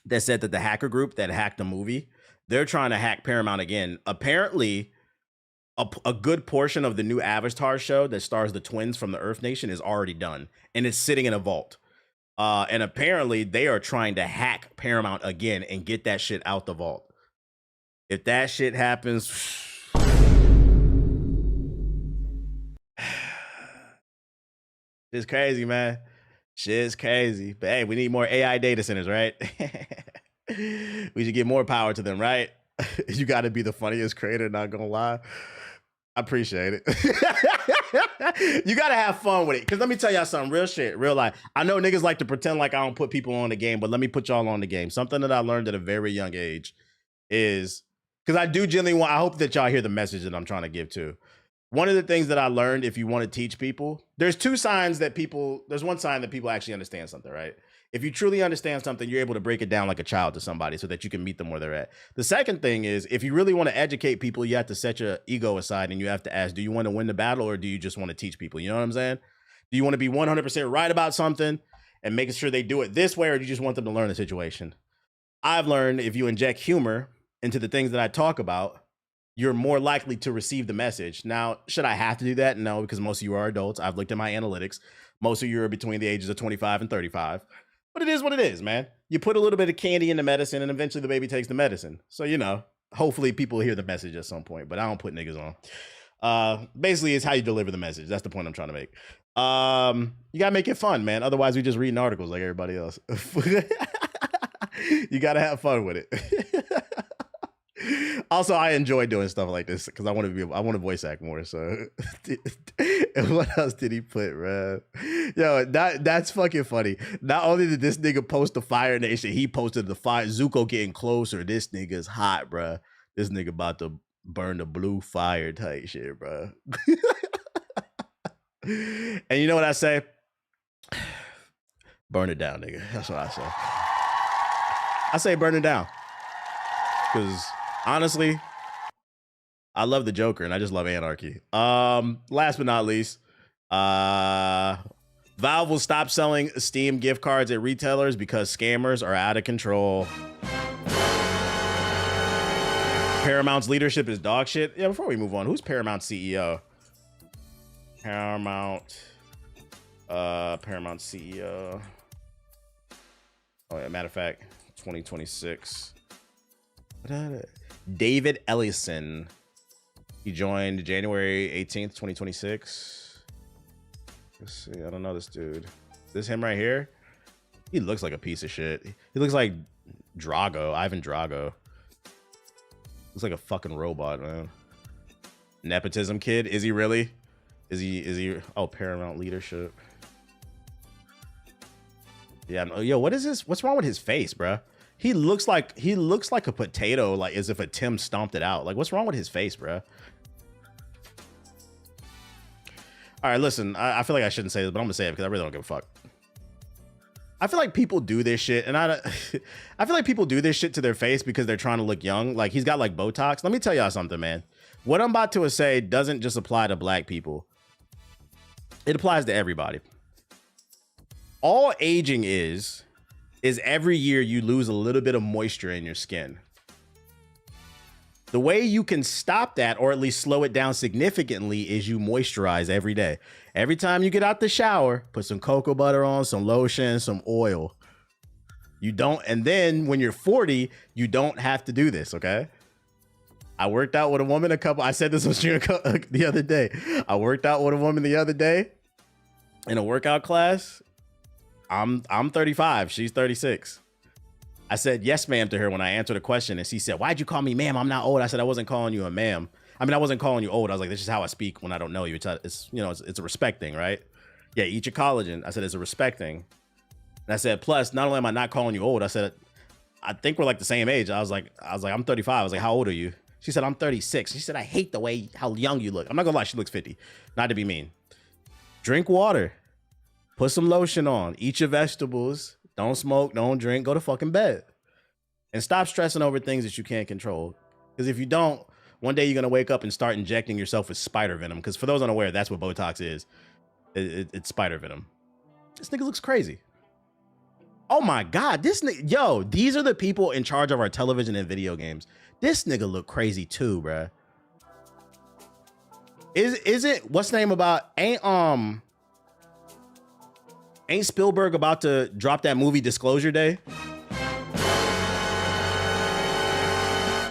that said that the hacker group that hacked the movie, they're trying to hack Paramount again. Apparently, a good portion of the new Avatar show that stars the twins from the Earth Nation is already done, and it's sitting in a vault. And apparently, they are trying to hack Paramount again and get that shit out the vault. If that shit happens, it's crazy, man. Shit's crazy. But hey, we need more AI data centers, right? We should give more power to them, right? You got to be the funniest creator, not gonna lie. I appreciate it. You got to have fun with it. Because let me tell y'all something, real shit, real life. I know niggas like to pretend like I don't put people on the game, but let me put y'all on the game. Something that I learned at a very young age is, because I do genuinely want, I hope that y'all hear the message that I'm trying to give to. One of the things that I learned, if you want to teach people, there's one sign that people actually understand something, right? If you truly understand something, you're able to break it down like a child to somebody so that you can meet them where they're at. The second thing is, if you really want to educate people, you have to set your ego aside and you have to ask, do you want to win the battle or do you just want to teach people? You know what I'm saying? Do you want to be 100% right about something and making sure they do it this way, or do you just want them to learn the situation? I've learned if you inject humor into the things that I talk about, you're more likely to receive the message. Now, should I have to do that? No, because most of you are adults. I've looked at my analytics. Most of you are between the ages of 25 and 35. But it is what it is, man. You put a little bit of candy in the medicine and eventually the baby takes the medicine. So, you know, hopefully people hear the message at some point, but I don't put niggas on. Basically, it's how you deliver the message. That's the point I'm trying to make. You gotta make it fun, man. Otherwise, we just reading articles like everybody else. You gotta have fun with it. Also, I enjoy doing stuff like this because I want to voice act more. So, and what else did he put, bro? Yo, that's fucking funny. Not only did this nigga post the Fire Nation, he posted the fire. Zuko getting closer. This nigga's hot, bro. This nigga about to burn the blue fire type shit, bro. And you know what I say? Burn it down, nigga. That's what I say. I say burn it down. Because honestly, I love the Joker and I just love anarchy. Last but not least, Valve will stop selling Steam gift cards at retailers because scammers are out of control. Paramount's leadership is dog shit. Yeah, before we move on, who's Paramount's CEO? Paramount CEO. Oh yeah, matter of fact, 2026. David Ellison. He joined January 18th, 2026. Let's see. I don't know this dude. Is this him right here? He looks like a piece of shit. He looks like Drago, Ivan Drago. Looks like a fucking robot, man. Nepotism kid. Is he really? Is he? Oh, Paramount leadership. Yeah. Yo, what is this? What's wrong with his face, bro? He looks like a potato, like as if a Tim stomped it out. Like, what's wrong with his face, bro? All right, listen, I feel like I shouldn't say this, but I'm gonna say it because I really don't give a fuck. I feel like people do this shit, and I feel like people do this shit to their face because they're trying to look young. Like, he's got like Botox. Let me tell y'all something, man. What I'm about to say doesn't just apply to black people. It applies to everybody. All aging is every year you lose a little bit of moisture in your skin. The way you can stop that, or at least slow it down significantly, is you moisturize every day. Every time you get out the shower, put some cocoa butter on, some lotion, some oil. You don't, and then when you're 40, you don't have to do this, okay? I worked out with a woman I said this on stream the other day. I worked out with a woman the other day in a workout class. I'm 35. She's 36. I said yes, ma'am, to her when I answered a question, and she said, "Why'd you call me ma'am? I'm not old." I said, "I wasn't calling you a ma'am. I mean, I wasn't calling you old. I was like, this is how I speak when I don't know you. It's you know, it's a respect thing, right? Yeah, eat your collagen." I said, it's a respect thing. And I said, plus, not only am I not calling you old, I said, I think we're like the same age. I was like, I'm 35. I was like, how old are you? She said, I'm 36. She said, I hate the way how young you look. I'm not gonna lie, she looks 50. Not to be mean. Drink water. Put some lotion on. Eat your vegetables. Don't smoke, don't drink, go to fucking bed. And stop stressing over things that you can't control. Because if you don't, one day you're going to wake up and start injecting yourself with spider venom. Because for those unaware, that's what Botox is. It's spider venom. This nigga looks crazy. Oh my God, this nigga, yo, these are the people in charge of our television and video games. This nigga look crazy too, bruh. Is it, what's the name about, ain't Spielberg about to drop that movie Disclosure Day?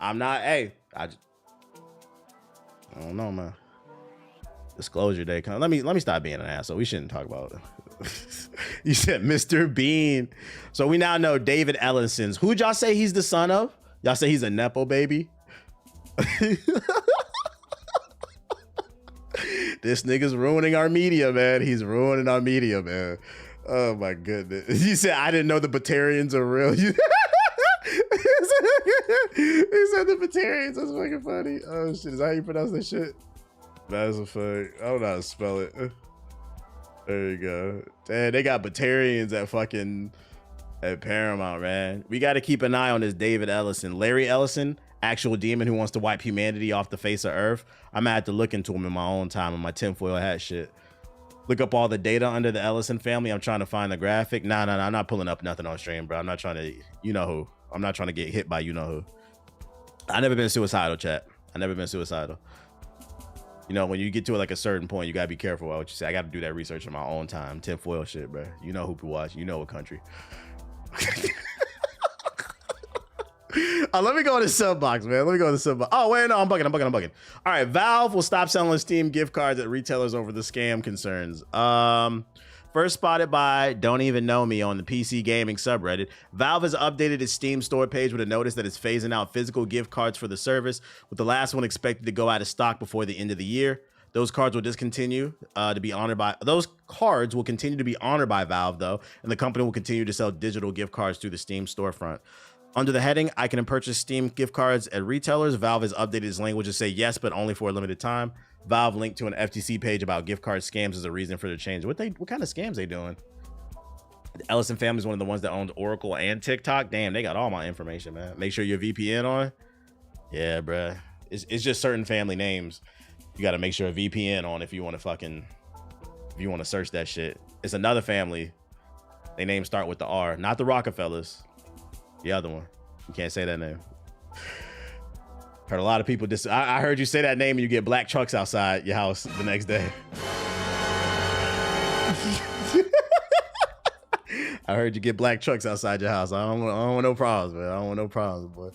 I'm not, hey, I don't know, man. Disclosure Day. Let me stop being an asshole. We shouldn't talk about it. You said Mr. Bean. So we now know David Ellison's. Who'd y'all say he's the son of? Y'all say he's a Nepo baby? This nigga's ruining our media, man. He's ruining our media, man. Oh my goodness. He said, I didn't know the Batarians are real. He said the Batarians. That's fucking funny. Oh shit. Is that how you pronounce that shit? That's a fuck. I don't know how to spell it. There you go. Damn, they got Batarians at Paramount, man. We got to keep an eye on this David Ellison. Larry Ellison, actual demon who wants to wipe humanity off the face of Earth. I'm gonna have to look into him in my own time on my tinfoil hat shit. Look up all the data under the Ellison family. I'm trying to find the graphic. Nah, I'm not pulling up nothing on stream, bro. I'm not trying to, you know who. I'm not trying to get hit by you know who. I never been suicidal, chat. I never been suicidal. You know, when you get to like a certain point, you gotta be careful about what you say. I gotta do that research in my own time. Tinfoil shit, bro. You know who to watch. You know what country. Let me go to the sub box, man. Let me go to the sub box. Oh, wait, no, I'm bugging. All right, Valve will stop selling Steam gift cards at retailers over the scam concerns. First spotted by Don't Even Know Me on the PC gaming subreddit, Valve has updated its Steam store page with a notice that it's phasing out physical gift cards for the service, with the last one expected to go out of stock before the end of the year. Those cards will discontinue to be honored by those cards will continue to be honored by Valve though, and the company will continue to sell digital gift cards through the Steam storefront. Under the heading, I can purchase Steam gift cards at retailers, Valve has updated its language to say yes, but only for a limited time. Valve linked to an FTC page about gift card scams as a reason for the change. What kind of scams they doing? The Ellison family is one of the ones that owns Oracle and TikTok. Damn, they got all my information, man. Make sure your VPN on. Yeah, bruh. It's just certain family names. You got to make sure a VPN on if you want to search that shit. It's another family. They names start with the R, not the Rockefellers. The other one. You can't say that name. Heard a lot of people I heard you say that name and you get black trucks outside your house the next day. I heard you get black trucks outside your house. I don't want no problems, man. I don't want no problems, boy.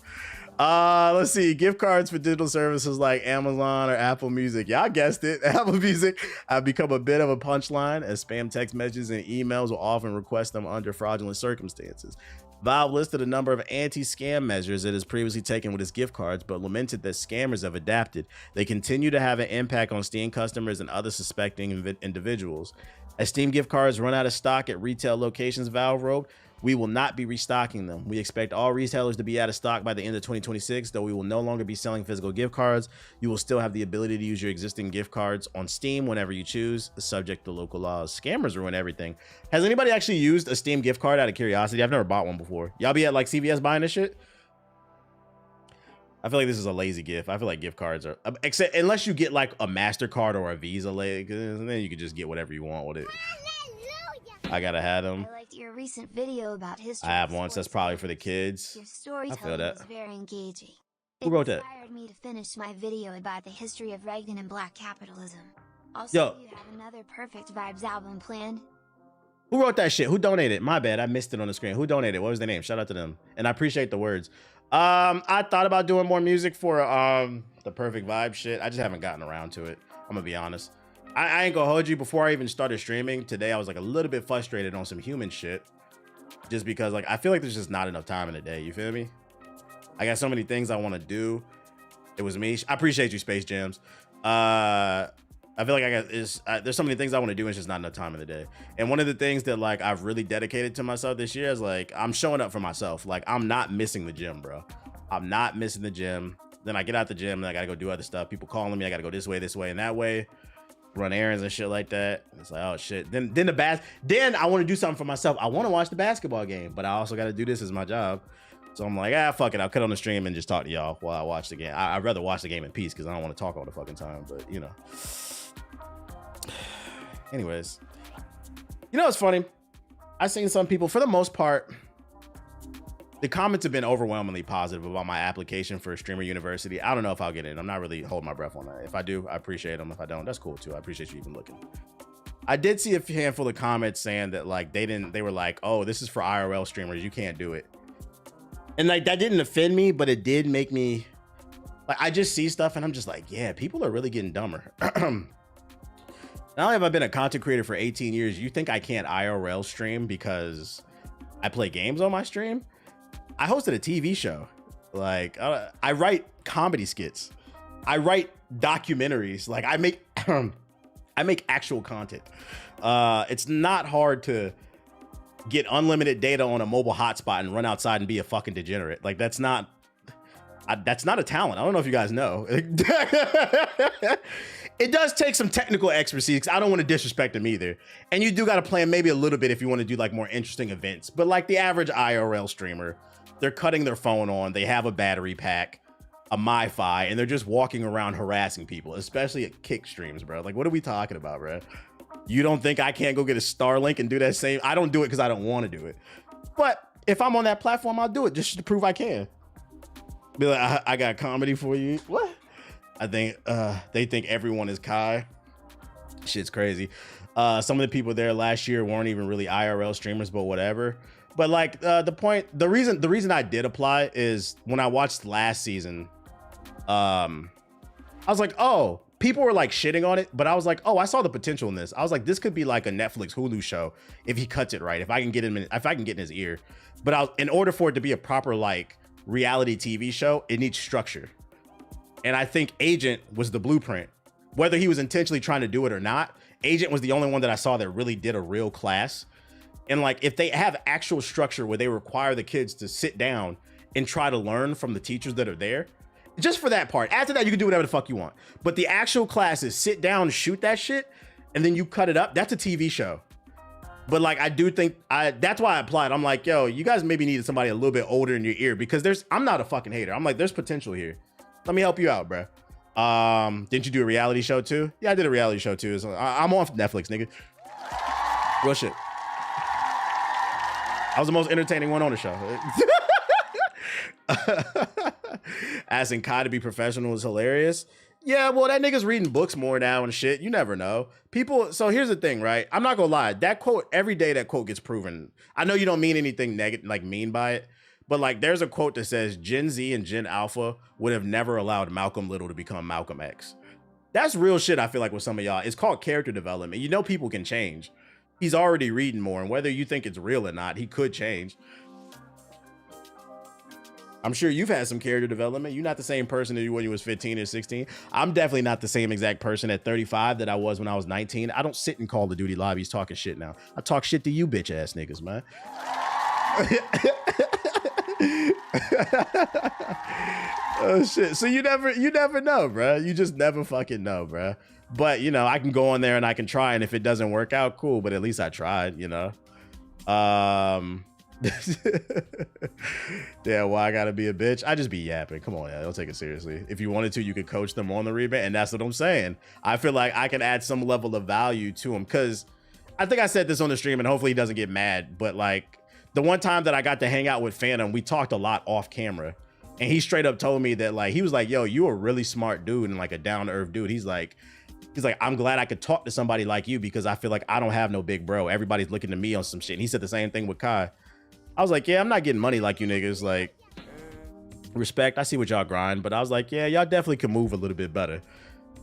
Let's see. Gift cards for digital services like Amazon or Apple Music. Y'all guessed it. Apple Music have become a bit of a punchline as spam text messages and emails will often request them under fraudulent circumstances. Valve listed a number of anti-scam measures it has previously taken with its gift cards, but lamented that scammers have adapted. They continue to have an impact on Steam customers and other suspecting individuals. As Steam gift cards run out of stock at retail locations, Valve wrote, we will not be restocking them. We expect all retailers to be out of stock by the end of 2026, though we will no longer be selling physical gift cards. You will still have the ability to use your existing gift cards on Steam whenever you choose, subject to local laws. Scammers ruin everything. Has anybody actually used a Steam gift card out of curiosity? I've never bought one before. Y'all be at like CVS buying this shit? I feel like this is a lazy gift. I feel like gift cards are, except unless you get like a MasterCard or a Visa, like, and then you can just get whatever you want with it. I gotta have them. I liked your recent video about history. I have one, so that's probably for the kids. Your storytelling was very engaging. Who wrote that? It inspired me to finish my video about the history of Reagan and black capitalism. Also, you have another Perfect Vibes album planned. Who wrote that shit? Who donated? My bad, I missed it on the screen. Who donated? What was the name? Shout out to them. And I appreciate the words. I thought about doing more music for the Perfect Vibe shit. I just haven't gotten around to it. I'm gonna be honest. I ain't gonna hold you. Before I even started streaming today, I was like a little bit frustrated on some human shit, just because like I feel like there's just not enough time in the day. You feel me? I got so many things I want to do. It was me. I appreciate you, Space Jams. I feel like there's so many things I want to do, and it's just not enough time in the day. And one of the things that like I've really dedicated to myself this year is like I'm showing up for myself. Like I'm not missing the gym, bro. I'm not missing the gym. Then I get out the gym and I gotta go do other stuff. People calling me. I gotta go this way, and that way. run errands and shit like that. It's like, oh shit. Then I want to do something for myself. I want to watch the basketball game, but I also got to do this as my job. So I'm like, fuck it. I'll cut on the stream and just talk to y'all while I watch the game. I'd rather watch the game in peace because I don't want to talk all the fucking time. But you know. Anyways, you know what's funny? I've seen some people, for the most part, the comments have been overwhelmingly positive about my application for Streamer University. I don't know if I'll get in. I'm not really holding my breath on that. If I do, I appreciate them. If I don't, that's cool too. I appreciate you even looking. I did see a handful of comments saying that like they were like, oh, this is for IRL streamers. You can't do it. And like that didn't offend me, but it did make me like, I just see stuff and I'm just like, yeah, people are really getting dumber. Not only have I been a content creator for 18 years, you think I can't IRL stream because I play games on my stream? I hosted a TV show. Like I write comedy skits. I write documentaries. Like I make I make actual content. It's not hard to get unlimited data on a mobile hotspot and run outside and be a fucking degenerate. Like that's not a talent. I don't know if you guys know. It does take some technical expertise because I don't want to disrespect them either. And you do got to plan maybe a little bit if you want to do like more interesting events. But like the average IRL streamer, they're cutting their phone on, they have a battery pack, a MiFi, and they're just walking around harassing people, especially at kick streams, bro. Like, what are we talking about, bro? You don't think I can't go get a Starlink and do that same? I don't do it because I don't want to do it. But if I'm on that platform, I'll do it just to prove I can. Be like, I got comedy for you. What? I think they think everyone is Kai. Shit's crazy. Some of the people there last year weren't even really IRL streamers, but whatever. But like the reason I did apply is when I watched last season, I was like, oh, people were like shitting on it, but I was like, oh, I saw the potential in this. I was like, this could be like a Netflix Hulu show if he cuts it right. If I can get in his ear. But in order for it to be a proper like reality TV show, it needs structure. And I think Agent was the blueprint. Whether he was intentionally trying to do it or not, Agent was the only one that I saw that really did a real class. And like, if they have actual structure where they require the kids to sit down and try to learn from the teachers that are there, just for that part. After that, you can do whatever the fuck you want. But the actual class is sit down, shoot that shit, and then you cut it up. That's a TV show. But like, I do think that's why I applied. I'm like, yo, you guys maybe needed somebody a little bit older in your ear because I'm not a fucking hater. I'm like, there's potential here. Let me help you out, bro. Didn't you do a reality show too? Yeah, I did a reality show too. So I'm on Netflix, nigga. Real shit. I was the most entertaining one on the show. Asking Kai to be professional is hilarious. Yeah, well, that nigga's reading books more now and shit. You never know. People, so here's the thing, right? I'm not gonna lie. That quote, every day that quote gets proven. I know you don't mean anything negative, like mean by it, but like there's a quote that says Gen Z and Gen Alpha would have never allowed Malcolm Little to become Malcolm X. That's real shit, I feel like, with some of y'all. It's called character development. You know people can change. He's already reading more, and whether you think it's real or not, he could change. I'm sure you've had some character development. You're not the same person that you were when you was 15 or 16. I'm definitely not the same exact person at 35 that I was when I was 19. I don't sit in Call of Duty lobbies talking shit now. I talk shit to you bitch ass niggas, man. Oh shit. So you never know, bro. You just never fucking know, bro. But you know, I can go on there and I can try, and if it doesn't work out, cool. But at least I tried, you know. Yeah, well, I gotta be a bitch. I just be yapping. Come on, yeah, don't take it seriously. If you wanted to, you could coach them on the rebound, and that's what I'm saying. I feel like I can add some level of value to him, because I think I said this on the stream, and hopefully he doesn't get mad, but like the one time that I got to hang out with Phantom, we talked a lot off camera, and he straight up told me that, like, he was like, yo, you a really smart dude and like a down-to-earth dude. He's like, I'm glad I could talk to somebody like you, because I feel like I don't have no big bro. Everybody's looking to me on some shit. And he said the same thing with Kai. I was like, yeah, I'm not getting money like you niggas. Like, respect. I see what y'all grind. But I was like, yeah, y'all definitely can move a little bit better.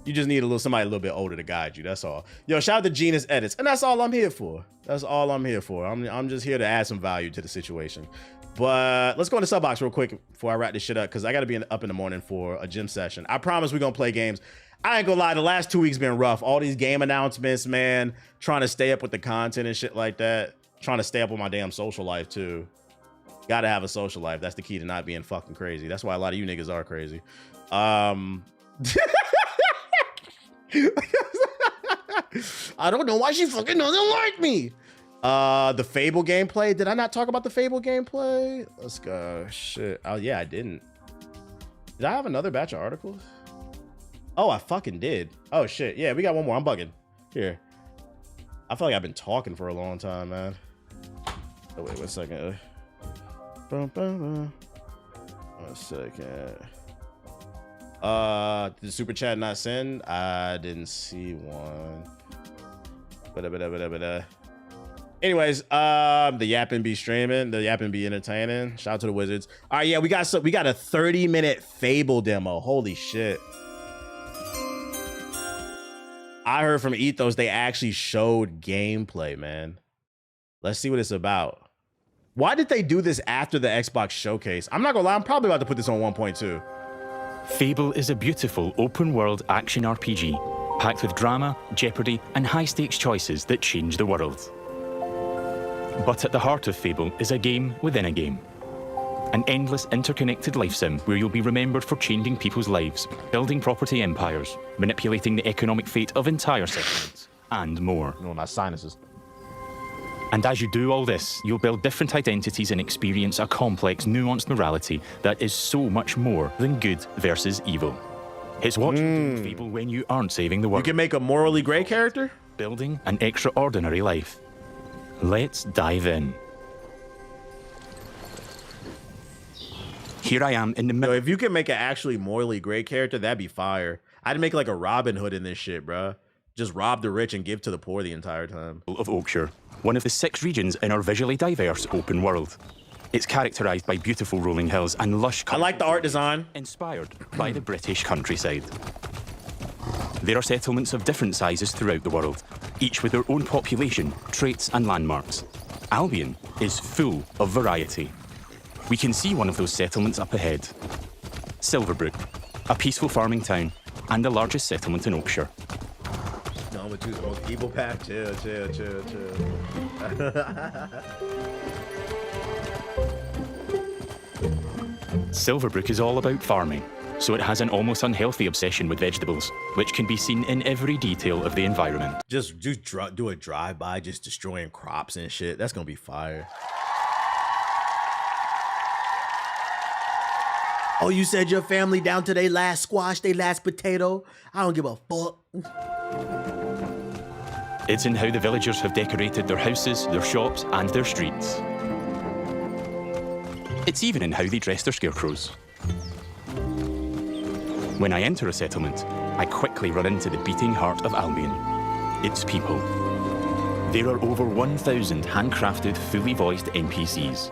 You just need somebody a little bit older to guide you. That's all. Yo, shout out to Genus Edits. And that's all I'm here for. That's all I'm here for. I'm just here to add some value to the situation. But let's go into Subbox real quick before I wrap this shit up, because I got to be up in the morning for a gym session. I promise we're going to play games. I ain't gonna lie, the last 2 weeks been rough. All these game announcements, man. Trying to stay up with the content and shit like that. Trying to stay up with my damn social life too. Gotta have a social life. That's the key to not being fucking crazy. That's why a lot of you niggas are crazy. I don't know why she fucking doesn't like me. The Fable gameplay. Did I not talk about the Fable gameplay? Let's go. Shit. Oh yeah, I didn't. Did I have another batch of articles? Oh, I fucking did. Oh shit. Yeah, we got one more. I'm bugging. Here. I feel like I've been talking for a long time, man. Oh wait, 1 second. 1 second. Did the super chat not send? I didn't see one. Anyways, the yapping be streaming, the yapping be entertaining. Shout out to the Wizards. All right, yeah, we got a 30-minute Fable demo. Holy shit. I heard from Ethos they actually showed gameplay, man. Let's see what it's about. Why did they do this after the Xbox showcase? I'm not gonna lie, I'm probably about to put this on 1.2. Fable is a beautiful open-world action RPG, packed with drama, jeopardy, and high-stakes choices that change the world. But at the heart of Fable is a game within a game. An endless interconnected life sim where you'll be remembered for changing people's lives, building property empires, manipulating the economic fate of entire settlements, and more. No, my sinuses. And as you do all this, you'll build different identities and experience a complex, nuanced morality that is so much more than good versus evil. It's what you do in Fable when you aren't saving the world. You can make a morally gray character? Building an extraordinary life. Let's dive in. Here I am in the middle. If you can make an actually morally gray character, that'd be fire. I'd make like a Robin Hood in this shit, bro. Just rob the rich and give to the poor the entire time. Of Oakshire, one of the 6 regions in our visually diverse open world. It's characterized by beautiful rolling hills and lush country. I like the art design. Inspired by the British countryside. There are settlements of different sizes throughout the world, each with their own population, traits and landmarks. Albion is full of variety. We can see one of those settlements up ahead. Silverbrook, a peaceful farming town, and the largest settlement in Oakshire. No, I'm gonna choose the most evil path. Chill. Silverbrook is all about farming, so it has an almost unhealthy obsession with vegetables, which can be seen in every detail of the environment. Just do a drive-by, just destroying crops and shit. That's gonna be fire. Oh, you said your family down to their last squash, their last potato? I don't give a fuck. It's in how the villagers have decorated their houses, their shops, and their streets. It's even in how they dress their scarecrows. When I enter a settlement, I quickly run into the beating heart of Albion. Its people. There are over 1,000 handcrafted, fully voiced NPCs,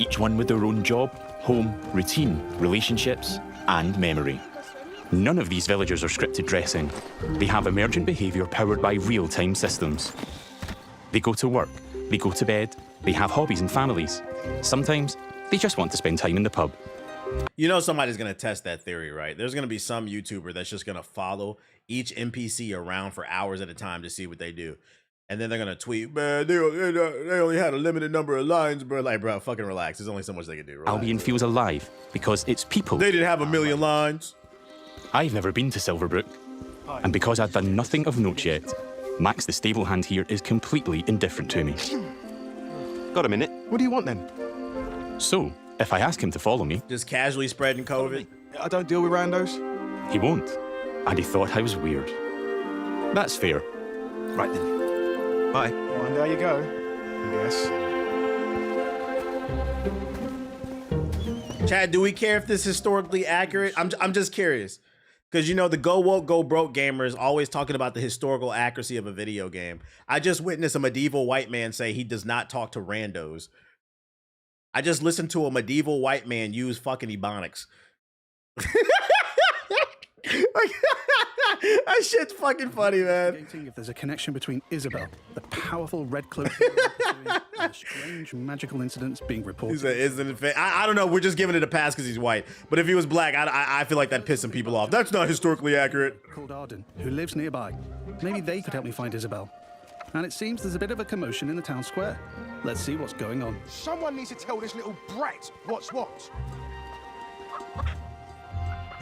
each one with their own job, home, routine, relationships, and memory. None of these villagers are scripted dressing. They have emergent behavior powered by real-time systems. They go to work, they go to bed, they have hobbies and families. Sometimes, they just want to spend time in the pub. You know somebody's gonna test that theory, right? There's gonna be some YouTuber that's just gonna follow each NPC around for hours at a time to see what they do. And then they're gonna tweet, man, they only had a limited number of lines, bro. Like, bro, fucking relax. There's only so much they can do. Relax. Albion feels alive because its people. They didn't have a million lines. I've never been to Silverbrook, and because I've done nothing of note yet, Max the stable hand here is completely indifferent to me. Got a minute? What do you want then? So, if I ask him to follow me... Just casually spreading COVID? I don't deal with randos. He won't, and he thought I was weird. That's fair. Right then. Bye. Well, and there you go, I guess. Chad, do we care if this is historically accurate? I'm just curious. Because, you know, the go woke, go broke gamers always talking about the historical accuracy of a video game. I just witnessed a medieval white man say he does not talk to randos. I just listened to a medieval white man use fucking ebonics. That shit's fucking funny, man. If there's a connection between Isabel, the powerful red cloak, and the strange magical incidents being reported. He said, "Isn't it?" I don't know. We're just giving it a pass because he's white. But if he was black, I feel like that pissed some people off. That's not historically accurate. Called Arden, who lives nearby. Maybe they could help me find Isabel. And it seems there's a bit of a commotion in the town square. Let's see what's going on. Someone needs to tell this little brat what's what.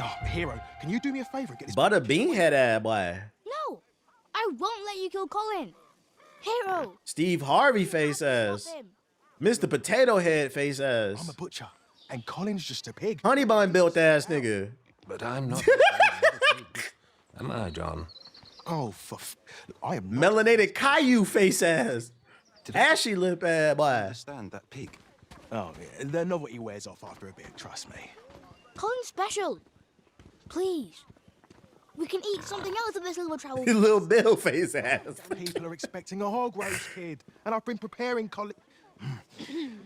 Oh, Hero, can you do me a favor and get this... Butter bean head boy. No, I I won't let you kill Colin. Hero. Steve Harvey face ass. Mr. Potato Head face ass. I'm a butcher, and Colin's just a pig. Honey bun built ass nigga. But I'm not. Am I, John? Oh, I am melanated Caillou face ass. Ashy lip ass boy. understand that pig. Oh, yeah. The novelty wears off after a bit, trust me. Colin's special. Please. We can eat something else at this little travel. Little Bill face ass. People are expecting a hog race, kid, and I've been preparing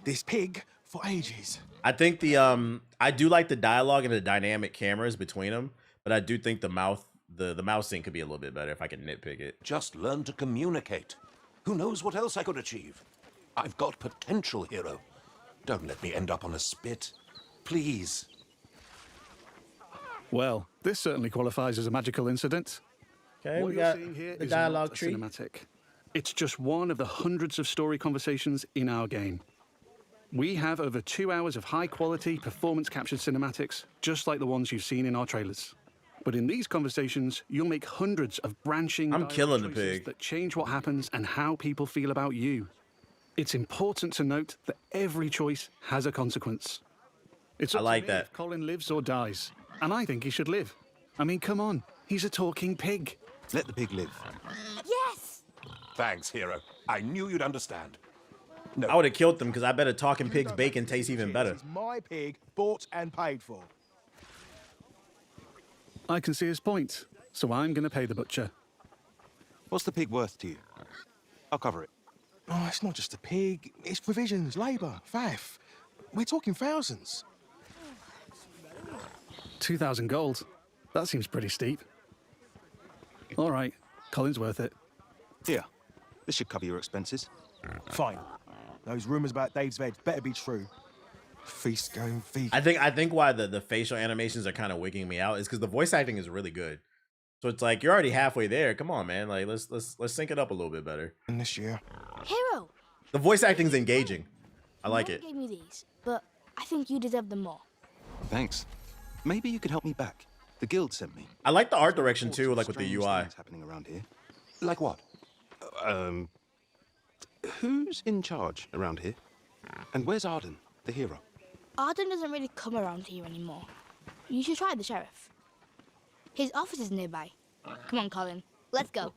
this pig for ages. I think the I do like the dialogue and the dynamic cameras between them, but I do think the mouse sync could be a little bit better if I can nitpick it. Just learn to communicate. Who knows what else I could achieve? I've got potential, Hero. Don't let me end up on a spit. Please. Well, this certainly qualifies as a magical incident. Okay, What we you're got seeing here the is dialogue not a tree. cinematic. It's just one of the hundreds of story conversations in our game. We have over 2 hours of high-quality, performance-captured cinematics, just like the ones you've seen in our trailers. But in these conversations, you'll make hundreds of branching I'm dialogue killing the choices pig. that change what happens and how people feel about you. It's important to note that every choice has a consequence. It's up I like to me that. if Colin lives or dies, and I think he should live. I mean, come on, he's a talking pig. Let the pig live. Yes! Thanks, Hero. I knew you'd understand. No. I would have killed them because I bet a talking pig's bacon tastes even better. It's my pig, bought and paid for. I can see his point, so I'm going to pay the butcher. What's the pig worth to you? I'll cover it. Oh, it's not just a pig. It's provisions, labour, faff. We're talking thousands. 2,000 gold. That seems pretty steep. All right, Colin's worth it. Here, this should cover your expenses. Fine. Those rumours about Dave's veg better be true. Feast going feast. I think why the facial animations are kind of wigging me out is because the voice acting is really good. So it's like you're already halfway there. Come on, man. Like let's sync it up a little bit better. And this year. Hero. The voice acting's engaging. I like Mom it. gave me these, but I think you deserve them more. Thanks. Maybe you could help me back. The guild sent me. I like the art direction too, like with the Strange UI. things happening around here. Like what? Who's in charge around here? And where's Arden, the hero? Arden doesn't really come around here anymore. You should try the sheriff. His office is nearby. Come on, Colin. Let's go.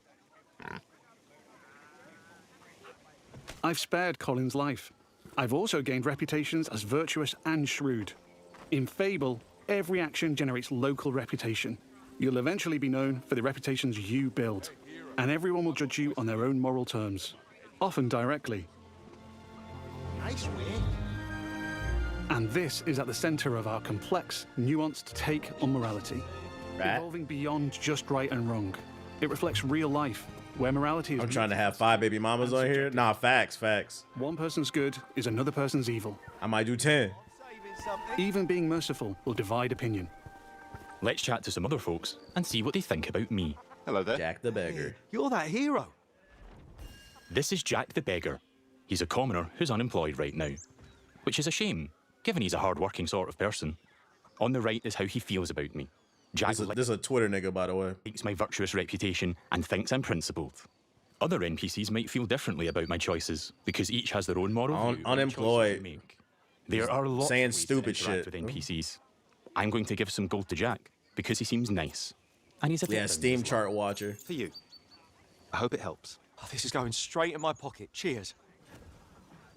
I've spared Colin's life. I've also gained reputations as virtuous and shrewd. In Fable, every action generates local reputation. You'll eventually be known for the reputations you build, and everyone will judge you on their own moral terms, often directly. Nice way. And this is at the center of our complex, nuanced take on morality. Right. Evolving beyond just right and wrong. It reflects real life, where morality is... I'm trying to have 5 baby mamas on here. Nah, facts. One person's good is another person's evil. I might do 10. Even being merciful will divide opinion. Let's chat to some other folks and see what they think about me. Hello there. Jack the Beggar. You're that hero. This is Jack the Beggar. He's a commoner who's unemployed right now, which is a shame, given he's a hard-working sort of person. On the right is how he feels about me. Jack This is a Twitter nigga, by the way. Likes my virtuous reputation and thinks I'm principled. Other NPCs might feel differently about my choices because each has their own moral view. Unemployed. There are lots saying of ways stupid to interact shit. with NPCs. I'm going to give some gold to Jack because he seems nice, and he's a Yeah, Steam chart watcher. For you. I hope it helps. Oh, this is going straight in my pocket. Cheers.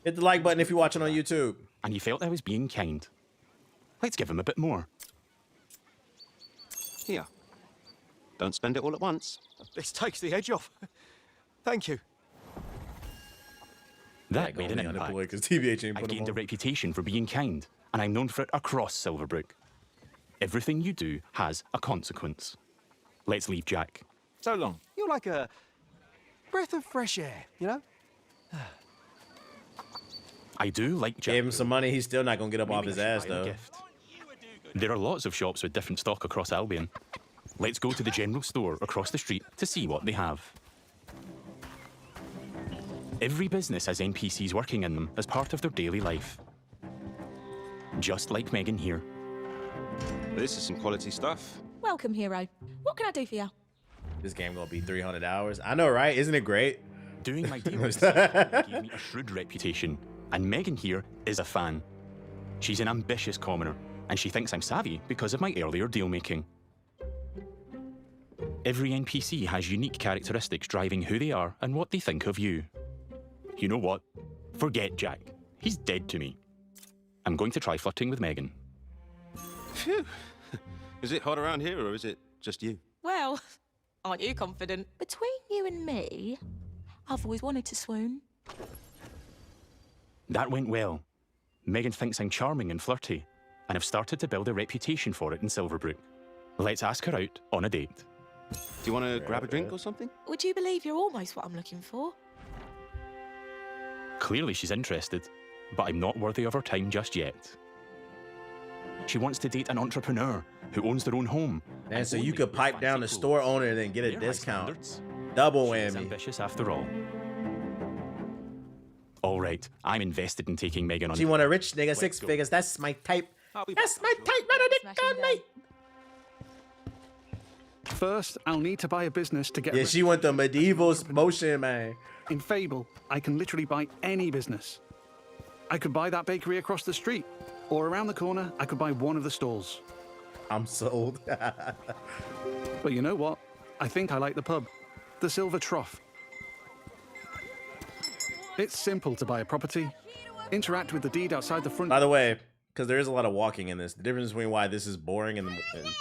Hit the like button if you're watching on YouTube. And he felt I was being kind. Let's give him a bit more. Here. Don't spend it all at once. This takes the edge off. Thank you. That made an impact. Because TBH ain't I've put him gained a on. reputation for being kind, and I'm known for it across Silverbrook. Everything you do has a consequence. Let's leave Jack. So long. You're like a breath of fresh air, you know? I do like Jack. Gave him some money, he's still not gonna get up off his ass though. There are lots of shops with different stock across Albion. Let's go to the general store across the street to see what they have. Every business has NPCs working in them as part of their daily life. Just like Megan here. This is some quality stuff. Welcome, hero. What can I do for you? This game gonna be 300 hours. I know, right? Isn't it great? Doing my deal with Settlement gave me a shrewd reputation, and Megan here is a fan. She's an ambitious commoner, and she thinks I'm savvy because of my earlier deal-making. Every NPC has unique characteristics driving who they are and what they think of you. You know what? Forget Jack. He's dead to me. I'm going to try flirting with Megan. Phew. Is it hot around here, or is it just you? Well, aren't you confident? Between you and me, I've always wanted to swoon. That went well. Megan thinks I'm charming and flirty, and I've started to build a reputation for it in Silverbrook. Let's ask her out on a date. Do you want to grab a drink or something? Would you believe you're almost what I'm looking for? Clearly she's interested, but I'm not worthy of her time just yet. She wants to date an entrepreneur who owns their own home. And so you could pipe down the store owner and then get a discount. Double whammy. Ambitious after all. All right, I'm invested in taking Megan on. She want a rich nigga, 6 figures. That's my type. That's my type, Benedict Gunnight. First, I'll need to buy a business to get... Yeah, she went the medieval motion, man. In Fable, I can literally buy any business. I could buy that bakery across the street, or around the corner, I could buy one of the stalls. I'm sold. But you know what? I think I like the pub. The Silver Trough. It's simple to buy a property, interact with the deed outside the front... By the way, because there is a lot of walking in this, the difference between why this is boring and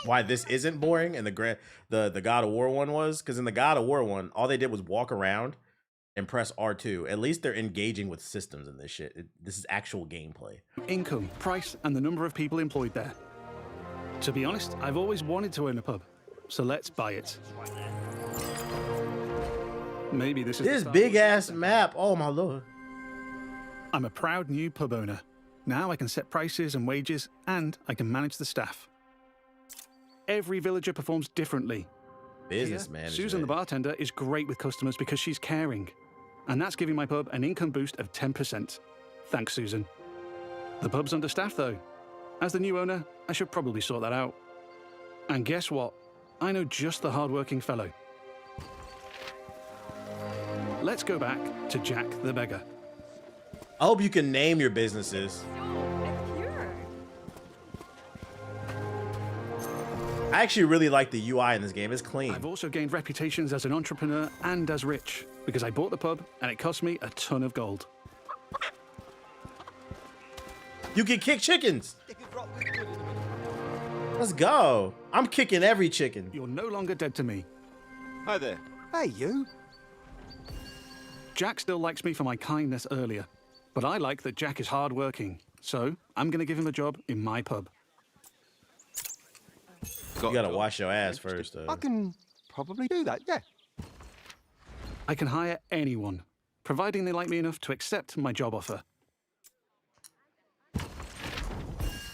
why this isn't boring and the God of War one was, because in the God of War one, all they did was walk around and press R2. At least they're engaging with systems in this shit. This is actual gameplay. Income, price, and the number of people employed there. To be honest, I've always wanted to own a pub, so let's buy it. Maybe this is this big ass map. Oh my lord. I'm a proud new pub owner. Now I can set prices and wages, and I can manage the staff. Every villager performs differently. Business Here, management. Susan the bartender is great with customers because she's caring. And that's giving my pub an income boost of 10%. Thanks, Susan. The pub's understaffed though. As the new owner, I should probably sort that out. And guess what? I know just the hard-working fellow. Let's go back to Jack the Beggar. I hope you can name your businesses. I actually really like the UI in this game. It's clean. I've also gained reputations as an entrepreneur and as rich because I bought the pub and it cost me a ton of gold. You can kick chickens. Let's go. I'm kicking every chicken. You're no longer dead to me. Hi there. Hey, you. Jack still likes me for my kindness earlier, but I like that Jack is hardworking, so I'm going to give him a job in my pub. You gotta wash your ass first, though. I can probably do that, yeah. I can hire anyone, providing they like me enough to accept my job offer.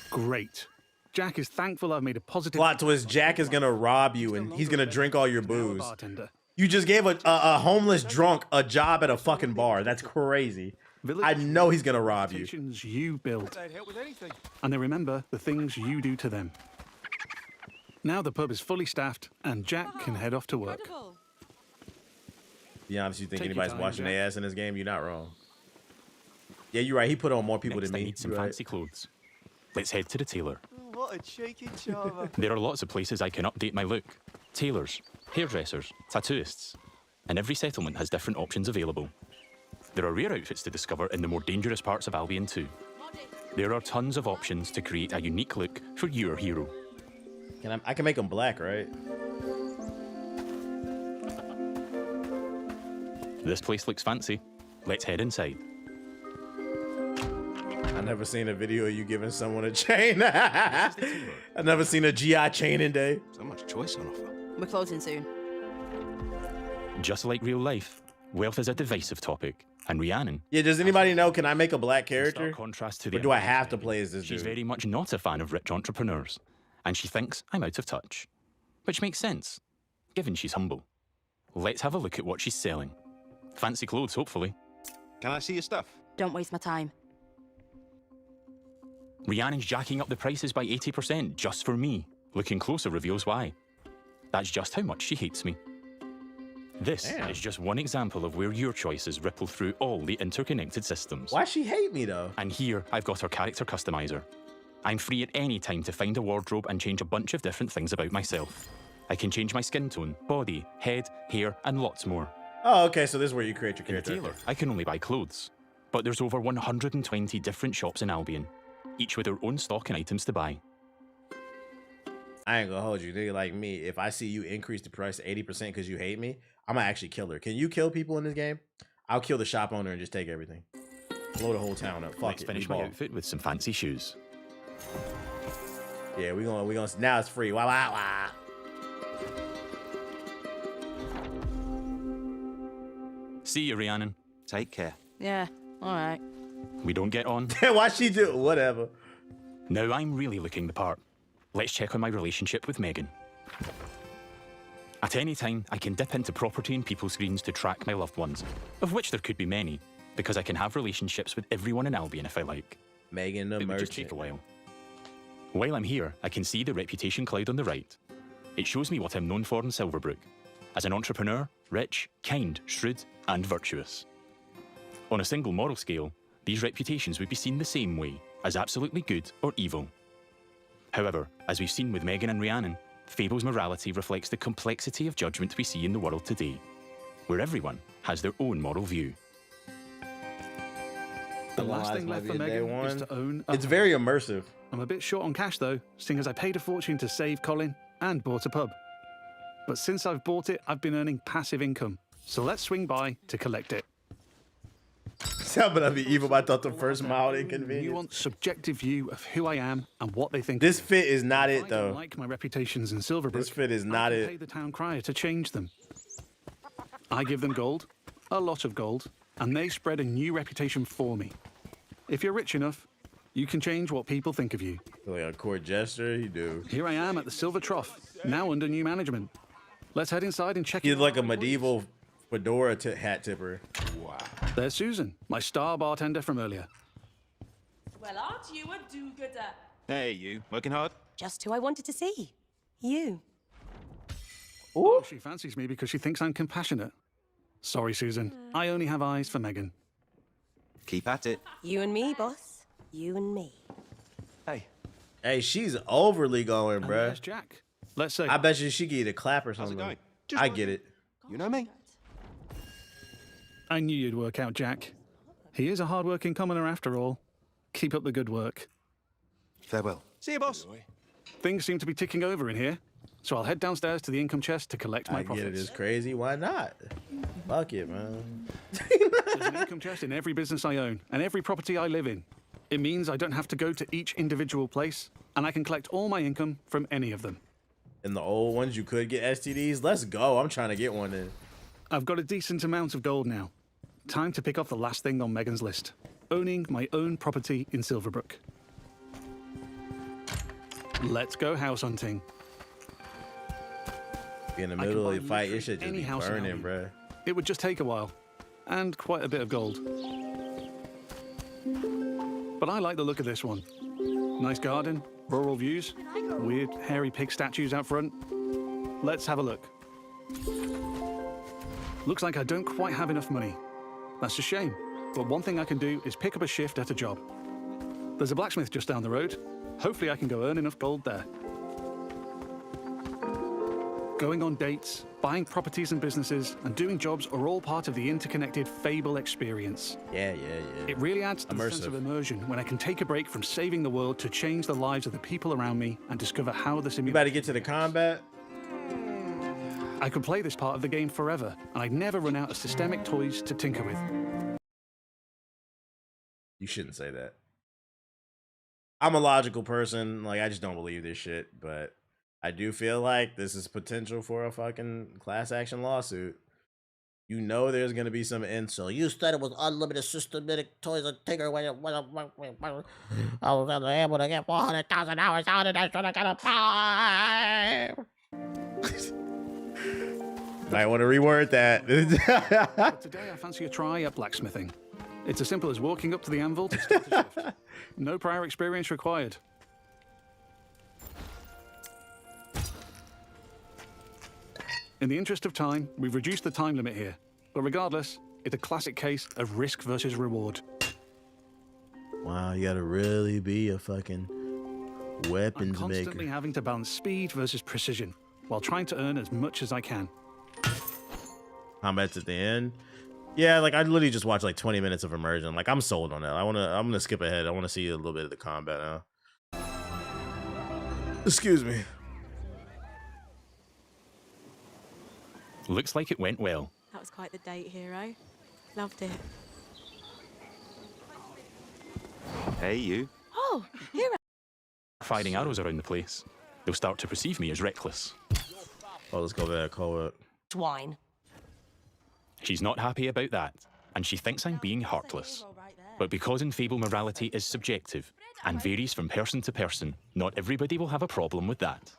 Great. Jack is thankful I've made a positive... Plot twist, Jack is gonna rob you and he's gonna drink all your booze. Bartender. You just gave a homeless drunk a job at a fucking bar. That's crazy. I know he's gonna rob you. You build. And they remember the things you do to them. Now the pub is fully staffed and Jack can head off to work. Be honest, you think Take your anybody's time, washing Jack. their ass in this game? You're not wrong. Yeah, you're right. He put on more people Next, than I me. need some You're right. fancy clothes. Let's head to the tailor. What a cheeky java. There are lots of places I can update my look. Tailors, hairdressers, tattooists. And every settlement has different options available. There are rare outfits to discover in the more dangerous parts of Albion too. There are tons of options to create a unique look for your hero. I can make them black, right? This place looks fancy. Let's head inside. I never seen a video of you giving someone a chain. I never seen a GI chain in day. So much choice on offer. We're closing soon. Just like real life, wealth is a divisive topic, and Rhiannon... Yeah, does anybody know, can I make a black character? Contrast to the Or do I have to play as this She's dude? very much not a fan of rich entrepreneurs, and she thinks I'm out of touch. Which makes sense, given she's humble. Let's have a look at what she's selling. Fancy clothes, hopefully. Can I see your stuff? Don't waste my time. Rhiannon's jacking up the prices by 80% just for me. Looking closer reveals why. That's just how much she hates me. This Damn. is just one example of where your choices ripple through all the interconnected systems. Why she hate me though? And here I've got our character customizer. I'm free at any time to find a wardrobe and change a bunch of different things about myself. I can change my skin tone, body, head, hair, and lots more. Oh, okay, so this is where you create your character. In the tailor, I can only buy clothes. But there's over 120 different shops in Albion, each with their own stock and items to buy. I ain't gonna hold you, nigga. Like me, if I see you increase the price 80% because you hate me, I'm gonna actually kill her. Can you kill people in this game? I'll kill the shop owner and just take everything. Blow the whole town up. Fuck Let's it. finish we my ball. outfit with some fancy shoes. Yeah, we gonna now it's free. Wow, wow, wow. See you, Rhiannon. Take care. Yeah, all right. We don't get on. Why she do whatever? Now I'm really looking the part. Let's check on my relationship with Megan. At any time, I can dip into property and people screens to track my loved ones, of which there could be many, because I can have relationships with everyone in Albion if I like. Megan the It would just take a while. While I'm here, I can see the reputation cloud on the right. It shows me what I'm known for in Silverbrook, as an entrepreneur, rich, kind, shrewd, and virtuous. On a single moral scale, these reputations would be seen the same way, as absolutely good or evil. However, as we've seen with Megan and Rhiannon, Fable's morality reflects the complexity of judgment we see in the world today, where everyone has their own moral view. The last thing left for Megan is to own a It's very immersive. I'm a bit short on cash though, seeing as I paid a fortune to save Colin and bought a pub. But since I've bought it, I've been earning passive income. So let's swing by to collect it. I'm gonna be evil. I thought the first mild inconvenience. You want subjective view of who I am and what they think. This fit is not it I though. don't like my reputations in Silverbrook. This fit is not I can it. pay the town crier to change them. I give them gold, a lot of gold, and they spread a new reputation for me. If you're rich enough, you can change what people think of you. Like a court gesture, you do. Here I am at the Silver Trough, now under new management. Let's head inside and check. He's like a medieval fedora hat tipper. Wow. There's Susan, my star bartender from earlier. Well, aren't you a do-gooder? Hey, you. Working hard? Just who I wanted to see. You. Oh, she fancies me because she thinks I'm compassionate. Sorry, Susan. I only have eyes for Megan. Keep at it. You and me, boss. You and me. Hey, she's overly going, And bruh. there's Jack. Let's say. I bet you she get a clap or How's something. it going? I get it. You know me. I knew you'd work out, Jack. He is a hard-working commoner after all. Keep up the good work. Farewell. See you, boss. Things seem to be ticking over in here, so I'll head downstairs to the income chest to collect my I profits. get it. It's crazy. Why not? Fuck it, man. There's an income chest in every business I own and every property I live in. It means I don't have to go to each individual place, and I can collect all my income from any of them. In the old ones, you could get STDs. Let's go. I'm trying to get one in. I've got a decent amount of gold now. Time to pick off the last thing on Megan's list. Owning my own property in Silverbrook. Let's go house hunting. Be in the I can middle buy of the fight, your literally shit just any be house in burning, Albion. bruh. It would just take a while, and quite a bit of gold. But I like the look of this one. Nice garden, rural views, weird hairy pig statues out front. Let's have a look. Looks like I don't quite have enough money. That's a shame, but one thing I can do is pick up a shift at a job. There's a blacksmith just down the road. Hopefully I can go earn enough gold there. Going on dates, buying properties and businesses, and doing jobs are all part of the interconnected Fable experience. Yeah. It really adds to the sense of Immersive. immersion when I can take a break from saving the world to change the lives of the people around me and discover how the You simulation... about to get to the combat? I could play this part of the game forever, and I'd never run out of systemic toys to tinker with. You shouldn't say that. I'm a logical person. Like, I just don't believe this shit. But I do feel like this is potential for a fucking class action lawsuit. You know there's going to be some insult. You said it was unlimited systematic toys and tinker. I was able to get 400,000 hours out of that. Should I got a 5? Might want to reword that. But today I fancy a try at blacksmithing. It's as simple as walking up to the anvil to start a shift. No prior experience required. In the interest of time, we've reduced the time limit here. But regardless, it's a classic case of risk versus reward. Wow, you gotta really be a fucking weapons I'm constantly maker. having to balance speed versus precision, while trying to earn as much as I can. Combat's at the end. Yeah, like I literally just watched like 20 minutes of immersion. Like I'm sold on that. I'm gonna skip ahead. I want to see a little bit of the combat now. Excuse me. Looks like it went well. That was quite the date, hero. Loved it. Hey, you. Oh, hero. Firing arrows around the place. They'll start to perceive me as reckless. Oh, let's go there. Call it. Twine. She's not happy about that, and she thinks I'm being heartless. But because in Fable morality is subjective and varies from person to person, not everybody will have a problem with that.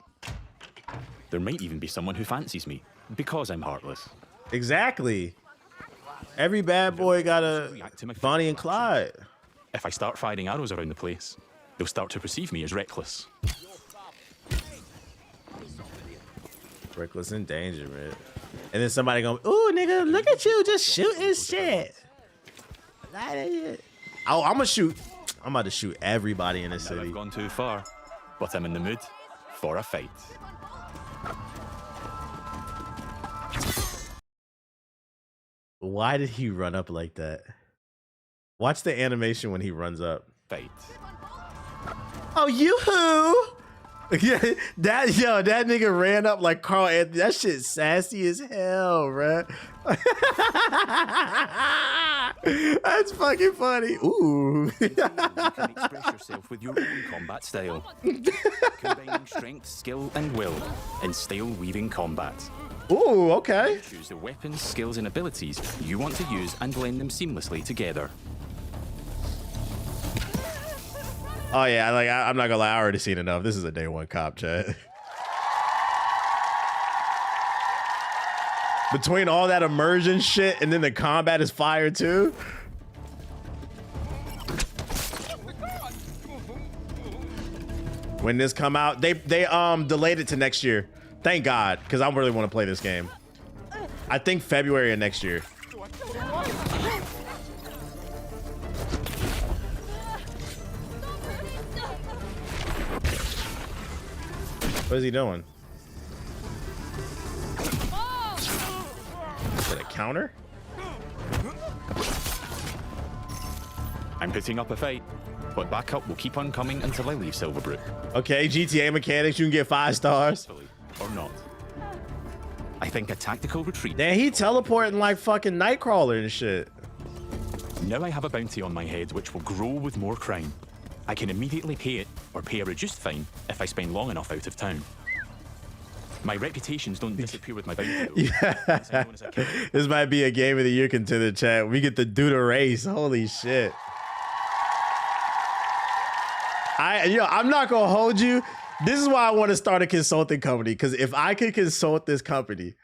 There might even be someone who fancies me because I'm heartless. Exactly. Every bad boy got a Bonnie and Clyde. If I start firing arrows around the place, they'll start to perceive me as reckless. Reckless endangerment. And then somebody going, ooh, nigga, look at you just shooting shit. Oh, I'm gonna shoot. I'm about to shoot everybody in this city. I've gone too far, but I'm in the mood for a fight. Why did he run up like that? Watch the animation when he runs up. Fight. Oh, yoo-hoo! Yeah, that nigga ran up like Carl Anthony. That shit sassy as hell, bruh. That's fucking funny. Ooh. You can express yourself with your own combat style. Combining strength, skill, and will in style-weaving combat. Ooh, okay. Choose the weapons, skills, and abilities you want to use and blend them seamlessly together. Oh yeah, like I'm not gonna lie, I already seen enough. This is a day one cop, chat. Between all that immersion shit and then the combat is fire too. When this come out, they delayed it to next year. Thank God, because I really want to play this game. I think February of next year. What is he doing? Is it a counter? I'm putting up a fight, but backup will keep on coming until I leave Silverbrook. Okay, GTA mechanics, you can get 5 stars. Or not. I think a tactical retreat. Damn, he teleporting like fucking Nightcrawler and shit. Now I have a bounty on my head which will grow with more crime. I can immediately pay it, or pay a reduced fine, if I spend long enough out of town. My reputations don't disappear with my bounty, though. Yeah. This might be a game of the year contender, chat. We get to do the race. Holy shit. I'm not gonna hold you. This is why I want to start a consulting company, because if I could consult this company,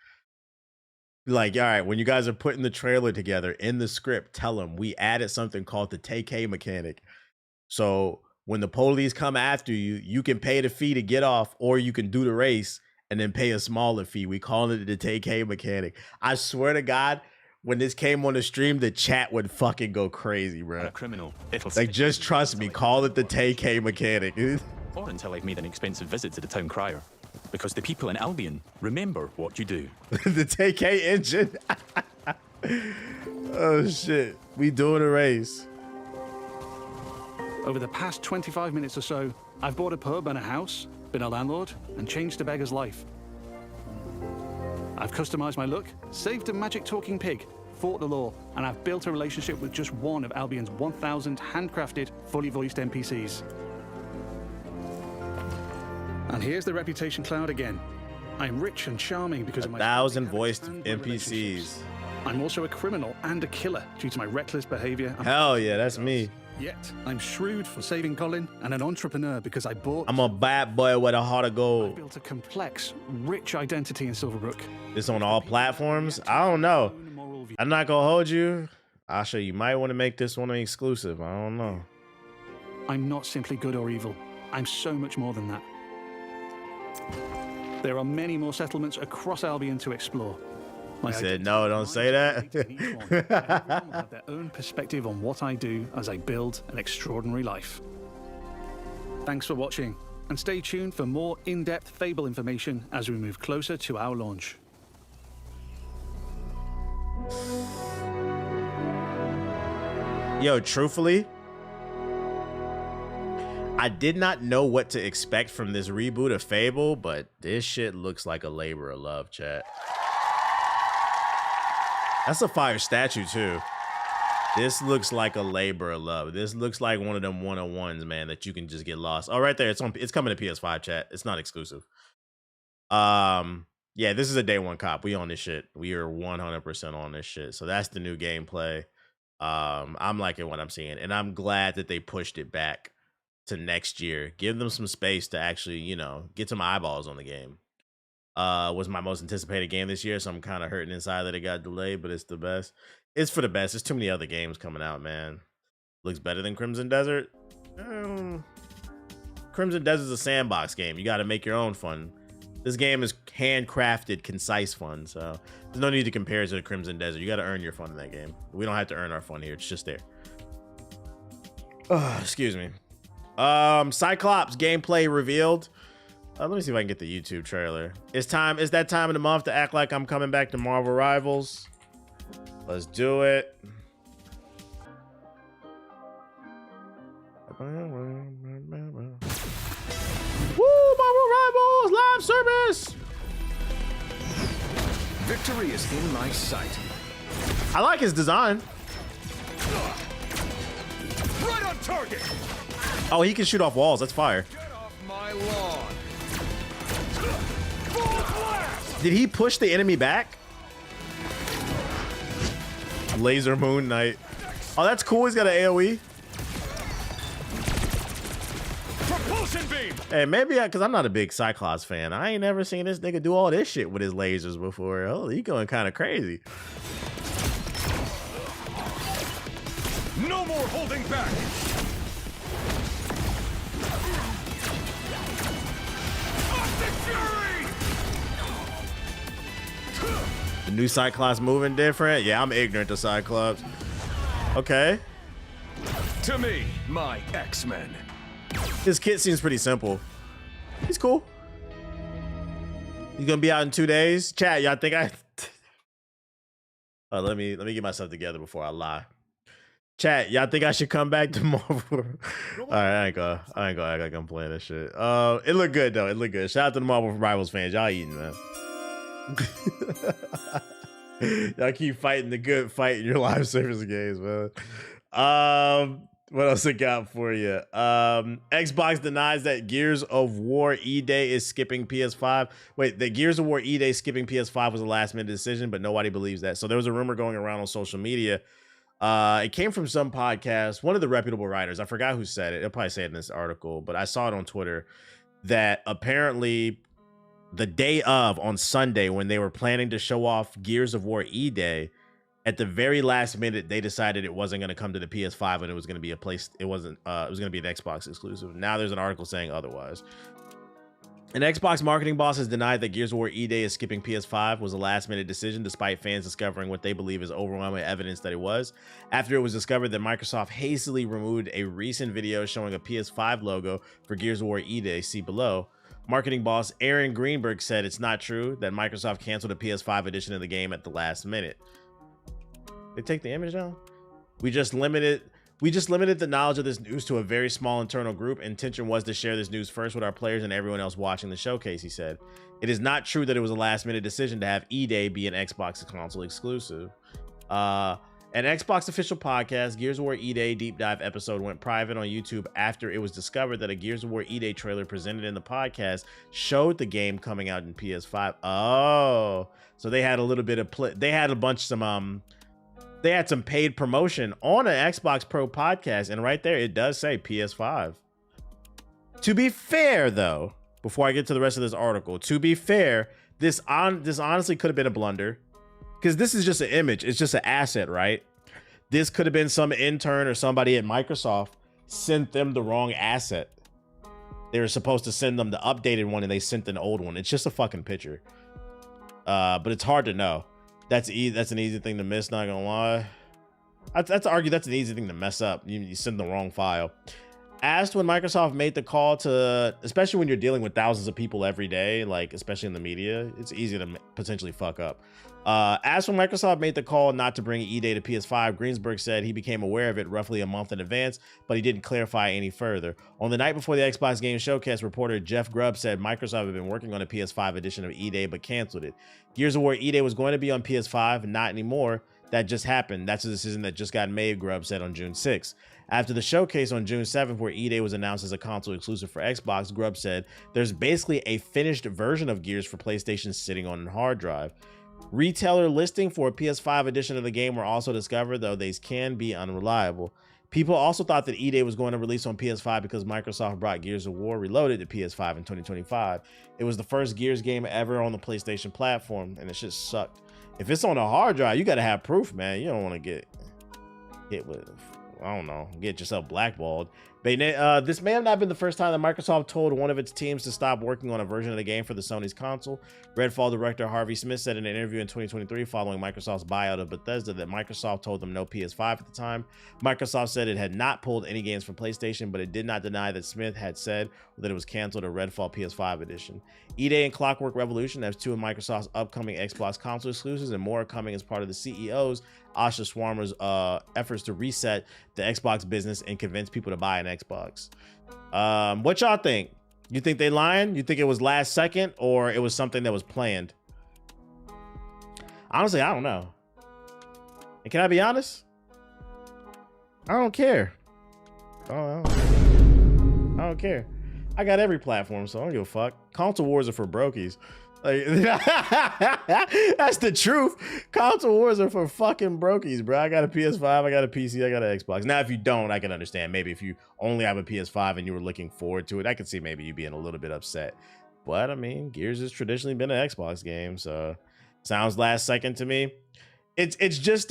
like, all right, when you guys are putting the trailer together in the script, tell them we added something called the TK mechanic. So when the police come after you, you can pay the fee to get off, or you can do the race and then pay a smaller fee. We call it the TK mechanic. I swear to God, when this came on the stream, the chat would fucking go crazy, bro. A criminal. It'll like, just trust me. Call it the TK mechanic. Or until I've made an expensive visit to the town crier. Because the people in Albion remember what you do. The TK engine. Oh, shit. We doing a race. Over the past 25 minutes or so, I've bought a pub and a house, been a landlord, and changed a beggar's life. I've customized my look, saved a magic talking pig, fought the law, and I've built a relationship with just one of Albion's 1,000 handcrafted, fully voiced NPCs. And here's the reputation cloud again. I'm rich and charming because of my 1,000 voiced NPCs. I'm also a criminal and a killer due to my reckless behavior. Hell yeah, that's me. Yet, I'm shrewd for saving Colin and an entrepreneur because I bought... I'm a bad boy with a heart of gold. I built a complex, rich identity in Silverbrook. It's on all platforms? I don't know. I'm not gonna hold you. Asha, you might want to make this one an exclusive. I don't know. I'm not simply good or evil. I'm so much more than that. There are many more settlements across Albion to explore. I said, no, don't say that. Everyone will have their own perspective on what I do as I build an extraordinary life. Thanks for watching, and stay tuned for more in-depth Fable information as we move closer to our launch. Yo, truthfully, I did not know what to expect from this reboot of Fable, but this shit looks like a labor of love, chat. That's a fire statue, too. This looks like a labor of love. This looks like one of them 101s, man, that you can just get lost. Oh, right there. It's coming to PS5, chat. It's not exclusive. Yeah, this is a day one cop. We on this shit. We are 100% on this shit. So that's the new gameplay. I'm liking what I'm seeing, and I'm glad that they pushed it back to next year. Give them some space to actually, you know, get some eyeballs on the game. Was my most anticipated game this year, so I'm kind of hurting inside that it got delayed, but it's the best. It's for the best. There's too many other games coming out, man. Looks better than Crimson Desert. Crimson Desert's a sandbox game. You got to make your own fun. This game is handcrafted, concise fun, so there's no need to compare it to the Crimson Desert. You got to earn your fun in that game. We don't have to earn our fun here. It's just there. Excuse me. Cyclops gameplay revealed. Let me see if I can get the YouTube trailer. It's that time of the month to act like I'm coming back to Marvel Rivals. Let's do it. Woo, Marvel Rivals live service. Victory is in my sight. I like his design. Right on target. Oh, he can shoot off walls. That's fire. Get off my lawn. Did he push the enemy back? Laser Moon Knight. Oh, that's cool. He's got an AoE. Propulsion beam. Hey, maybe because I'm not a big Cyclops fan. I ain't never seen this nigga do all this shit with his lasers before. Oh, he going kind of crazy. No more holding back. The new Cyclops moving different. Yeah, I'm ignorant to Cyclops. Okay. To me, my X-Men. His kit seems pretty simple. He's cool. He's gonna be out in 2 days. Chat, y'all think I? Let me get myself together before I lie. Chat, y'all think I should come back to Marvel? All right, I ain't gonna act like I'm playing this shit. It looked good though. It looked good. Shout out to the Marvel Rivals fans. Y'all eating, man. Y'all keep fighting the good fight in your live service games, man. What else I got for you? Xbox denies that Gears of War E-Day is skipping PS5. Wait, the Gears of War E-Day skipping PS5 was a last-minute decision, but nobody believes that. So there was a rumor going around on social media. It came from some podcast, one of the reputable writers. I forgot who said it. They'll probably say it in this article, but I saw it on Twitter that apparently the day of, on Sunday, when they were planning to show off Gears of War E-Day, at the very last minute, they decided it wasn't going to come to the PS5 and it was going to be it was going to be an Xbox exclusive. Now there's an article saying otherwise. An Xbox marketing boss has denied that Gears of War E-Day is skipping PS5 was a last-minute decision, despite fans discovering what they believe is overwhelming evidence that it was. After it was discovered that Microsoft hastily removed a recent video showing a PS5 logo for Gears of War E-Day, see below, marketing boss Aaron Greenberg said it's not true that Microsoft canceled a PS5 edition of the game at the last minute. They take the image down? We just limited the knowledge of this news to a very small internal group. Intention was to share this news first with our players and everyone else watching the showcase, he said. It is not true that it was a last-minute decision to have E-Day be an Xbox console exclusive. An Xbox official podcast, Gears of War E-Day Deep Dive episode, went private on YouTube after it was discovered that a Gears of War E-Day trailer presented in the podcast showed the game coming out in PS5. Oh, so they had a little bit of they had they had some paid promotion on an Xbox Pro podcast, and right there it does say PS5. To be fair, though, before I get to the rest of this article, to be fair, this honestly could have been a blunder, because this is just an image. It's just an asset, right? This could have been some intern or somebody at Microsoft sent them the wrong asset. they were supposed to send them the updated one and they sent an old one. It's just a fucking picture. But it's hard to know. That's an easy thing to miss, not gonna lie. That's argue that's an easy thing to mess up. You send the wrong file. Asked when Microsoft made the call to, especially when you're dealing with thousands of people every day, like especially in the media, it's easy to potentially fuck up. Asked when Microsoft made the call not to bring E-Day to PS5, Greensburg said he became aware of it roughly a month in advance, but he didn't clarify any further. On the night before the Xbox Game Showcase, reporter Jeff Grubb said Microsoft had been working on a PS5 edition of E-Day but canceled it. Gears of War E-Day was going to be on PS5, not anymore. That just happened. That's a decision that just got made, Grubb said on June 6th. After the showcase on June 7th, where E-Day was announced as a console exclusive for Xbox, Grubb said there's basically a finished version of Gears for PlayStation sitting on a hard drive. Retailer listing for a PS5 edition of the game were also discovered, though these can be unreliable. People also thought that E-Day was going to release on PS5 because Microsoft brought Gears of War Reloaded to PS5 in 2025. It was the first Gears game ever on the PlayStation platform, and it just sucked. If it's on a hard drive, you got to have proof, man. You don't want to get hit with, I don't know, get yourself blackballed. But this may have not been the first time that Microsoft told one of its teams to stop working on a version of the game for the Sony's console. Redfall director Harvey Smith said in an interview in 2023 following Microsoft's buyout of Bethesda that Microsoft told them no PS5 at the time. Microsoft said it had not pulled any games from PlayStation, but it did not deny that Smith had said that it was canceled a Redfall PS5 edition. E-Day and Clockwork Revolution have two of Microsoft's upcoming Xbox console exclusives, and more are coming as part of the CEO's Asha Swarmer's efforts to reset the Xbox business and convince people to buy an Xbox. What y'all think? You think they lying? You think it was last second or it was something that was planned? Honestly, I don't know. And can I be honest? I don't care. I don't care. I got every platform, so I don't give a fuck. Console wars are for brokies. Like, that's the truth. Console wars are for fucking brokies, bro. I got a PS5, I got a PC, I got an Xbox. Now, if you don't, I can understand. Maybe if you only have a PS5 and you were looking forward to it, I could see maybe you being a little bit upset. But I mean, Gears has traditionally been an Xbox game, so sounds last second to me. It's just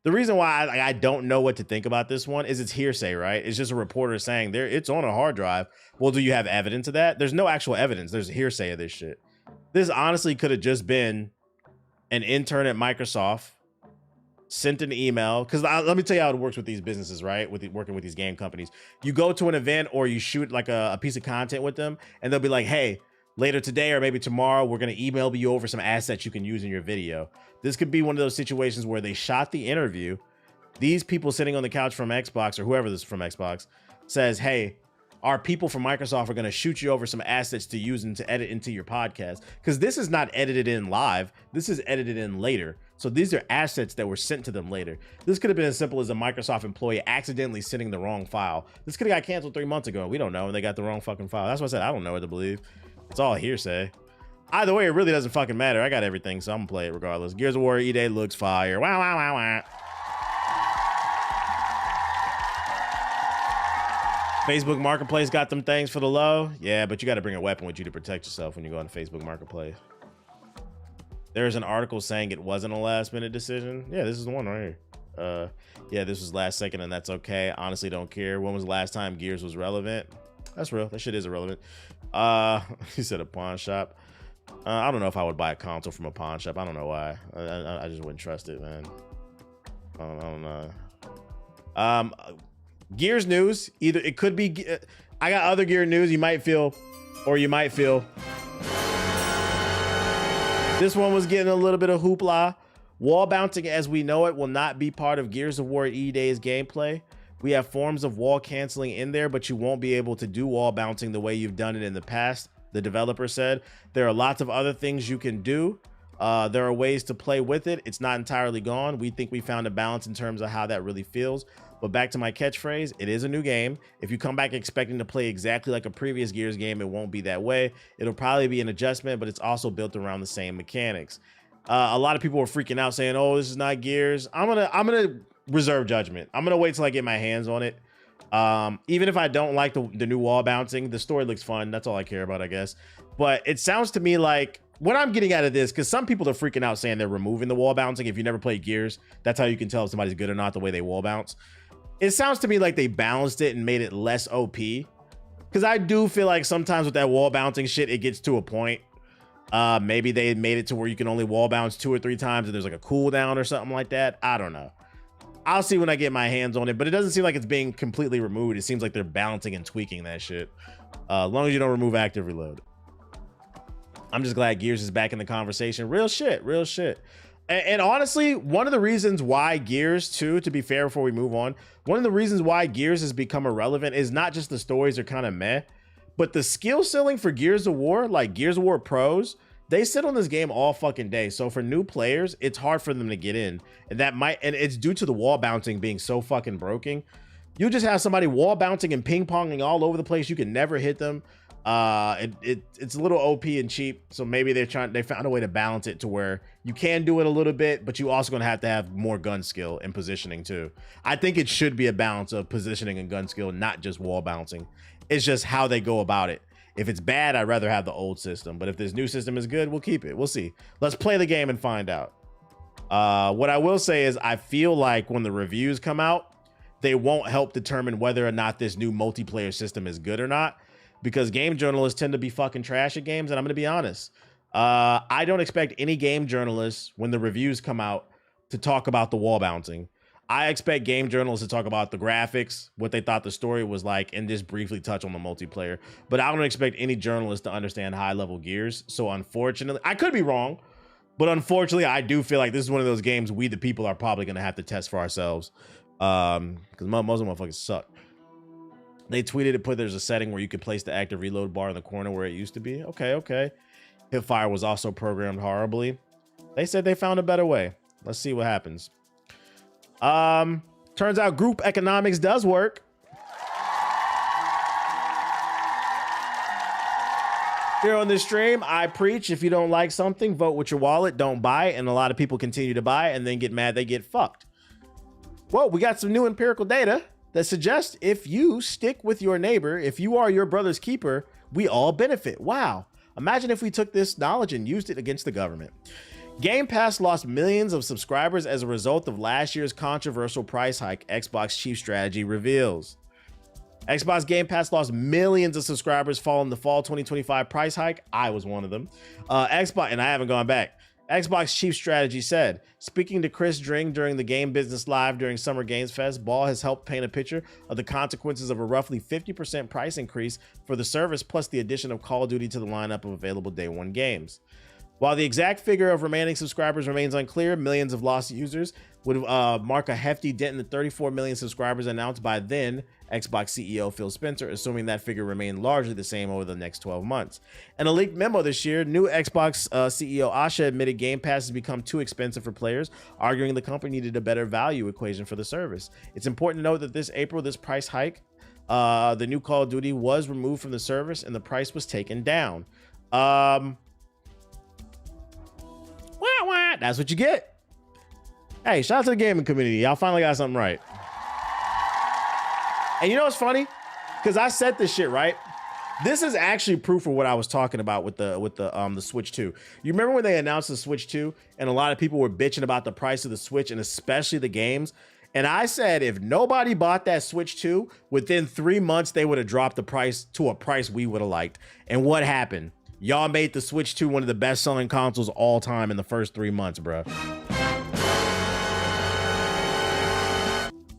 the reason why I don't know what to think about this one is it's hearsay, right? It's just a reporter saying it's on a hard drive. Well, do you have evidence of that? There's no actual evidence. There's hearsay of this shit. This honestly could have just been an intern at Microsoft sent an email. Because let me tell you how it works with these businesses, right? Working with these game companies. You go to an event or you shoot like a piece of content with them and they'll be like, hey, later today or maybe tomorrow, we're going to email you over some assets you can use in your video. This could be one of those situations where they shot the interview. These people sitting on the couch from Xbox or whoever this is from Xbox says, hey, our people from Microsoft are going to shoot you over some assets to use and to edit into your podcast. Because this is not edited in live. This is edited in later. So these are assets that were sent to them later. This could have been as simple as a Microsoft employee accidentally sending the wrong file. This could have got canceled 3 months ago. We don't know. And they got the wrong fucking file. That's why I said I don't know what to believe. It's all hearsay. Either way, it really doesn't fucking matter. I got everything, so I'm gonna play it regardless. Gears of War E-Day looks fire. Wow, wow, wow, wow. Facebook Marketplace got them things for the low. Yeah, but you got to bring a weapon with you to protect yourself when you go on Facebook Marketplace. There's an article saying it wasn't a last-minute decision. Yeah, this is the one right here. Yeah, this was last second, and that's okay. Honestly, don't care. When was the last time Gears was relevant? That's real. That shit is irrelevant. He said a pawn shop. I don't know if I would buy a console from a pawn shop. I don't know why. I just wouldn't trust it, man. I don't know. Gears news. Either it could be. I got other Gear news. You might feel, or you might feel. This one was getting a little bit of hoopla. Wall bouncing as we know it will not be part of Gears of War E-Day's gameplay. We have forms of wall canceling in there, but you won't be able to do wall bouncing the way you've done it in the past, the developer said. There are lots of other things you can do. There are ways to play with it. It's not entirely gone. We think we found a balance in terms of how that really feels. But back to my catchphrase, it is a new game. If you come back expecting to play exactly like a previous Gears game, it won't be that way. It'll probably be an adjustment, but it's also built around the same mechanics. A lot of people were freaking out saying, oh, this is not Gears. I'm gonna reserve judgment. I'm gonna wait till I get my hands on it. Even if I don't like the new wall bouncing, the story looks fun. That's all I care about, I guess. But it sounds to me like what I'm getting out of this, because some people are freaking out saying they're removing the wall bouncing. If you never played Gears, that's how you can tell if somebody's good or not, the way they wall bounce. It sounds to me like they balanced it and made it less OP. Because I do feel like sometimes with that wall bouncing shit, it gets to a point. Maybe they made it to where you can only wall bounce 2 or 3 times and there's like a cooldown or something like that. I don't know. I'll see when I get my hands on it, but it doesn't seem like it's being completely removed. It seems like they're balancing and tweaking that shit. As long as you don't remove active reload. I'm just glad Gears is back in the conversation. Real shit, real shit. And honestly, one of the reasons why Gears, too, to be fair before we move on, one of the reasons why Gears has become irrelevant is not just the stories are kind of meh, but the skill ceiling for Gears of War, like Gears of War pros, they sit on this game all fucking day. So for new players, it's hard for them to get in. And it's due to the wall bouncing being so fucking broken. You just have somebody wall bouncing and ping ponging all over the place. You can never hit them. It's a little OP and cheap. So maybe they found a way to balance it to where you can do it a little bit, but you also gonna have to have more gun skill and positioning too. I think it should be a balance of positioning and gun skill, not just wall bouncing. It's just how they go about it. If it's bad, I'd rather have the old system, but if this new system is good, we'll keep it. We'll see. Let's play the game and find out. What I will say is I feel like when the reviews come out, they won't help determine whether or not this new multiplayer system is good or not, because game journalists tend to be fucking trash at games. And I'm going to be honest. I don't expect any game journalists, when the reviews come out, to talk about the wall bouncing. I expect game journalists to talk about the graphics, what they thought the story was like, and just briefly touch on the multiplayer. But I don't expect any journalist to understand high-level Gears. So unfortunately, I could be wrong, but unfortunately, I do feel like this is one of those games we, the people, are probably going to have to test for ourselves. Because most of them motherfuckers suck. They tweeted it, there's a setting where you could place the active reload bar in the corner where it used to be. Okay. Hipfire was also programmed horribly. They said they found a better way. Let's see what happens. Turns out group economics does work. Here on this stream, I preach if you don't like something, vote with your wallet, don't buy it. And a lot of people continue to buy it and then get mad they get fucked. Well, we got some new empirical data that suggests if you stick with your neighbor, if you are your brother's keeper, we all benefit. Wow. Imagine if we took this knowledge and used it against the government. Game Pass lost millions of subscribers as a result of last year's controversial price hike, Xbox chief strategy reveals. Xbox Game Pass lost millions of subscribers following the fall 2025 price hike. I was one of them. Xbox, and I haven't gone back. Xbox chief strategy said, speaking to Chris Dring during the Game Business Live during Summer Games Fest, Ball has helped paint a picture of the consequences of a roughly 50% price increase for the service, plus the addition of Call of Duty to the lineup of available day one games. While the exact figure of remaining subscribers remains unclear, millions of lost users would mark a hefty dent in the 34 million subscribers announced by then Xbox CEO Phil Spencer, assuming that figure remained largely the same over the next 12 months. In a leaked memo this year, new Xbox CEO Asha admitted Game Pass has become too expensive for players, arguing the company needed a better value equation for the service. It's important to note that this April, this price hike, the new Call of Duty was removed from the service and the price was taken down. That's what you get. Hey, shout out to the gaming community. Y'all finally got something right. And you know what's funny? Because I said this shit, right? This is actually proof of what I was talking about with the Switch 2. You remember when they announced the Switch 2 and a lot of people were bitching about the price of the Switch and especially the games? And I said if nobody bought that Switch 2, within 3 months they would have dropped the price to a price we would have liked. And what happened? Y'all made the Switch 2 one of the best-selling consoles all time in the first 3 months, bro.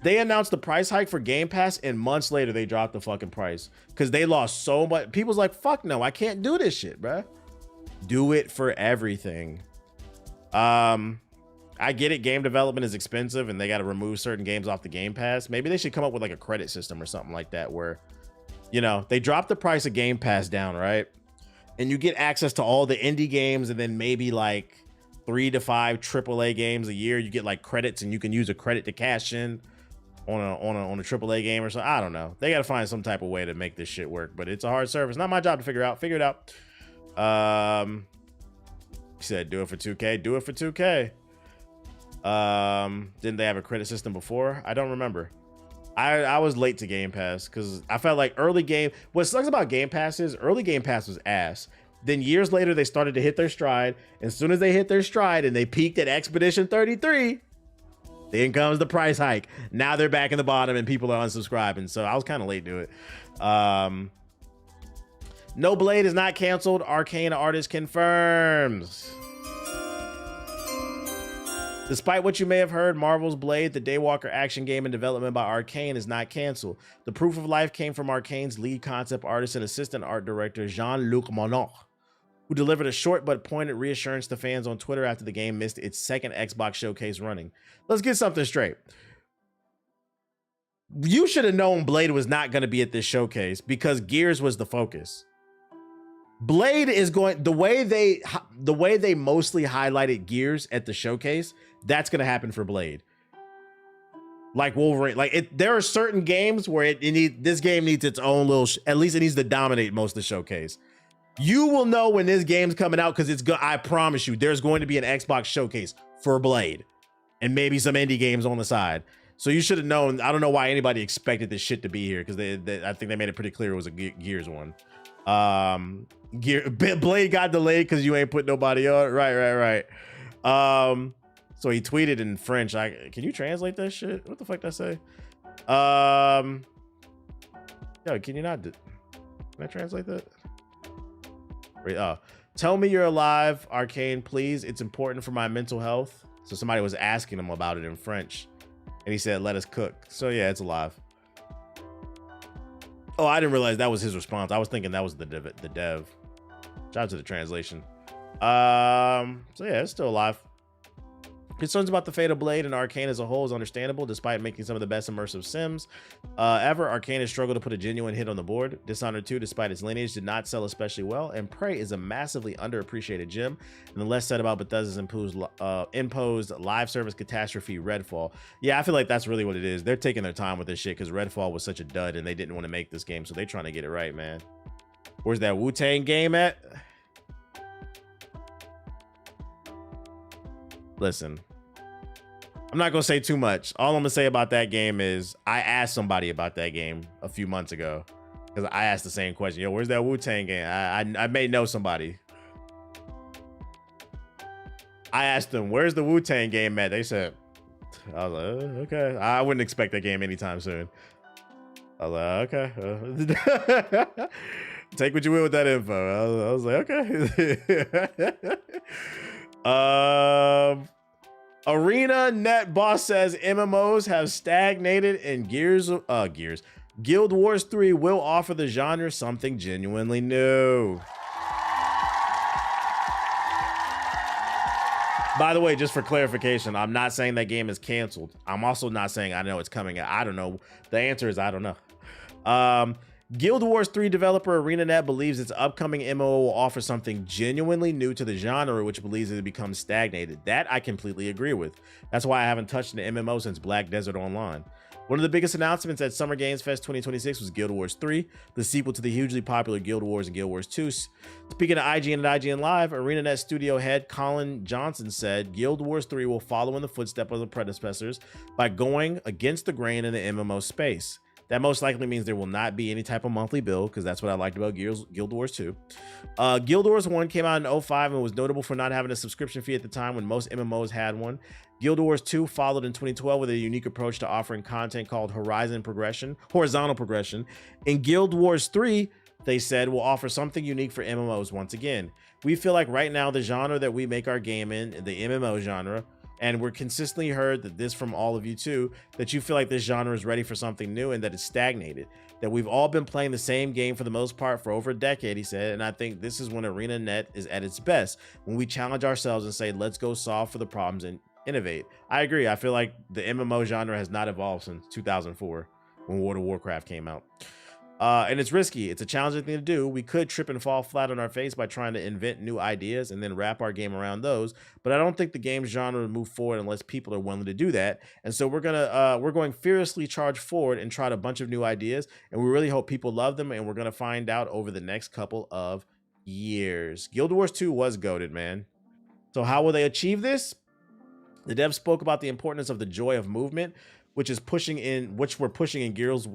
They announced the price hike for Game Pass, and months later, they dropped the fucking price. Because they lost so much. People's like, fuck no, I can't do this shit, bro. Do it for everything. I get it, game development is expensive, and they got to remove certain games off the Game Pass. Maybe they should come up with like a credit system or something like that where, you know, they drop the price of Game Pass down, right? And you get access to all the indie games and then maybe like 3 to 5 AAA games a year. You get like credits and you can use a credit to cash in on a AAA game or something. I don't know. They got to find some type of way to make this shit work, but it's a hard service. Not my job to figure out. Figure it out. He said, do it for 2K. Do it for 2K. Didn't they have a credit system before? I don't remember. I was late to Game Pass because I felt like early game. What sucks about Game Pass is early Game Pass was ass. Then years later, they started to hit their stride. As soon as they hit their stride and they peaked at Expedition 33, then comes the price hike. Now they're back in the bottom and people are unsubscribing. So I was kind of late to it. No, Blade is not canceled. Arcane artist confirms. Despite what you may have heard, Marvel's Blade, the Daywalker action game in development by Arcane, is not canceled. The proof of life came from Arcane's lead concept artist and assistant art director, Jean-Luc Monod, who delivered a short but pointed reassurance to fans on Twitter after the game missed its second Xbox showcase running. Let's get something straight. You should have known Blade was not going to be at this showcase because Gears was the focus. Blade is going the way they mostly highlighted Gears at the showcase. That's going to happen for Blade. Like Wolverine, there are certain games where this game needs its own little. At least it needs to dominate most of the showcase. You will know when this game's coming out because I promise you, there's going to be an Xbox showcase for Blade, and maybe some indie games on the side. So you should have known. I don't know why anybody expected this shit to be here because I think they made it pretty clear it was a Gears one. Blade got delayed because you ain't put nobody on. Right. So he tweeted in French. Can you translate that shit? What the fuck did I say? Yo, can you not? Can I translate that? Tell me you're alive, Arcane, please. It's important for my mental health. So somebody was asking him about it in French. And he said, let us cook. So yeah, it's alive. Oh, I didn't realize that was his response. I was thinking that was the dev. Shout out to the translation. So yeah, it's still alive. Concerns about the fate of Blade and Arcane as a whole is understandable, despite making some of the best immersive sims ever. Arcane has struggled to put a genuine hit on the board. Dishonored 2, despite its lineage, did not sell especially well, and Prey is a massively underappreciated gem. And the less said about Bethesda's imposed live service catastrophe, Redfall. Yeah, I feel like that's really what it is. They're taking their time with this shit because Redfall was such a dud and they didn't want to make this game, so they're trying to get it right, man. Where's that Wu-Tang game at? Listen, I'm not gonna say too much. All I'm gonna say about that game is I asked somebody about that game a few months ago because I asked the same question. Yo, where's that Wu-Tang game? I may know somebody. I asked them, where's the Wu-Tang game at? They said, I was like, okay. I wouldn't expect that game anytime soon. I was like, okay. Take what you will with that info. I was like, okay. Arena Net Boss says MMOs have stagnated and Guild Wars 3 will offer the genre something genuinely new. By the way, just for clarification, I'm not saying that game is canceled. I'm also not saying I know it's coming out. I don't know. The answer is I don't know. Guild Wars 3 developer ArenaNet believes its upcoming MMO will offer something genuinely new to the genre, which believes it becomes stagnated. That I completely agree with. That's why I haven't touched an MMO since Black Desert Online. One of the biggest announcements at Summer Games Fest 2026 was Guild Wars 3, the sequel to the hugely popular Guild Wars and Guild Wars 2. Speaking of IGN and IGN Live, ArenaNet studio head Colin Johnson said Guild Wars 3 will follow in the footsteps of the predecessors by going against the grain in the MMO space. That most likely means there will not be any type of monthly bill, because that's what I liked about Guild Wars 2. Guild Wars 1 came out in 2005 and was notable for not having a subscription fee at the time when most MMOs had one. Guild Wars 2 followed in 2012 with a unique approach to offering content called horizontal progression. In Guild Wars 3, they said, will offer something unique for MMOs once again. We feel like right now the genre that we make our game in, the MMO genre, and we're consistently heard that this from all of you too, that you feel like this genre is ready for something new and that it's stagnated. That we've all been playing the same game for the most part for over a decade, he said, and I think this is when ArenaNet is at its best, when we challenge ourselves and say, let's go solve for the problems and innovate. I agree. I feel like the MMO genre has not evolved since 2004 when World of Warcraft came out. And it's risky. It's a challenging thing to do. We could trip and fall flat on our face by trying to invent new ideas and then wrap our game around those. But I don't think the game genre will move forward unless people are willing to do that. And so we're going fearlessly charge forward and try a bunch of new ideas. And we really hope people love them. And we're going to find out over the next couple of years. Guild Wars 2 was goated, man. So how will they achieve this? The devs spoke about the importance of the joy of movement, which we're pushing in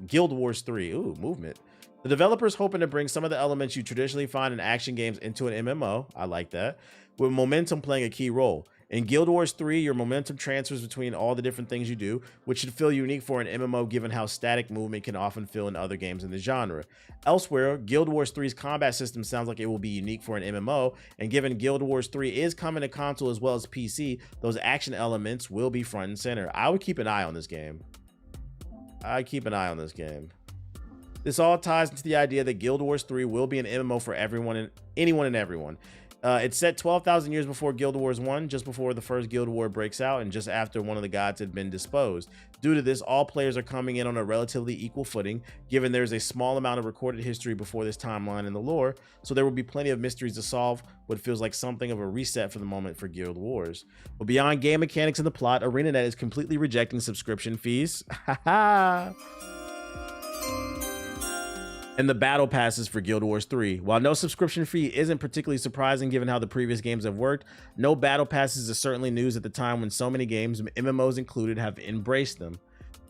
Guild Wars 3. Ooh, movement. The developers hoping to bring some of the elements you traditionally find in action games into an MMO. I like that. With momentum playing a key role. In Guild Wars 3, your momentum transfers between all the different things you do, which should feel unique for an MMO given how static movement can often feel in other games in the genre. Elsewhere, Guild Wars 3's combat system sounds like it will be unique for an MMO, and given Guild Wars 3 is coming to console as well as PC, those action elements will be front and center. I would keep an eye on this game. This all ties into the idea that Guild Wars 3 will be an MMO for everyone and anyone and everyone. It's set 12,000 years before Guild Wars 1, just before the first Guild War breaks out, and just after one of the gods had been disposed. Due to this, all players are coming in on a relatively equal footing, given there's a small amount of recorded history before this timeline in the lore, so there will be plenty of mysteries to solve, what feels like something of a reset for the moment for Guild Wars. But beyond game mechanics and the plot, ArenaNet is completely rejecting subscription fees. And the battle passes for Guild Wars 3. While no subscription fee isn't particularly surprising given how the previous games have worked, no battle passes is certainly news at the time when so many games, MMOs included, have embraced them.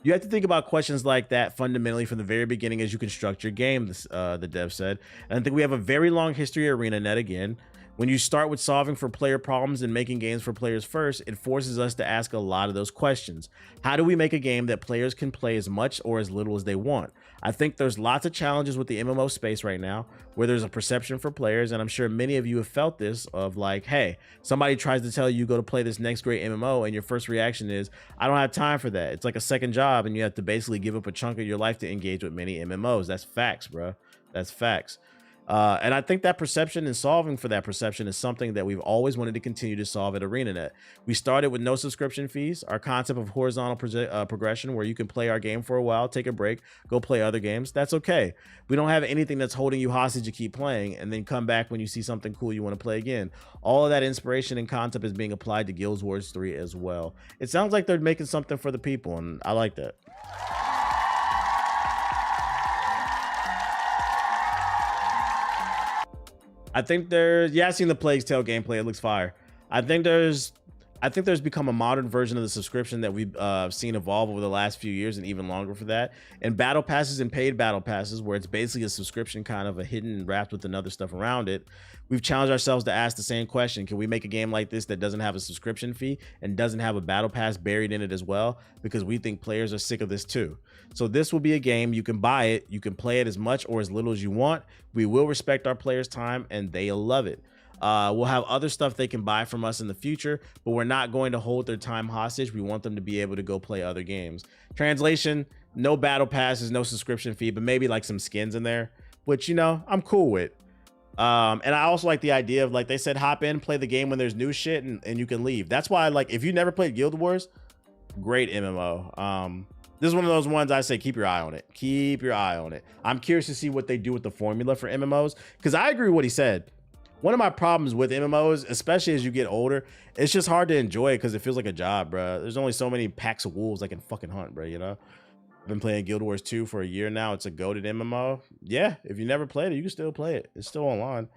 You have to think about questions like that fundamentally from the very beginning as you construct your game, the dev said. And I think we have a very long history at ArenaNet again. When you start with solving for player problems and making games for players first, it forces us to ask a lot of those questions. How do we make a game that players can play as much or as little as they want? I think there's lots of challenges with the MMO space right now, where there's a perception for players, and I'm sure many of you have felt this of like, hey, somebody tries to tell you go to play this next great MMO, and your first reaction is, I don't have time for that. It's like a second job, and you have to basically give up a chunk of your life to engage with many MMOs. That's facts, bro. That's facts. And I think that perception and solving for that perception is something that we've always wanted to continue to solve at ArenaNet. We started with no subscription fees, our concept of horizontal progression where you can play our game for a while, take a break, go play other games. That's okay. We don't have anything that's holding you hostage to keep playing and then come back when you see something cool you want to play again. All of that inspiration and concept is being applied to Guild Wars 3 as well. It sounds like they're making something for the people, and I like that. I think there's, yeah, I've seen the Plague's Tale gameplay. It looks fire. I think there's become a modern version of the subscription that we've seen evolve over the last few years and even longer for that. And battle passes and paid battle passes, where it's basically a subscription kind of a hidden and wrapped with another stuff around it. We've challenged ourselves to ask the same question. Can we make a game like this that doesn't have a subscription fee and doesn't have a battle pass buried in it as well? Because we think players are sick of this too. So this will be a game, you can buy it, you can play it as much or as little as you want. We will respect our players' time and they'll love it. We'll have other stuff they can buy from us in the future, but we're not going to hold their time hostage. We want them to be able to go play other games. Translation, no battle passes, no subscription fee, but maybe like some skins in there, which, you know, I'm cool with. And I also like the idea of, like they said, hop in, play the game when there's new shit and you can leave. That's why, like, if you never played Guild Wars, great MMO. This is one of those ones I say, keep your eye on it. Keep your eye on it. I'm curious to see what they do with the formula for MMOs, because I agree with what he said. One of my problems with MMOs, especially as you get older, it's just hard to enjoy it because it feels like a job, bro. There's only so many packs of wolves I can fucking hunt, bro, you know? I've been playing Guild Wars 2 for a year now. It's a goated MMO. Yeah, if you never played it, you can still play it. It's still online.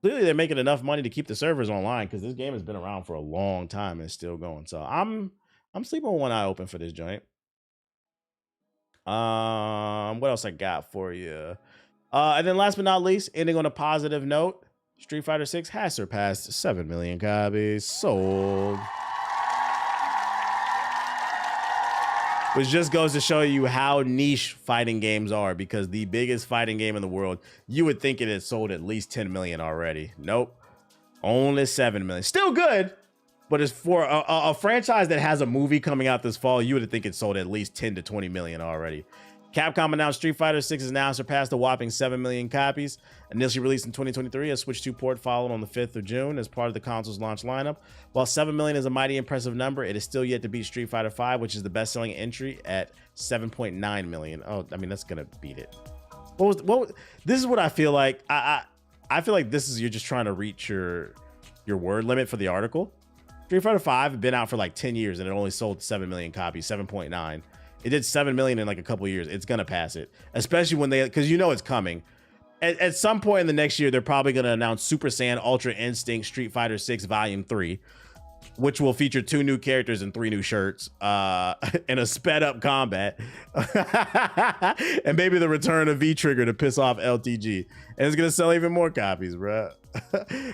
Clearly, they're making enough money to keep the servers online because this game has been around for a long time and it's still going. So I'm sleeping with one eye open for this joint. What else I got for you? And then last but not least, ending on a positive note, Street Fighter 6 has surpassed 7 million copies sold. Which just goes to show you how niche fighting games are, because the biggest fighting game in the world, you would think it had sold at least 10 million already. Nope. Only 7 million. Still good, but it's for a franchise that has a movie coming out this fall, you would think it sold at least 10 to 20 million already. Capcom announced Street Fighter 6 has now surpassed a whopping 7 million copies. Initially released in 2023, a Switch 2 port followed on the 5th of June as part of the console's launch lineup. While 7 million is a mighty impressive number, it is still yet to beat Street Fighter 5, which is the best-selling entry at 7.9 million. Oh, I mean, that's gonna beat it. This is what I feel like. I feel like this is, you're just trying to reach your word limit for the article. Street Fighter 5 had been out for like 10 years and it only sold 7 million copies, 7.9. It did 7 million in like a couple of years. It's gonna pass it, especially when because you know it's coming. At some point in the next year, they're probably gonna announce Super Saiyan Ultra Instinct Street Fighter 6 Volume 3. which will feature 2 new characters and 3 new shirts, and a sped up combat, and maybe the return of V-Trigger to piss off LTG, and it's gonna sell even more copies, bro.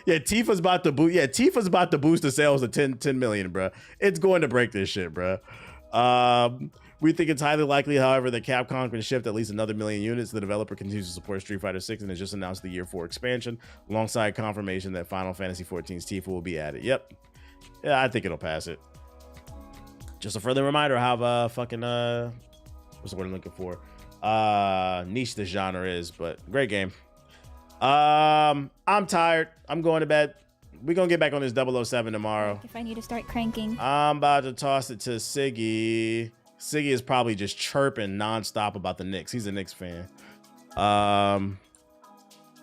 Yeah, Tifa's about to boost. Yeah, Tifa's about to boost the sales to 10 million, bro. It's going to break this shit, bro. We think it's highly likely, however, that Capcom can shift at least another 1 million units. The developer continues to support Street Fighter 6 and has just announced the Year 4 expansion, alongside confirmation that Final Fantasy XIV's Tifa will be added. Yep. Yeah, I think it'll pass it. Just a further reminder how fucking what's the word I'm looking for? Niche this genre is, but great game. I'm tired. I'm going to bed. We're gonna get back on this 007 tomorrow. If I need to start cranking. I'm about to toss it to Siggy. Siggy is probably just chirping nonstop about the Knicks. He's a Knicks fan.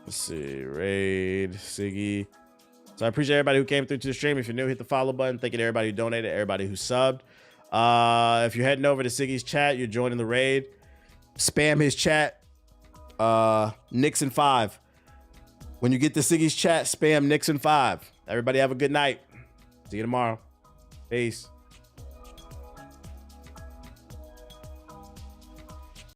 Let's see. Raid, Siggy. So I appreciate everybody who came through to the stream. If you're new, hit the follow button. Thank you to everybody who donated, everybody who subbed. If you're heading over to Siggy's chat, you're joining the raid. Spam his chat. Knicks and 5. When you get to Siggy's chat, spam Knicks and 5. Everybody have a good night. See you tomorrow. Peace.